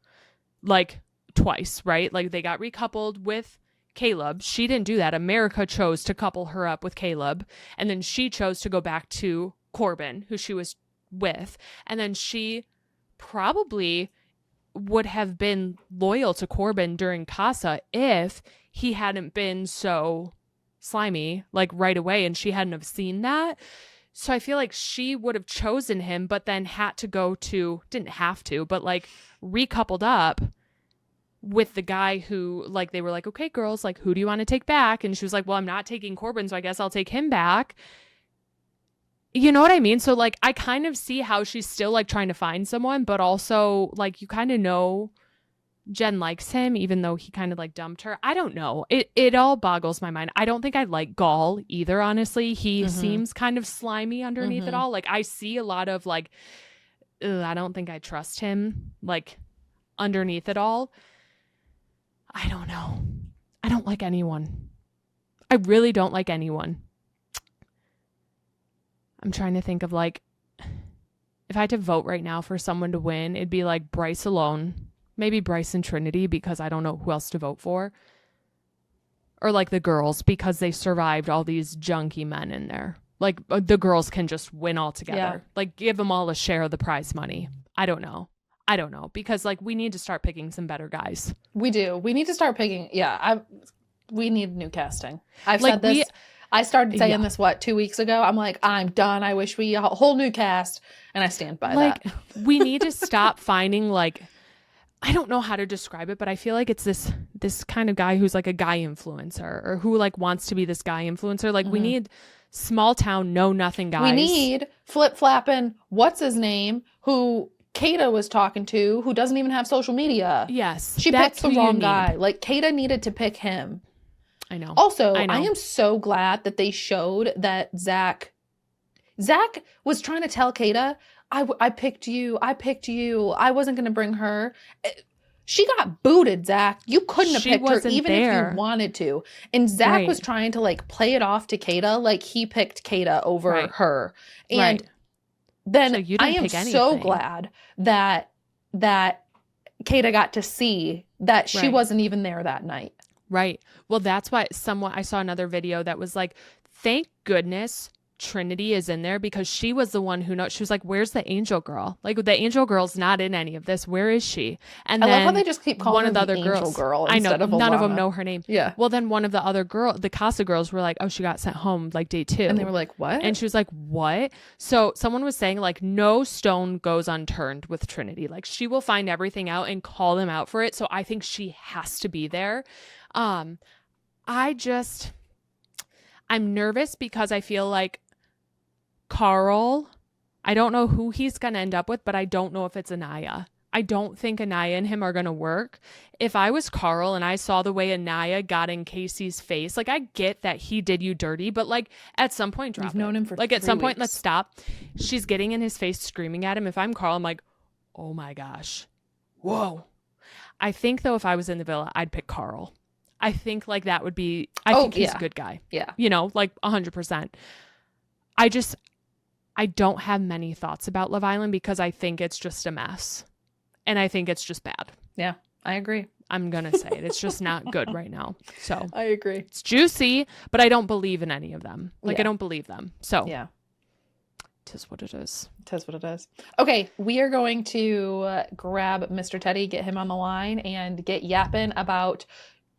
like twice, right? Like they got recoupled with Caleb. She didn't do that. America chose to couple her up with Caleb, and then she chose to go back to Corbin, who she was with, and then she probably would have been loyal to Corbin during Casa if he hadn't been so slimy like right away and she hadn't have seen that. So I feel like she would have chosen him, but then had to go to, didn't have to, but like recoupled up with the guy who like, they were like, okay girls, like who do you want to take back? And she was like, well, I'm not taking Corbin, so I guess I'll take him back. You know what I mean? So like, I kind of see how she's still like trying to find someone, but also like, you kind of know Jen likes him, even though he kind of like dumped her. I don't know. It all boggles my mind. I don't think I like Gaul either, honestly. He seems kind of slimy underneath it all. Like I see a lot of like, I don't think I trust him like underneath it all. I don't know. I don't like anyone. I really don't like anyone. I'm trying to think of like, if I had to vote right now for someone to win, it'd be like Bryce alone. Maybe Bryce and Trinity, because I don't know who else to vote for. Or like the girls, because they survived all these junky men in there. Like the girls can just win all together. Yeah. Like give them all a share of the prize money. I don't know. Because like we need to start picking some better guys. We do. We need to start picking. Yeah. We need new casting. I've said this. I started saying this, 2 weeks ago? I'm like, I'm done. I wish we a whole new cast. And I stand by that. We need to stop finding like, I don't know how to describe it, but I feel like it's this kind of guy who's like a guy influencer, or who like wants to be this guy influencer. Like we need small town, know nothing guys. We need flip-flapping, what's his name, who Kata was talking to, who doesn't even have social media. Yes. She picked the wrong guy. Like Kata needed to pick him. I know. Also, I am so glad that they showed that Zach was trying to tell Kata, I picked you. I wasn't going to bring her. She got booted, Zach. You couldn't have picked her even if you wanted to. And Zach was trying to like play it off to Kata like he picked Kata over her. And then so I am so glad that Kata got to see that she wasn't even there that night. Right. Well, that's why I saw another video that was like, thank goodness Trinity is in there, because she was the one who knows. She was like, where's the angel girl? Like the angel girl's not in any of this. Where is she? And I then love how they just keep calling one of the other angel girl I know, instead of none Alana. of them know her name. Yeah. Well, then one of the other the Casa girls were like, oh, she got sent home like day 2. And they were like, what? And she was like, what? So someone was saying like, no stone goes unturned with Trinity. Like she will find everything out and call them out for it. So I think she has to be there. I'm nervous because I feel like Carl, I don't know who he's going to end up with, but I don't know if it's Anaya. I don't think Anaya and him are going to work. If I was Carl and I saw the way Anaya got in Casey's face, like, I get that he did you dirty, but like at some point, drop You've known it. him for Like at 3 some point, weeks. let's stop. She's getting in his face, screaming at him. If I'm Carl, I'm like, oh my gosh. Whoa. I think though, if I was in the villa, I'd pick Carl. I think like that would be, I think he's a good guy. Yeah. You know, like 100%. I don't have many thoughts about Love Island because I think it's just a mess. And I think it's just bad. Yeah, I agree. I'm going to say it. It's just not good right now. So I agree. it's juicy, but I don't believe in any of them. Like, Yeah. I don't believe them. So Yeah. it is what it is. It is what it is. Okay, we are going to grab Mr. Teddy, get him on the line, and get yapping about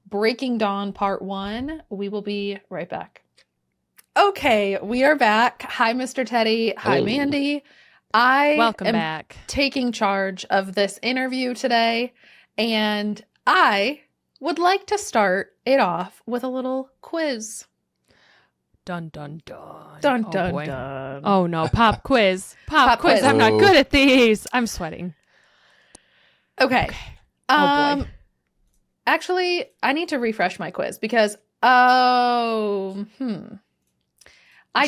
Breaking Dawn Part 1. We will be right back. Okay, we are back. Hi, Mr. Teddy. Hi, Hello. Mandy. I Welcome am back. taking charge of this interview today, and I would like to start it off with a little quiz. Dun, dun, dun. Dun, Oh, dun, boy. dun. Oh, no. Pop quiz. Pop Pop quiz. quiz. I'm not Oh. good at these. I'm sweating. Okay. Oh, boy. Actually, I need to refresh my quiz because Did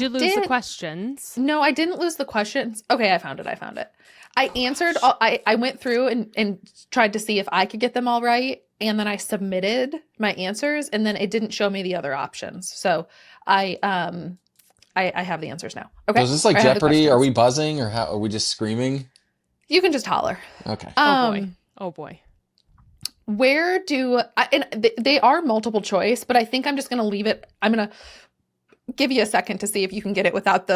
you lose the questions? No, I didn't lose the questions. Okay, I found it. I answered all, I went through and tried to see if I could get them all right, and then I submitted my answers, and then it didn't show me the other options. So I have the answers now. Okay. So is this like I have the Jeopardy? Are we questions. buzzing or how are we just screaming? You can just holler. Okay. Oh, boy. Oh, boy. Where do they are multiple choice, but I think I'm just going to leave it. I'm going to give you a second to see if you can get it without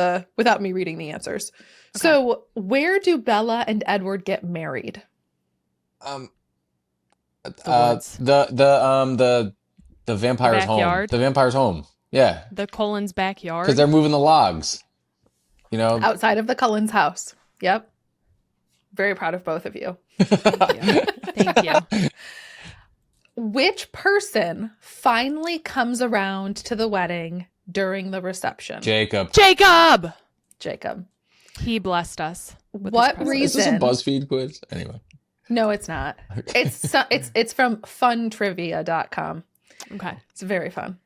me reading the answers. Okay. So, where do Bella and Edward get married? The woods. the vampire's home. backyard? The vampire's home. Yeah, The Colin's backyard. because they're moving the logs. You know. Outside of the Cullens' house. Yep. Very proud of both of you. Thank you. Which person finally comes around to the wedding during the reception? Jacob. Jacob! Jacob. He blessed us. with What his presence. Is this a reason? BuzzFeed quiz? Anyway. No, it's not. It's from funtrivia.com. Okay. It's very fun.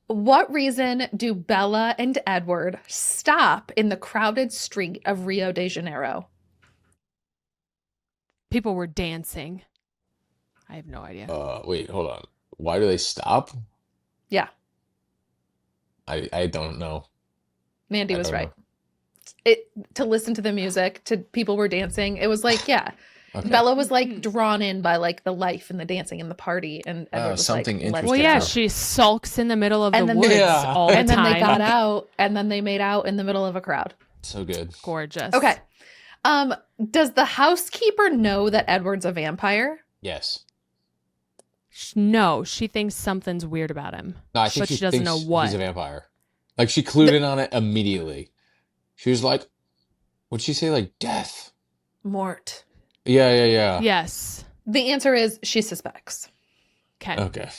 What reason do Bella and Edward stop in the crowded street of Rio de Janeiro? People were dancing. I have no idea. Wait, hold on. Why do they stop? Yeah, I don't know. Mandy I was don't right. To listen to the music, to people were dancing. It was like, yeah. Okay. Bella was like drawn in by like the life and the dancing and the party, and Edward was something like, interesting. Well, yeah, Yeah. she sulks in the middle of And the then woods Yeah. all the and then time. they got out, and then they made out in the middle of a crowd. So good. Gorgeous. Okay. Does the housekeeper know that Edward's a vampire? Yes. No, she thinks something's weird about him. No, I think But she doesn't thinks know what. he's a vampire. Like she clued in on it immediately. She was like, what'd she say? Like death. Mort. Yeah. Yes. The answer is she suspects. Okay. Okay.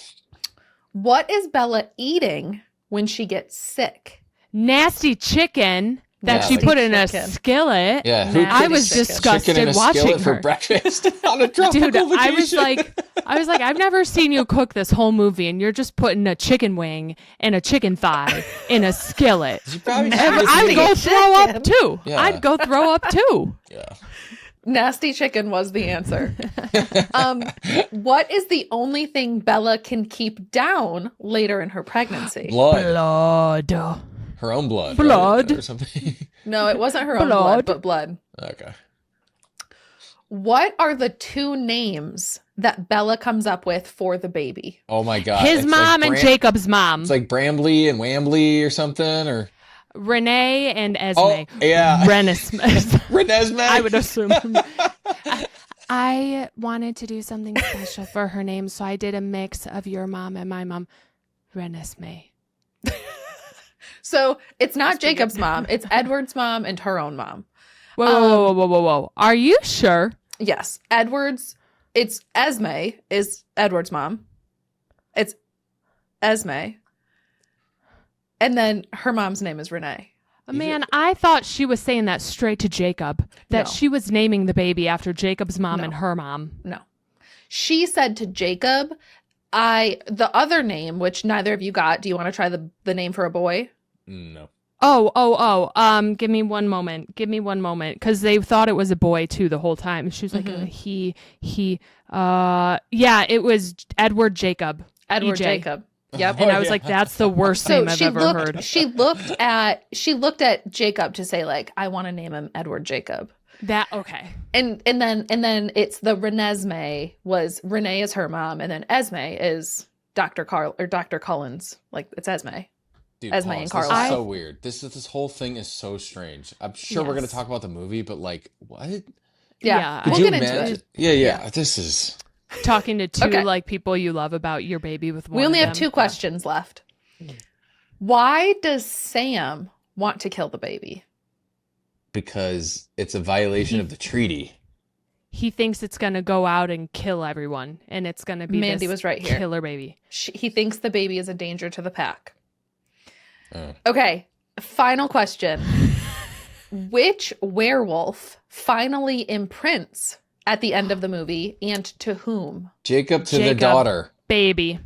What is Bella eating when she gets sick? Nasty chicken that Yeah, she like- put in a chicken. skillet. Yeah, who Nasty I was chicken. disgusted Chicken in a watching skillet her. for breakfast on a tropical Dude, I was vacation. like, I've never seen you cook this whole movie, and you're just putting a chicken wing and a chicken thigh in a skillet. You probably Never should I'd seen go it. throw up Chicken. too. Yeah. I'd go throw up too. Yeah. Nasty chicken was the answer. What is the only thing Bella can keep down later in her pregnancy? Blood. Blood. Her own blood. Blood. Right? Or something. No, it wasn't her own blood, Blood. but blood. Okay. What are the two names that Bella comes up with for the baby? Oh my God. His It's mom like and Jacob's mom. It's like Brambly and Wambly or something, or Renee and Esme. oh yeah, Renesmee. Renesmee. I would assume. I wanted to do something special for her name, so I did a mix of your mom and my mom. Renesmee. So it's not Jacob's mom, it's Edward's mom and her own mom. Whoa. Are you sure? Yes, it's Esme is Edward's mom. It's Esme. And then her mom's name is Renee. Man, I thought she was saying that straight to Jacob, that No. she was naming the baby after Jacob's mom No. and her mom. No. She said to Jacob, the other name, which neither of you got, do you want to try the name for a boy? No. Give me one moment. Because they thought it was a boy too the whole time. She was like, it was Edward Jacob. Edward EJ. Jacob. Yep. And I was like, that's the worst name I've ever heard. She looked at Jacob to say, like, I want to name him Edward Jacob. Okay. And then it's the Renesmee was Renee is her mom, and then Esme is Dr. Cullen's. Like, it's Esme. Dude, Esme pause. and This Carlisle. is so weird. This whole thing is so strange. I'm sure we're gonna Yes. talk about the movie, but like, what? Yeah. Could We'll you get into imagine? it. Yeah. This is. Talking to two Okay. like people you love about your baby with one We only of have them. 2 questions left. Why does Sam want to kill the baby? Because it's a violation of the treaty. He thinks it's going to go out and kill everyone, and it's going to be Mandi this was right here. killer baby. He thinks the baby is a danger to the pack. Oh. Okay, final question. Which werewolf finally imprints at the end of the movie, and to whom? Jacob to the Jacob. daughter. Baby.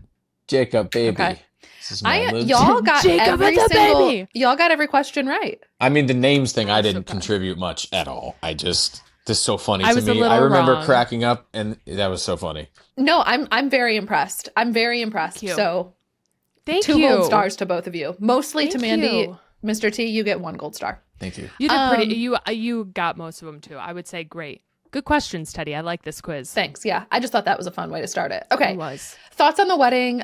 Jacob, baby. Okay. This is Mom. Y'all got Jacob every and the single. baby. Y'all got every question right. I mean, the names thing, I I'm so didn't proud. contribute much at all. This is so funny I to was a me. little I remember wrong. cracking up, and that was so funny. No, I'm very impressed. I'm very impressed. Thank you. So Thank 2 you. gold stars to both of you. Mostly to Thank Mandi. you. Mr. T, you get 1 gold star. Thank you. You did pretty. You got most of them too. I would say great. Good questions, Teddy. I like this quiz. Thanks. Yeah, I just thought that was a fun way to start it. Okay. It was. Thoughts on the wedding.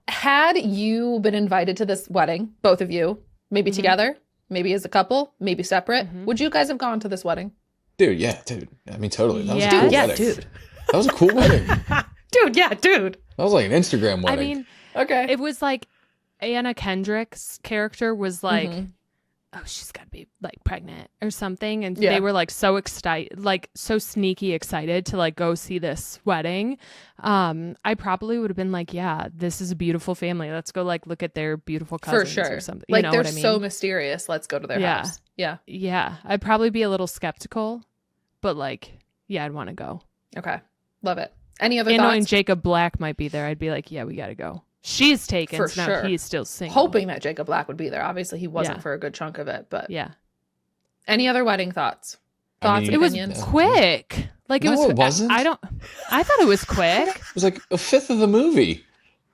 Had you been invited to this wedding, both of you, maybe together, maybe as a couple, maybe separate, would you guys have gone to this wedding? Dude, yeah, dude. I mean, totally. That was a Yeah. cool Dude, yeah, wedding. dude. That was a cool wedding. That Dude, yeah, dude. was like an Instagram wedding. I mean, Okay. it was like Anna Kendrick's character was like, Mhm. oh, she's got to be like pregnant or something. And Yeah. they were like so excited, like so sneaky excited to like go see this wedding. I probably would have been like, yeah, this is a beautiful family. Let's go like look at their beautiful For cousins sure. or something. Like, you know they're what I mean? so mysterious. Let's go to their Yeah. house. Yeah. Yeah. I'd probably be a little skeptical, but like, yeah, I'd want to go. Okay. Love it. Any other And knowing thoughts? Jacob Black might be there, I'd be like, yeah, we got to go. She's taken, For so now sure. he's still single. Hoping that Jacob Black would be there. Obviously, he wasn't Yeah. for a good chunk of it. But Yeah. any other wedding thoughts? I Thoughts mean, and It was opinions? quick. Like it No, was. it wasn't. I thought it was quick. It was like a fifth of the movie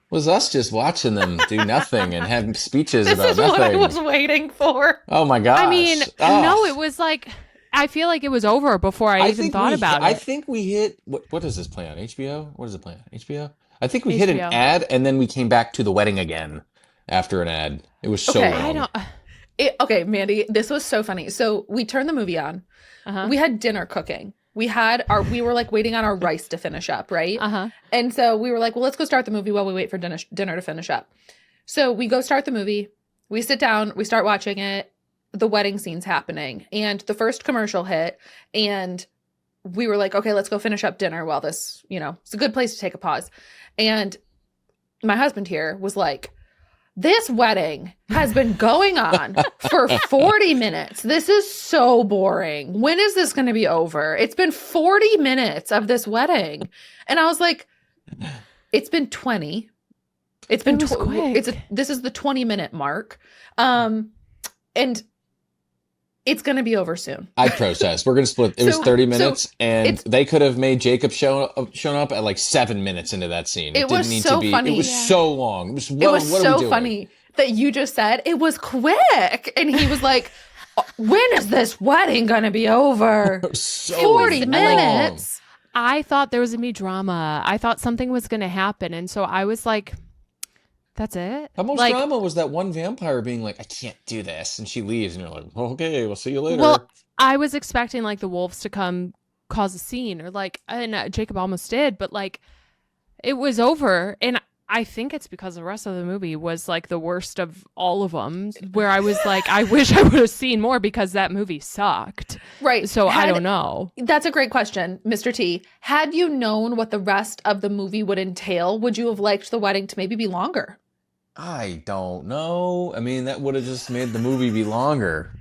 was us just watching them do nothing and have speeches This about is what I nothing. was waiting for. Oh my gosh. I mean, Oh. no, it was like I feel like it was over before I even think thought we- about I it. think we hit what does this play on HBO? What does it play on HBO? I think we hit an HBO. ad and then we came back to the wedding again after an ad. It was so Okay. long. I don't. Okay, Mandi, this was so funny. So we turned the movie on. Uh-huh. We had dinner cooking. We were like waiting on our rice to finish up, right? Uh-huh. And so we were like, well, let's go start the movie while we wait for dinner to finish up. So we go start the movie. We sit down. We start watching it. The wedding scene's happening. And the first commercial hit. And we were like, okay, let's go finish up dinner while this, it's a good place to take a pause. And my husband here was like, this wedding has been going on for 40 minutes. This is so boring. When is this going to be over? It's been 40 minutes of this wedding. And I was like, it's been 20. It's been It was quick. This is the 20-minute mark. And it's going to be over soon. I protest. We're gonna split. It was So- 30 so minutes, and it's- they could have made Jacob shown up at like 7 minutes into that scene. It was didn't need so to be. funny. It was Yeah. so long. It was. It What, was what are we so doing? funny that you just said it was quick. And he was like, when is this wedding going to be over? It was so 40 long. minutes. I thought there was gonna be drama. I thought something was gonna happen, and so I was like, "That's it." How much like, drama was that one vampire being like, "I can't do this," and she leaves, and you're like, "Okay, we'll see you later." Well, I was expecting like the wolves to come cause a scene, or like, and Jacob almost did, but like, it was over, and I think it's because the rest of the movie was like the worst of all of them, where I was like, I wish I would have seen more because that movie sucked. Right. So I don't know. That's a great question, Mr. T. Had you known what the rest of the movie would entail, would you have liked the wedding to maybe be longer? I don't know. I mean, that would have just made the movie be longer.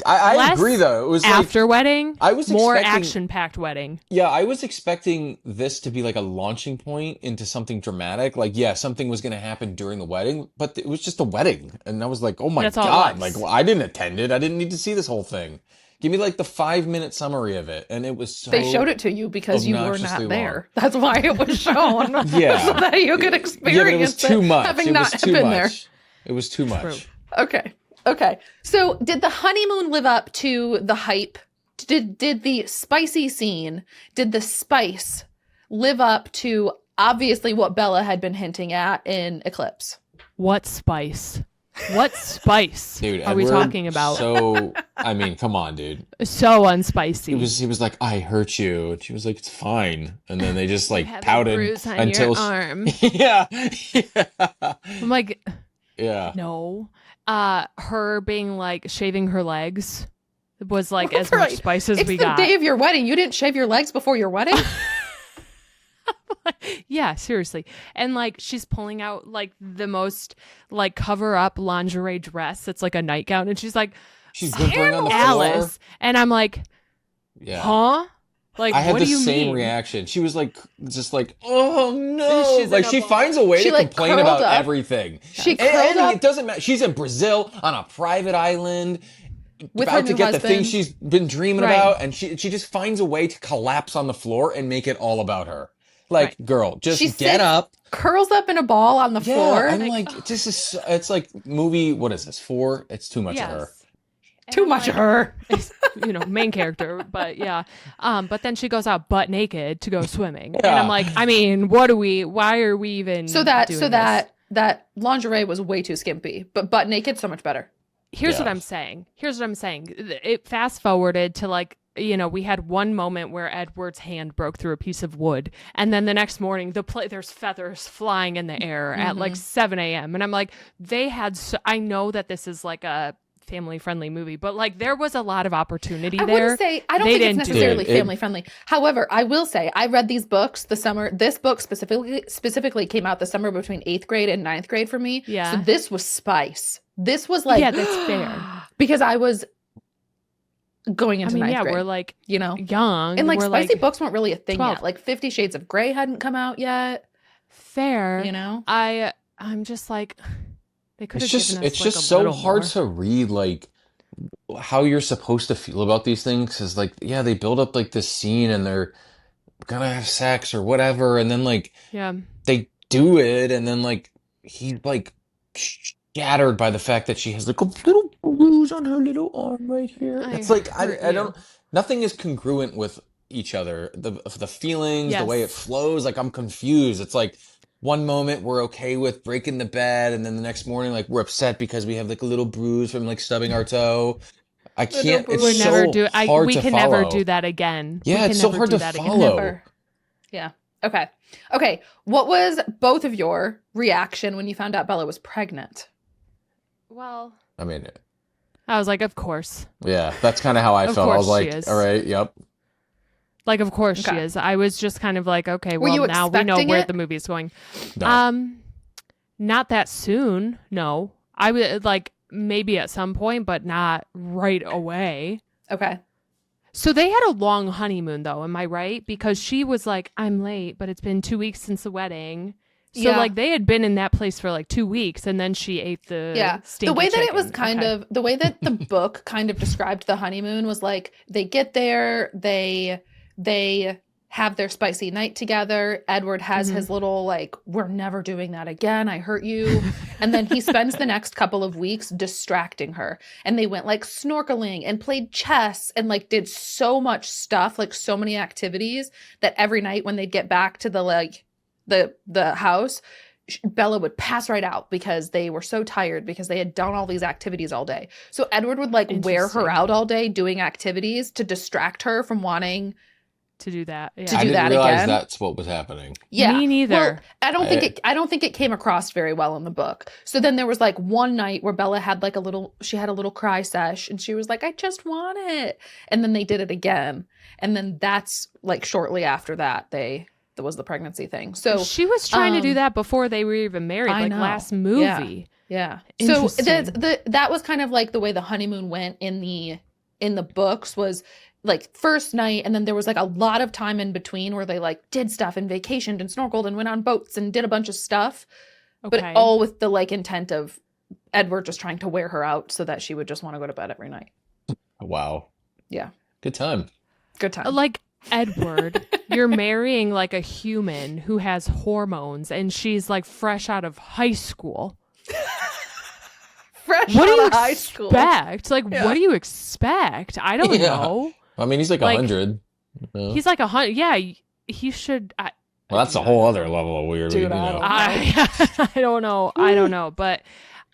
I Less agree, though. It was after wedding, I was more expecting, action-packed wedding. yeah, I was expecting this to be like a launching point into something dramatic. Like, yeah, something was going to happen during the wedding, but it was just a wedding. And I was like, oh my That's all it God. was. Like, well, I didn't attend it. I didn't need to see this whole thing. Give me like the 5-minute summary of it. And it was so They showed it to you because you were obnoxiously not there. That's why it was shown. Yeah. So that you could Yeah, experience but it was too much. having It not was too been much. It was too True. much. there. Okay. So did the honeymoon live up to the hype? Did the spicy scene, did the spice live up to obviously what Bella had been hinting at in Eclipse? What spice? What spice Dude, are we Edward, talking about? So, I mean, come on, dude. So unspicy. He was like, I hurt you. And she was like, it's fine. And then they just like have a pouted bruise on until your arm. yeah. I'm like, Yeah. no. Her being like shaving her legs was like as Right. much spice as It's we the got. day of your wedding. You didn't shave your legs before your wedding? Yeah, seriously. And like she's pulling out like the most like cover up lingerie dress. It's like a nightgown, and she's like, She's whimpering on the floor. Alice. And I'm like, Yeah. huh? Like, I had what the do you same mean? reaction. She was like, just like, oh no. She's in Like a she ball. finds a way She, to like, complain curled about up. everything. She And curled up it doesn't matter. She's in Brazil on a private island. with her About to new get the thing husband. she's been dreaming Right. about, and she just finds a way to collapse on the floor and make it all about her. Like, Right. girl, just She get sits up. curls up in a ball on the Yeah, floor. I'm like, this is, it's like movie, what is this, 4? It's too much of her. Yes. And Too I'm much like, of her. you know, main character, but yeah. But then she goes out butt naked to go swimming. And Yeah. I'm like, I mean, why are we even So doing this? that lingerie was way too skimpy, but butt naked so much better. Here's what Yeah. I'm saying. It fast forwarded to like, you know, we had one moment where Edward's hand broke through a piece of wood, and then the next morning there's feathers flying in the air at like 7 a.m. And I'm like, I know that this is like a family friendly movie, but like there was a lot of opportunity I there. wouldn't say I don't They think it's didn't do necessarily it. family friendly. However, I will say I read these books the summer. This book specifically came out the summer between 8th grade and 9th grade for me. Yeah. So this was spice. This was like Yeah, that's fair. because I was going into 9th grade. we're like you know, young. and like we're spicy books weren't really a thing 12. yet. Like 50 Shades of Grey hadn't come out yet. fair. You know, I'm just like, they could have given us It's like just a so little hard more. to read, like, how you're supposed to feel about these things. Cause like, yeah, they build up like this scene and they're gonna have sex or whatever. And then like, Yeah. they do it. And then like, he's like shattered by the fact that she has like a little bruise on her little arm right here. I It's like, hurt I don't, you. nothing is congruent with each other. The feelings, the way it Yes. flows, like I'm confused. It's like, one moment we're okay with breaking the bed, and then the next morning, like we're upset because we have like a little bruise from like stubbing our toe. I can't. It's We're so never do. hard We to can never follow. do that again. Yeah, we can it's so never hard do to that follow. Again. never. Yeah. Okay. What was both of your reaction when you found out Bella was pregnant? Well, I mean, I was like, of course. yeah, that's kind of how I Of felt. I course was she like, is. all right, yep. Like, of course she Okay. is. I was just kind of like, okay, Were well, you now we know expecting where it? the movie is going. No. Not that soon. No, I would like maybe at some point, but not right away. Okay. So they had a long honeymoon, though. Am I right? Because she was like, I'm late, but it's been 2 weeks since the wedding. So Yeah. like they had been in that place for like 2 weeks, and then she ate the Yeah. The stinky way that it was chicken. kind Okay. of the way that the book kind of described the honeymoon was like they get there, they have their spicy night together. Edward has his little like, we're never doing that again. I hurt you. And then he spends the next couple of weeks distracting her. And they went like snorkeling and played chess and like did so much stuff, like so many activities that every night when they'd get back to the like the house, Bella would pass right out because they were so tired because they had done all these activities all day. So Edward would like wear her Interesting. out all day doing activities to distract her from wanting to do that. Yeah. To I do didn't that realize again? that's what was happening. Yeah. Me neither. Well, I don't think it came across very well in the book. So then there was like one night where Bella had like she had a little cry sesh and she was like, I just want it. And then they did it again. And then that's like shortly after that they was the pregnancy thing. So she was trying to do that before they were even married, I like know. last movie. Yeah. So Interesting. that was kind of like the way the honeymoon went in the books was like first night, and then there was like a lot of time in between where they like did stuff and vacationed and snorkeled and went on boats and did a bunch of stuff, but all with the like intent of Edward just trying to wear her out so that she would just want to go to bed every night. Wow. Yeah. Good time. Good time. Like, Edward, you're marrying like a human who has hormones, and she's like fresh out of high school. Fresh What do out you of high school. expect? Like, what do you expect? I don't know. I mean, he's like 100. He's like 100. Yeah, he should. Well, that's a whole other level of weird. Dude, I don't know. I don't know. But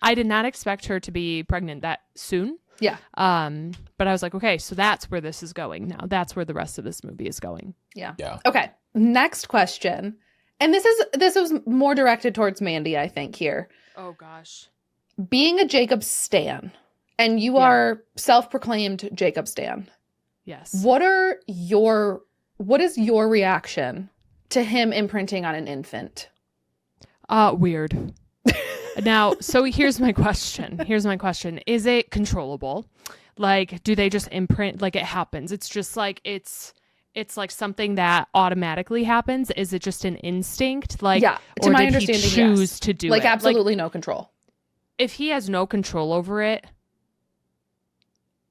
I did not expect her to be pregnant that soon. Yeah. But I was like, okay, so that's where this is going now. That's where the rest of this movie is going. Yeah. Yeah. Okay. Next question. And this was more directed towards Mandi, I think, here. Oh gosh. Being a Jacob stan, and you are self-proclaimed Jacob stan. Yes. What is your reaction to him imprinting on an infant? Weird. Now, so here's my question. Is it controllable? Like, do they just imprint, like it happens? It's just like, it's like something that automatically happens. Is it just an instinct? Like, yeah, to or my did understanding, he choose to do it? Like, absolutely no control. If he has no control over it,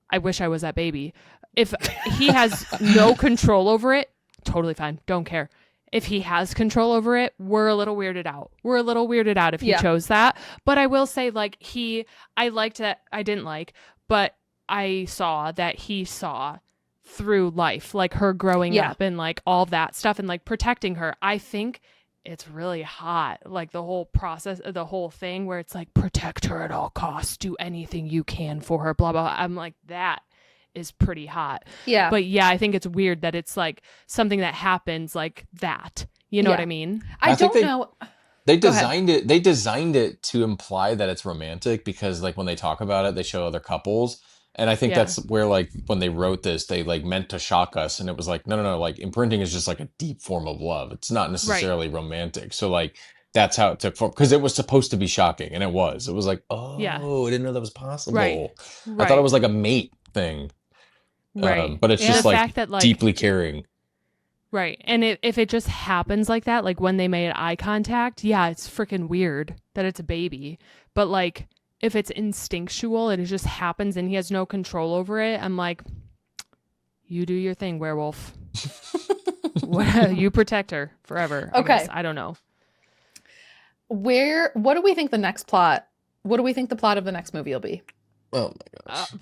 I wish I was that baby. If he has no control over it, totally fine. Don't care. If he has control over it, we're a little weirded out. We're a little weirded out if he chose that. But I will say, like, I liked that. I didn't like, but I saw that he saw through life, like her growing up and like all that stuff and like protecting her. I think it's really hot. Like the whole process, the whole thing where it's like, protect her at all costs, do anything you can for her, blah, blah, blah. I'm like, that is pretty hot. Yeah. But yeah, I think it's weird that it's like something that happens like that. You know what I mean? I don't know. They designed it. They designed it to imply that it's romantic because, like, when they talk about it, they show other couples, and I think that's where, like, when they wrote this, they like meant to shock us, and it was like, no. Like, imprinting is just like a deep form of love. It's not necessarily romantic. So, like, that's how it took form because it was supposed to be shocking, and it was. It was like, oh, I didn't know that was possible. I thought it was like a mate thing. Right. But it's just like, that, like deeply caring. Right. And if it just happens like that, like when they made eye contact, yeah, it's freaking weird that it's a baby. But like if it's instinctual and it just happens and he has no control over it, I'm like, you do your thing, werewolf. You protect her forever. Okay. I don't know. What do we think the next plot? What do we think the plot of the next movie will be? Oh my gosh.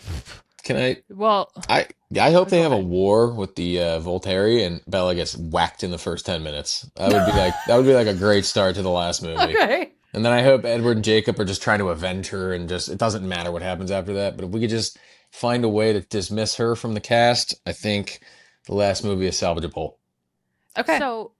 Can I? Well, I hope they have a war with the Volturi and Bella gets whacked in the first 10 minutes. That would be like a great start to the last movie. Okay. And then I hope Edward and Jacob are just trying to avenge her and just, it doesn't matter what happens after that. But if we could just find a way to dismiss her from the cast, I think the last movie is salvageable. Okay. So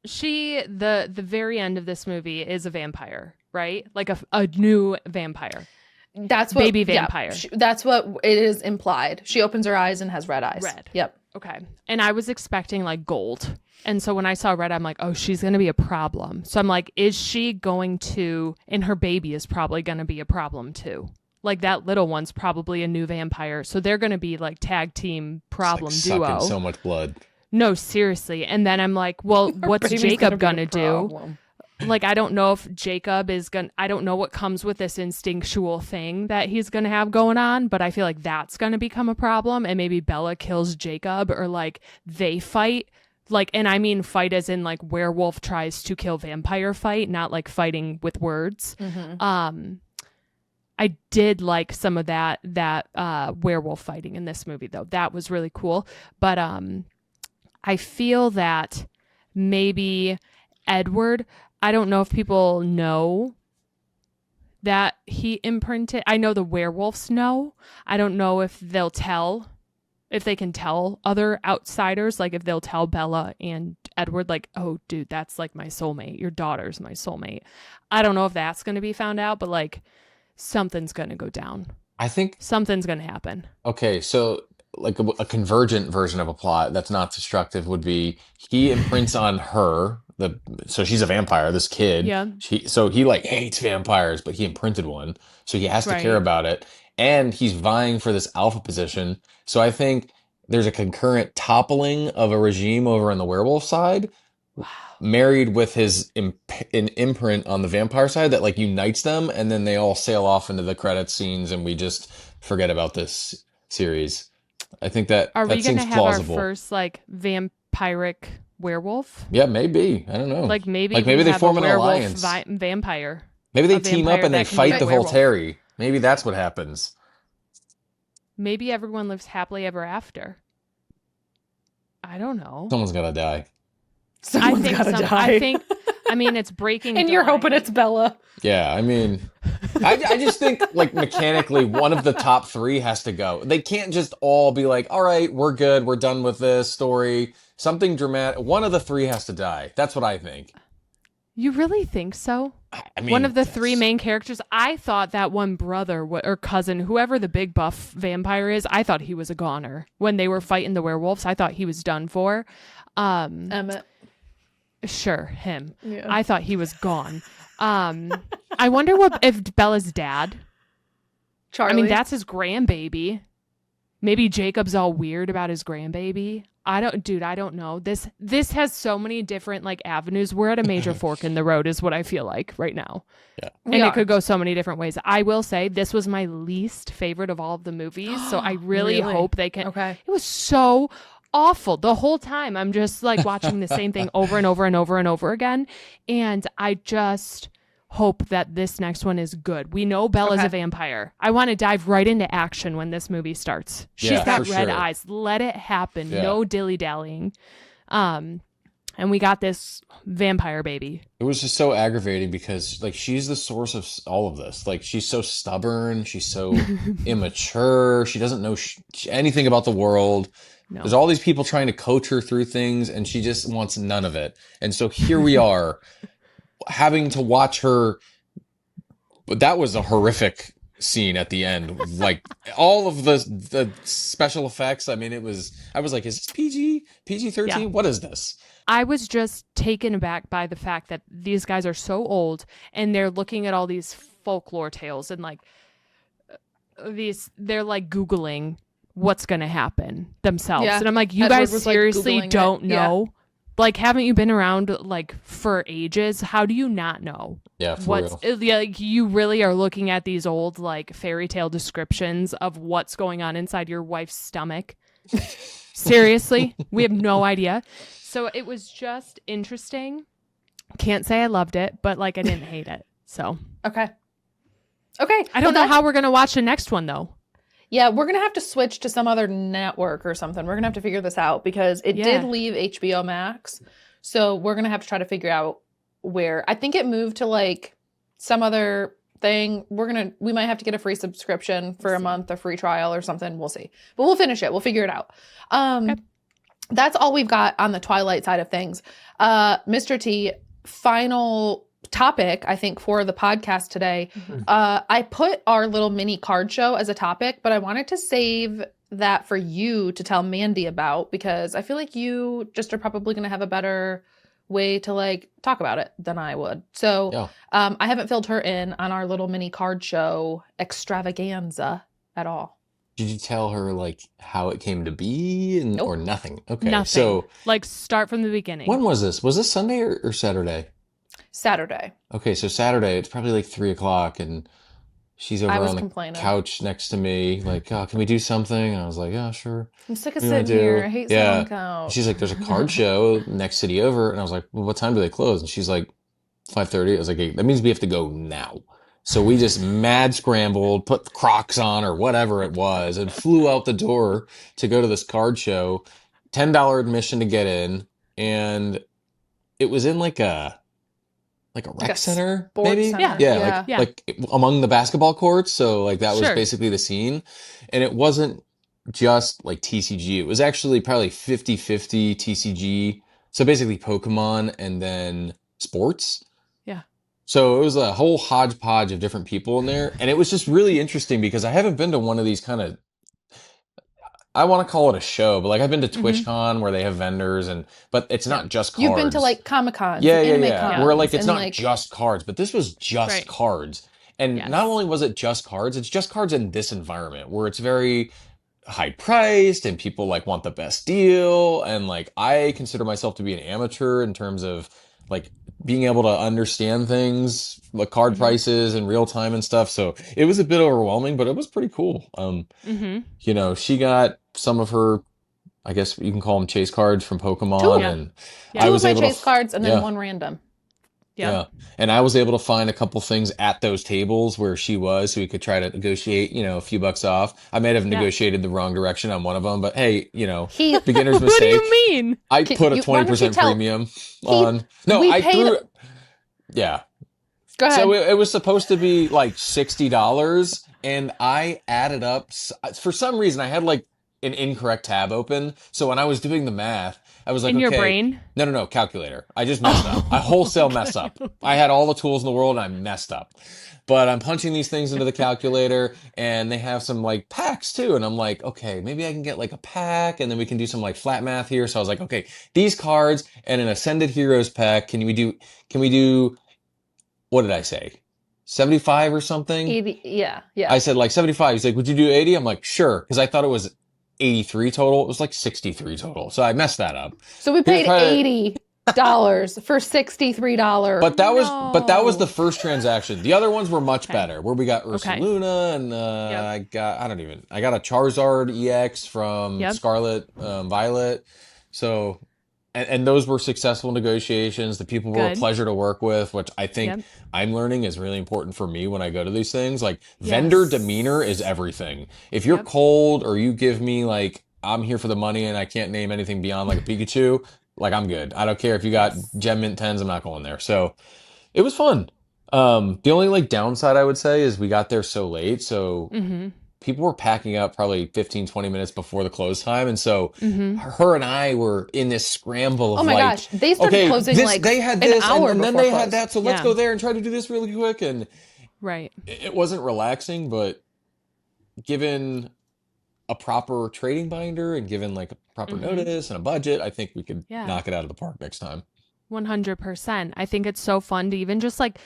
the very end of this movie is a vampire, right? Like a new vampire. That's what baby vampire. That's what it is implied. She opens her eyes and has red eyes. Red. Yep. Okay. And I was expecting like gold. And so when I saw red, I'm like, oh, she's going to be a problem. So I'm like, is she going to, and her baby is probably going to be a problem too. Like that little one's probably a new vampire. So they're going to be like tag team problem duo. Sucking so much blood. No, seriously. And then I'm like, well, what's Jacob going to do? Like, I don't know if Jacob is I don't know what comes with this instinctual thing that he's going to have going on, but I feel like that's going to become a problem. And maybe Bella kills Jacob or like they fight. Like, and I mean fight as in like werewolf tries to kill vampire fight, not like fighting with words. Mm-hmm. I did like some of that werewolf fighting in this movie though. That was really cool. But I feel that maybe Edward, I don't know if people know that he imprinted. I know the werewolves know. I don't know if they'll tell, if they can tell other outsiders, like if they'll tell Bella and Edward, like, oh, dude, that's like my soulmate. Your daughter's my soulmate. I don't know if that's going to be found out, but like something's going to go down. I think something's going to happen. Okay, so like a convergent version of a plot that's not destructive would be he imprints on her so she's a vampire, this kid. Yeah. So he like hates vampires, but he imprinted one, so he has to care Right. about it, and he's vying for this alpha position. So I think there's a concurrent toppling of a regime over on the werewolf side, Wow. married with his an imprint on the vampire side that like unites them, and then they all sail off into the credit scenes, and we just forget about this series. I think that Are we seems gonna have plausible. our first like vampiric werewolf? Yeah, maybe. I don't know. Like maybe they have form a an werewolf alliance. Vampire. Maybe they a team up vampire and they that can be fight a the werewolf. Volturi. Maybe that's what happens. Maybe everyone lives happily ever after. I don't know. Someone's gotta die. Someone's gotta die. I mean, it's breaking. And you're hoping it's Bella. Yeah, I mean, I just think, like, mechanically, one of the top three has to go. They can't just all be like, all right, we're good, we're done with this story. Something dramatic. One of the three has to die. That's what I think. You really think so? I mean, one of the three main characters. I thought that one brother or cousin, whoever the big buff vampire is, I thought he was a goner. When they were fighting the werewolves, I thought he was done for. Emmett. Sure, him. Yeah. I thought he was gone. I wonder if Bella's dad. Charlie. I mean, that's his grandbaby. Maybe Jacob's all weird about his grandbaby. I don't know. This has so many different like avenues. We're at a major fork in the road is what I feel like right now. Yeah. And it could go so many different ways. I will say this was my least favorite of all of the movies. So I really hope they can. Okay. It was so awful. The whole time I'm just like watching the same thing over and over and over and over again. And I just hope that this next one is good. We know Bella's a vampire. I want to dive right into action when this movie starts. She's got red eyes. Let it happen. Yeah. No dilly-dallying. And we got this vampire baby. It was just so aggravating because, like, she's the source of all of this. Like, she's so stubborn. She's so immature. She doesn't know anything about the world. No. There's all these people trying to coach her through things, and she just wants none of it. And so here we are, having to watch her. But that was a horrific scene at the end. Like, all of the special effects. I mean, I was like, is this PG-13? Yeah. What is this? I was just taken aback by the fact that these guys are so old and they're looking at all these folklore tales and like they're like Googling what's going to happen themselves. Yeah. And I'm like, you Edward guys seriously like don't know? Yeah. Like, haven't you been around like for ages? How do you not know? Yeah, for real. Like, you really are looking at these old like fairy tale descriptions of what's going on inside your wife's stomach. Seriously, we have no idea. So it was just interesting. Can't say I loved it, but like I didn't hate it. So okay. I don't know how we're gonna watch the next one though. Yeah, we're gonna have to switch to some other network or something. We're gonna have to figure this out because it did leave HBO Max. So we're gonna have to try to figure out where. I think it moved to like some other thing. We might have to get a free subscription for a month, a free trial or something. We'll see. But we'll finish it. We'll figure it out. Okay. That's all we've got on the Twilight side of things. Mr. T, final topic, I think, for the podcast today. Mm-hmm. I put our little mini card show as a topic, but I wanted to save that for you to tell Mandi about because I feel like you just are probably going to have a better way to like talk about it than I would. So I haven't filled her in on our little mini card show extravaganza at all. Did you tell her like how it came to be or nothing? Okay. Nothing. So like start from the beginning. When was this? Was this Sunday or Saturday? Saturday. Okay. So Saturday, it's probably like 3:00 and she's over on the couch next to me. Like, oh, can we do something? And I was like, yeah, sure. I'm sick of sitting here. I hate sitting on the couch. She's like, there's a card show next city over. And I was like, well, what time do they close? And she's like, 5:30. I was like, hey, that means we have to go now. So we just mad scrambled, put Crocs on or whatever it was, and flew out the door to go to this card show. $10 admission to get in, and it was in like a rec center, maybe. Center. Yeah, like among the basketball courts. So like that was basically the scene, and it wasn't just like TCG. It was actually probably 50-50 TCG. So basically Pokemon and then sports. So it was a whole hodgepodge of different people in there. And it was just really interesting because I haven't been to one of these kind of I want to call it a show, but like I've been to Mm-hmm. TwitchCon where they have vendors but it's not just cards. You've been to like Comic Cons, yeah, anime yeah. cons, Where like it's and not like just cards, but this was just Right. cards. And Yes. not only was it just cards, it's just cards in this environment where it's very high priced and people like want the best deal. And like I consider myself to be an amateur in terms of like being able to understand things, like card prices in real time and stuff. So it was a bit overwhelming, but it was pretty cool. You know, she got some of her, I guess you can call them chase cards from Pokemon, Two. and Yeah. I two was of my able chase to cards and then yeah. one random. Yeah. And I was able to find a couple things at those tables where she was, so we could try to negotiate, you know, a few bucks off. I might have negotiated the wrong direction on one of them, but hey, you know, beginner's What do mistake. you mean? I put a why don't you 20% tell- premium on. No, we I paid- threw. Yeah. Go ahead. So it was supposed to be like $60, and I added up. For some reason, I had like an incorrect tab open. So when I was doing the math, I was like, In okay. your brain? No, calculator. I just messed up. I wholesale messed up. I had all the tools in the world, and I messed up. But I'm punching these things into the calculator, and they have some like packs too. And I'm like, okay, maybe I can get like a pack, and then we can do some like flat math here. So I was like, okay, these cards and an Ascended Heroes pack. Can we do, what did I say? 75 or something? 80, yeah. I said like 75. He's like, would you do 80? I'm like, sure. Because I thought it was 83 total. It was like 63 total. So I messed that up. So we paid $80 for $63. But that was the first transaction. The other ones were much better. Where we got Ursaluna and I got a Charizard EX from Scarlet Violet. So and those were successful negotiations. The people were a pleasure to work with, which I think I'm learning is really important for me when I go to these things. Like vendor demeanor is everything. If you're cold or you give me like, I'm here for the money and I can't name anything beyond like a Pikachu, like I'm good. I don't care if you got Gem Mint 10s, I'm not going there. So it was fun. The only like downside I would say is we got there so late. So people were packing up probably 15, 20 minutes before the close time. And so her and I were in this scramble of oh my gosh. They started closing they had this, an hour and then before they close. had that. So let's go there and try to do this really quick. And it wasn't relaxing, but given a proper trading binder and given like a proper notice and a budget, I think we could knock it out of the park next time. 100%. I think it's so fun to even just like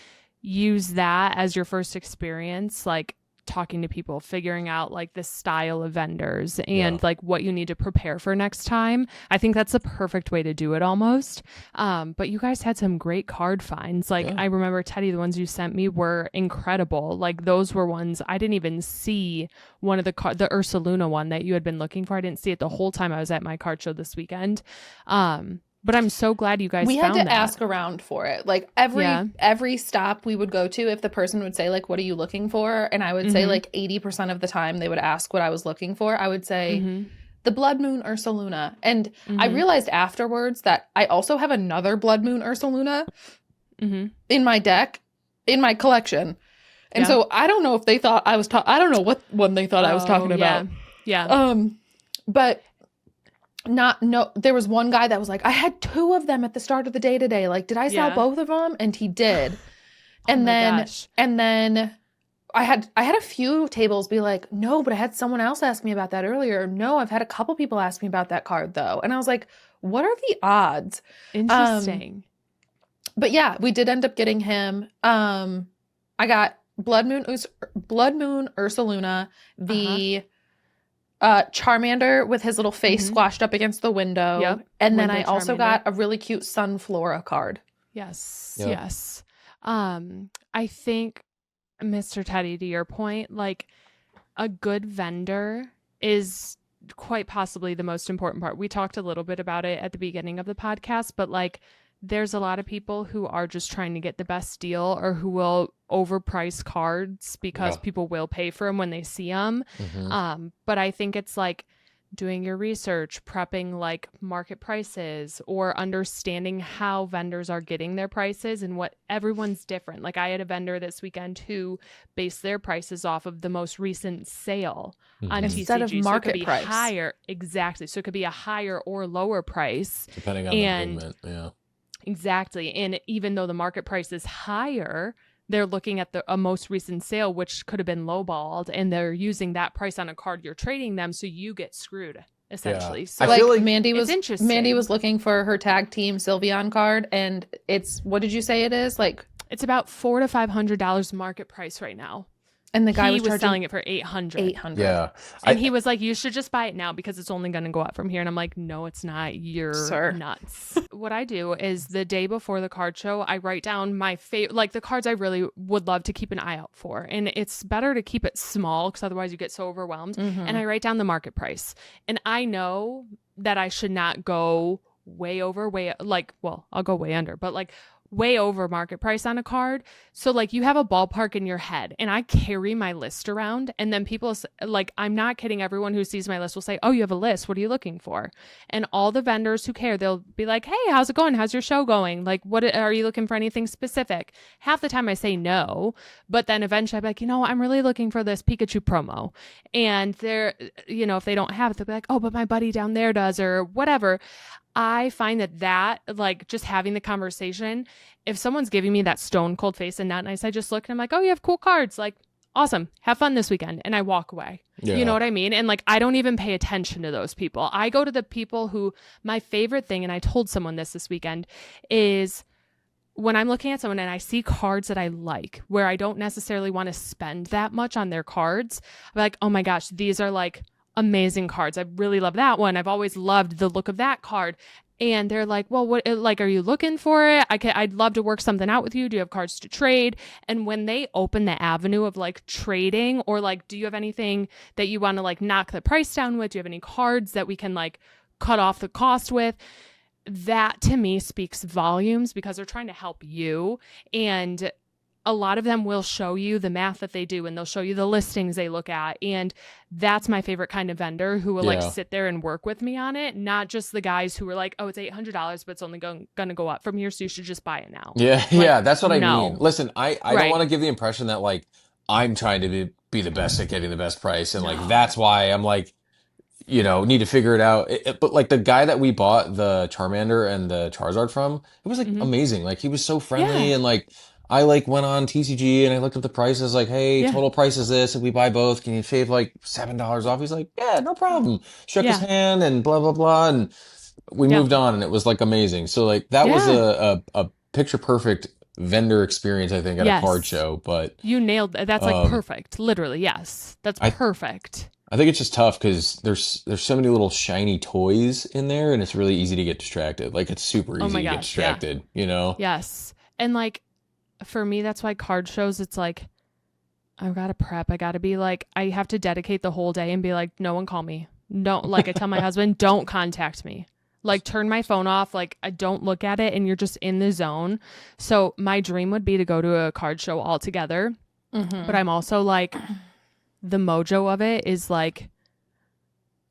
use that as your first experience, like talking to people, figuring out like the style of vendors and like what you need to prepare for next time. I think that's a perfect way to do it almost. But you guys had some great card finds. Like I remember, Teddy, the ones you sent me were incredible. Like those were ones I didn't even see. One of the Ursaluna one that you had been looking for, I didn't see it the whole time I was at my card show this weekend. But I'm so glad you guys found that. We had to ask around for it. Like every stop we would go to, if the person would say like, what are you looking for? And I would say like 80% of the time they would ask what I was looking for. I would say the Blood Moon Ursaluna. And I realized afterwards that I also have another Blood Moon Ursaluna in my deck, in my collection. And so I don't know if they thought I was I don't know what one they thought I was talking about. But there was one guy that was like, I had 2 of them at the start of the day today. Like, did I sell both of them? And he did. And then I had a few tables be like, no, but I had someone else ask me about that earlier. No, I've had a couple people ask me about that card though. And I was like, what are the odds? Interesting. But yeah, we did end up getting him. I got Blood Moon Ursaluna, the Charmander with his little face squashed up against the window. And then I also got a really cute Sunflora card. Yes. I think, Mr. Teddy, to your point, like a good vendor is quite possibly the most important part. We talked a little bit about it at the beginning of the podcast, but like there's a lot of people who are just trying to get the best deal or who will overprice cards because people will pay for them when they see them. But I think it's like doing your research, prepping like market prices or understanding how vendors are getting their prices and what everyone's different. Like I had a vendor this weekend who based their prices off of the most recent sale on TCG. Instead of market so it could be price. Higher. Exactly. So it could be a higher or lower price. Depending on the movement. Exactly. And even though the market price is higher, they're looking at a most recent sale, which could have been lowballed, and they're using that price on a card you're trading them, so you get screwed essentially. So I feel like Mandi interesting. was looking for her tag team Sylveon card, and it's, what did you say it is? Like, it's about $400 to $500 market price right now. And the guy was charging selling it for $800. Yeah. And he was like, you should just buy it now because it's only going to go up from here. And I'm like, no, it's not. You're nuts. What I do is the day before the card show, I write down my favorite, like the cards I really would love to keep an eye out for. And it's better to keep it small because otherwise you get so overwhelmed. And I write down the market price. And I know that I should not go I'll go way under, but like way over market price on a card. So like you have a ballpark in your head, and I carry my list around, and then people, like, I'm not kidding, everyone who sees my list will say, oh, you have a list, what are you looking for? And all the vendors who care, they'll be like, hey, how's it going? How's your show going? Like, what are you looking for, anything specific? Half the time I say no, but then eventually I'll be like, I'm really looking for this Pikachu promo. And they're, if they don't have it, they'll be like, oh, but my buddy down there does, or whatever. I find that like just having the conversation, if someone's giving me that stone cold face and not nice, I just look and I'm like, oh, you have cool cards. Like, awesome. Have fun this weekend. And I walk away. Yeah. You know what I mean? And like, I don't even pay attention to those people. I go to the people who, my favorite thing, and I told someone this weekend, is when I'm looking at someone and I see cards that I like, where I don't necessarily want to spend that much on their cards, I'm like, oh my gosh, these are like amazing cards. I really love that one. I've always loved the look of that card. And they're like, well, what, like, are you looking for it? I'd love to work something out with you. Do you have cards to trade? And when they open the avenue of like trading, or like, do you have anything that you want to like knock the price down with? Do you have any cards that we can like cut off the cost with? That to me speaks volumes, because they're trying to help you. And a lot of them will show you the math that they do, and they'll show you the listings they look at. And that's my favorite kind of vendor, who will like sit there and work with me on it. Not just the guys who are like, oh, it's $800, but it's only going to go up from here, so you should just buy it now. Yeah. Like, yeah. That's what I mean. Listen, I don't want to give the impression that like I'm trying to be the best at getting the best price. And like, that's why I'm like, need to figure it out. But like the guy that we bought the Charmander and the Charizard from, it was like amazing. Like he was so friendly, and like, I like went on TCG and I looked at the prices, like, hey, total price is this. If we buy both, can you shave like $7 off? He's like, yeah, no problem. Shook his hand and blah, blah, blah. And we moved on, and it was like amazing. So like that was a picture perfect vendor experience, I think, at a card show. But you nailed that. That's like perfect. Literally. Yes. That's perfect. I think it's just tough because there's so many little shiny toys in there, and it's really easy to get distracted. Like it's super easy to get distracted, Yes. And like, for me, that's why card shows, it's like, I've got to prep. I got to be like, I have to dedicate the whole day and be like, no one call me. Don't, like, I tell my husband, don't contact me. Like, turn my phone off. Like, I don't look at it, and you're just in the zone. So my dream would be to go to a card show altogether. But I'm also like, the mojo of it is like,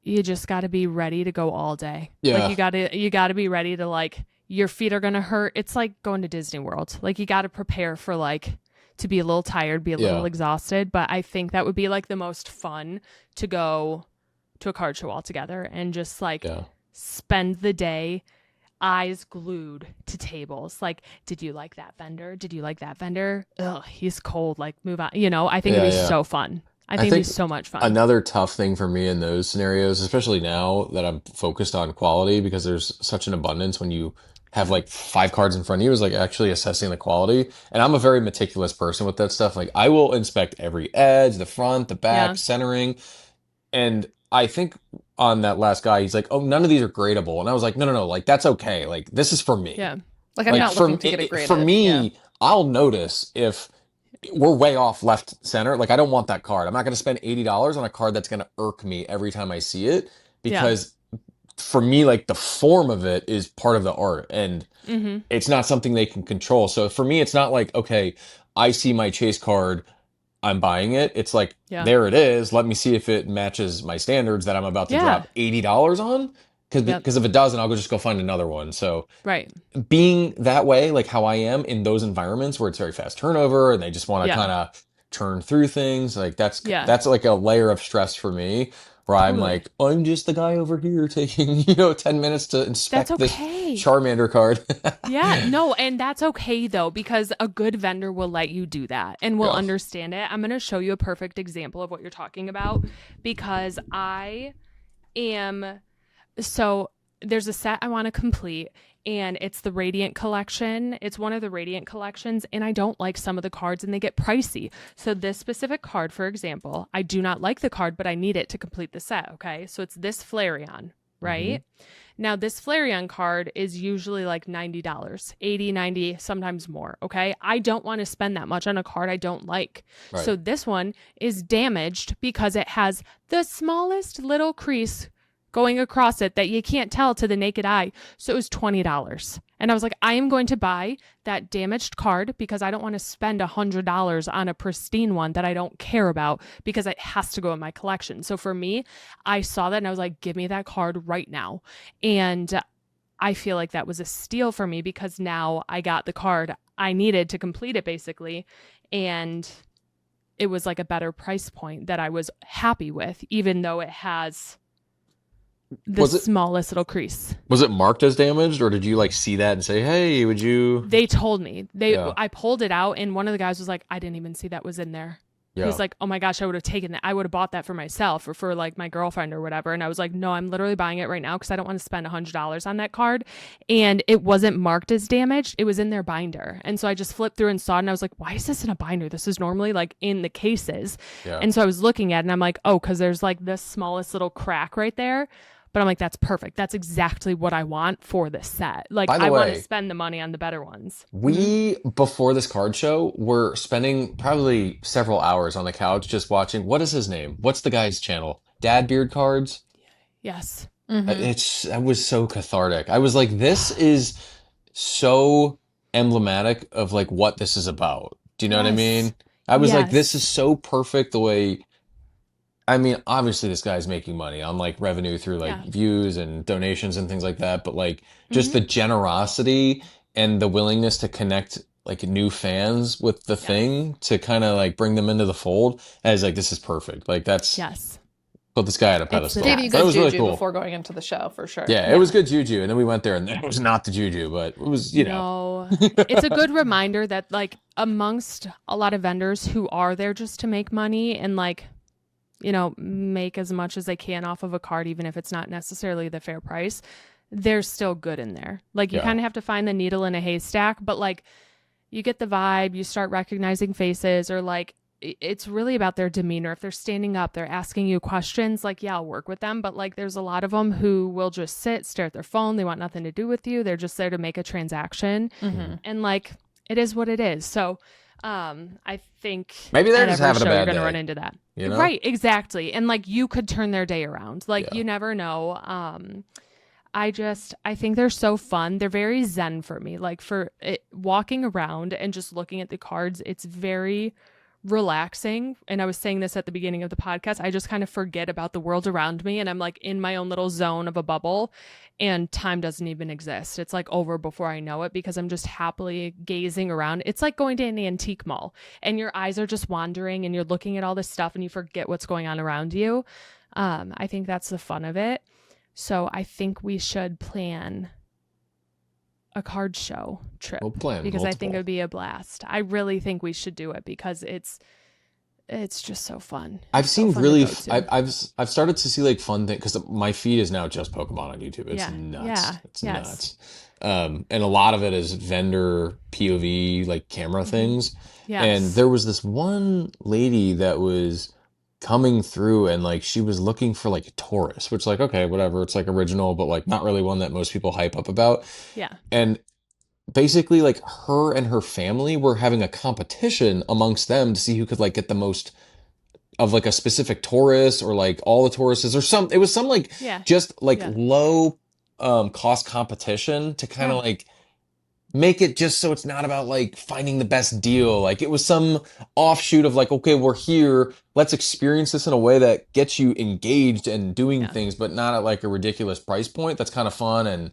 you just got to be ready to go all day. Yeah. Like, you got to be ready to like, your feet are going to hurt. It's like going to Disney World. Like, you got to prepare for like, to be a little tired, be a little exhausted. But I think that would be like the most fun, to go to a card show all together and just like spend the day eyes glued to tables. Like, did you like that vendor? Did you like that vendor? Ugh, he's cold. Like, move on. I think it'd be so fun. I think it'd be so much fun. Another tough thing for me in those scenarios, especially now that I'm focused on quality, because there's such an abundance when you have like 5 cards in front of you, is like actually assessing the quality. And I'm a very meticulous person with that stuff. Like I will inspect every edge, the front, the back, centering. And I think on that last guy, he's like, oh, none of these are gradable. And I was like, no, like that's okay. Like this is for me. Yeah. Like I'm not looking to get it graded. For me, I'll notice if we're way off left center. Like I don't want that card. I'm not going to spend $80 on a card that's going to irk me every time I see it, because for me, like the form of it is part of the art, and it's not something they can control. So for me, it's not like, okay, I see my chase card, I'm buying it. It's like, there it is. Let me see if it matches my standards that I'm about to drop $80 on. Because if it doesn't, I'll just go find another one. So being that way, like how I am in those environments where it's very fast turnover and they just want to kind of turn through things, like that's like a layer of stress for me. where I'm Totally. like, I'm just the guy over here taking, 10 minutes to That's inspect this okay. Charmander card. Yeah, no, and that's okay though, because a good vendor will let you do that and will understand it. I'm going to show you a perfect example of what you're talking about, because so there's a set I want to complete, and it's the Radiant collection. It's one of the Radiant collections, and I don't like some of the cards and they get pricey. So this specific card, for example, I do not like the card, but I need it to complete the set, okay? So it's this Flareon, right? Mm-hmm. Now, this Flareon card is usually like $90, $80, $90, sometimes more, okay? I don't want to spend that much on a card I don't like. Right. So this one is damaged because it has the smallest little crease going across it that you can't tell to the naked eye. So it was $20. And I was like, I am going to buy that damaged card because I don't want to spend $100 on a pristine one that I don't care about because it has to go in my collection. So for me, I saw that and I was like, give me that card right now. And I feel like that was a steal for me because now I got the card I needed to complete it basically. And it was like a better price point that I was happy with, even though it has the smallest little crease. Was it marked as damaged, or did you like see that and say, hey, would you? They told me. I pulled it out and one of the guys was like, I didn't even see that was in there. Yeah. He was like, oh my gosh, I would have taken that. I would have bought that for myself or for like my girlfriend or whatever. And I was like, no, I'm literally buying it right now because I don't want to spend $100 on that card. And it wasn't marked as damaged. It was in their binder. And so I just flipped through and saw it and I was like, why is this in a binder? This is normally like in the cases. Yeah. And so I was looking at it and I'm like, oh, because there's like this smallest little crack right there. But I'm like, that's perfect. That's exactly what I want for this set. Like, I want to spend the money on the better ones. We, before this card show, were spending probably several hours on the couch just watching. What is his name? What's the guy's channel? Dad Beard Cards? Yes. Mm-hmm. It was so cathartic. I was like, this is so emblematic of like what this is about. Do you know what I mean? I was like, this is so perfect the way... I mean, obviously this guy's making money on like revenue through like views and donations and things like that. But like just the generosity and the willingness to connect like new fans with the thing to kind of like bring them into the fold. I was like, this is perfect. Like that's put this guy at a pedestal. Gave you good juju really cool. Before going into the show for sure. Yeah, it was good juju. And then we went there and it was not the juju, but it was, know. It's a good reminder that like amongst a lot of vendors who are there just to make money and like, make as much as they can off of a card, even if it's not necessarily the fair price, there's still good in there. Like you kind of have to find the needle in a haystack, but like you get the vibe, you start recognizing faces, or like it's really about their demeanor. If they're standing up, they're asking you questions, like, yeah, I'll work with them. But like there's a lot of them who will just sit, stare at their phone. They want nothing to do with you. They're just there to make a transaction. Mm-hmm. And like, it is what it is. So I think maybe they're just having a bad you're going to run into that. Right, exactly. And like you could turn their day around. Like you never know. I think they're so fun. They're very zen for me. Like for walking around and just looking at the cards, it's very relaxing. And I was saying this at the beginning of the podcast. I just kind of forget about the world around me and I'm like in my own little zone of a bubble and time doesn't even exist. It's like over before I know it because I'm just happily gazing around. It's like going to an antique mall and your eyes are just wandering and you're looking at all this stuff and you forget what's going on around you. I think that's the fun of it. So I think we should plan a card show trip because I think it would be a blast. I really think we should do it because it's just so fun. I've seen really I've started to see like fun things because my feed is now just Pokemon on YouTube. It's nuts. Yeah. It's nuts. And a lot of it is vendor POV like camera things. Yes. And there was this one lady that was coming through and like she was looking for like a Taurus, which like okay, whatever, it's like original but like not really one that most people hype up about. Yeah. And basically like her and her family were having a competition amongst them to see who could like get the most of like a specific Taurus or like all the Tauruses or some it was some like just like low cost competition to kind of like make it just so it's not about like finding the best deal. Like it was some offshoot of like, okay, we're here. Let's experience this in a way that gets you engaged and doing things, but not at like a ridiculous price point. That's kind of fun. And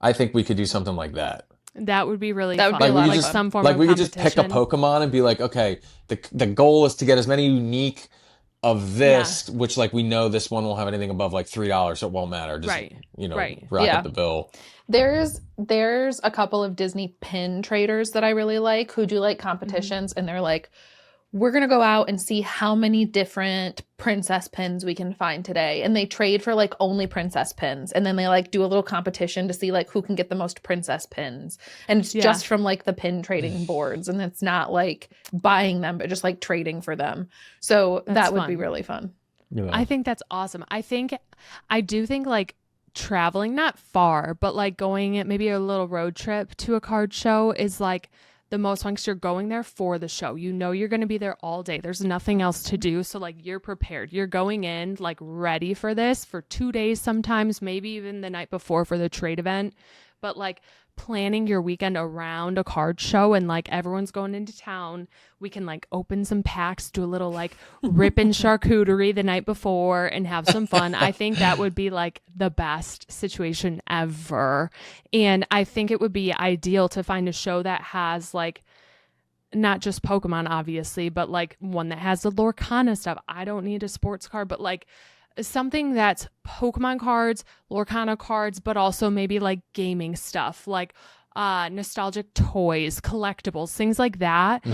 I think we could do something like that. That would be really fun. Would be like some form of we could just pick a Pokemon and be like, okay, the goal is to get as many unique of this, which like we know this one won't have anything above like $3, so it won't matter. Just rack up the bill. There's a couple of Disney pin traders that I really like who do like competitions, and they're like, we're going to go out and see how many different princess pins we can find today. And they trade for like only princess pins. And then they like do a little competition to see like who can get the most princess pins. And it's just from like the pin trading boards. And it's not like buying them, but just like trading for them. So that would be really fun. Yeah. I think that's awesome. I do think like traveling, not far, but like going at maybe a little road trip to a card show is like the most fun, because you're going there for the show. You know you're going to be there all day. There's nothing else to do. So like you're prepared. You're going in like ready for this for 2 days sometimes, maybe even the night before for the trade event. But like planning your weekend around a card show and like everyone's going into town, we can like open some packs, do a little like ripping charcuterie the night before and have some fun. I think that would be like the best situation ever. And I think it would be ideal to find a show that has like not just Pokemon obviously, but like one that has the Lorcana stuff. I don't need a sports card, but like something that's Pokemon cards, Lorcana cards, but also maybe like gaming stuff, like nostalgic toys, collectibles, things like that,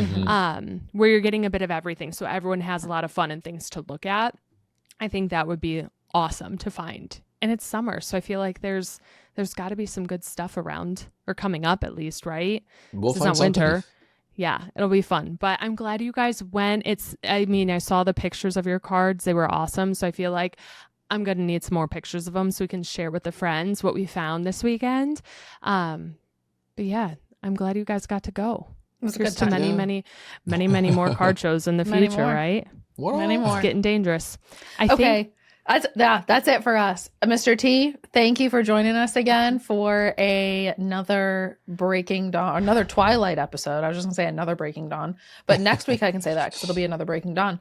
where you're getting a bit of everything. So everyone has a lot of fun and things to look at. I think that would be awesome to find. And it's summer, so I feel like there's got to be some good stuff around, or coming up at least, right? We'll It's find not something. winter. Yeah, it'll be fun. But I'm glad you guys went. I saw the pictures of your cards. They were awesome. So I feel like I'm going to need some more pictures of them so we can share with the friends what we found this weekend. But yeah, I'm glad you guys got to go. It was a Here's good time. to many more card shows in the Many future, more. right? Many more. It's getting dangerous. I think Okay. That's it for us. Mr. T, thank you for joining us again for another Breaking Dawn, another Twilight episode. I was just going to say another Breaking Dawn, but next week I can say that because it'll be another Breaking Dawn.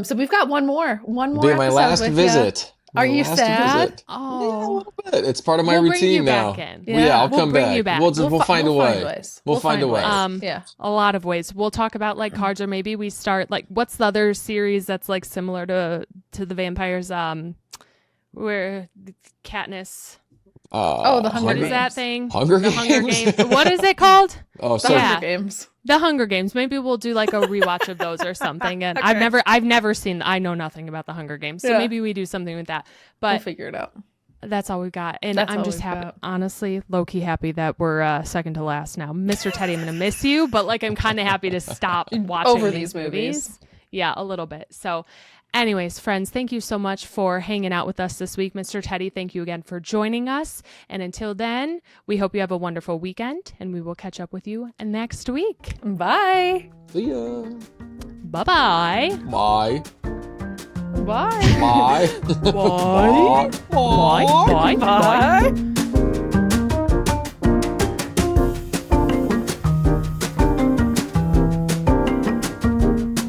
So we've got one more Be my episode last with visit. Are My you last sad? visit. Oh, Yeah, a little bit. It's part of my We'll bring you routine now. back in. Yeah, I'll We'll come bring back. you back. We'll find a way. ways. We'll find a way. Yeah. A lot of ways. We'll talk about like cards, or maybe we start like, what's the other series that's like similar to the vampires? Where Katniss. The Hunger What Games. is that thing? Hunger The Hunger Games? Games. What is it called? Oh, The so Yeah. Hunger Games. The Hunger Games. Maybe we'll do like a rewatch of those or something. And Okay. I've never seen. I know nothing about the Hunger Games, so Yeah. maybe we do something with that. We'll But figure it out. that's all we got. And That's I'm all just we've happy, got. honestly, low-key happy that we're second to last now. Mr. Teddy, I'm going to miss you, but like I'm kind of happy to stop watching Over these these movies. Yeah, a little bit. So anyways, friends, thank you so much for hanging out with us this week. Mr. Teddy, thank you again for joining us. And until then, we hope you have a wonderful weekend, and we will catch up with you next week. Bye. see ya. Bye-bye. Bye. Bye. Bye. Bye. Bye. Bye. Bye.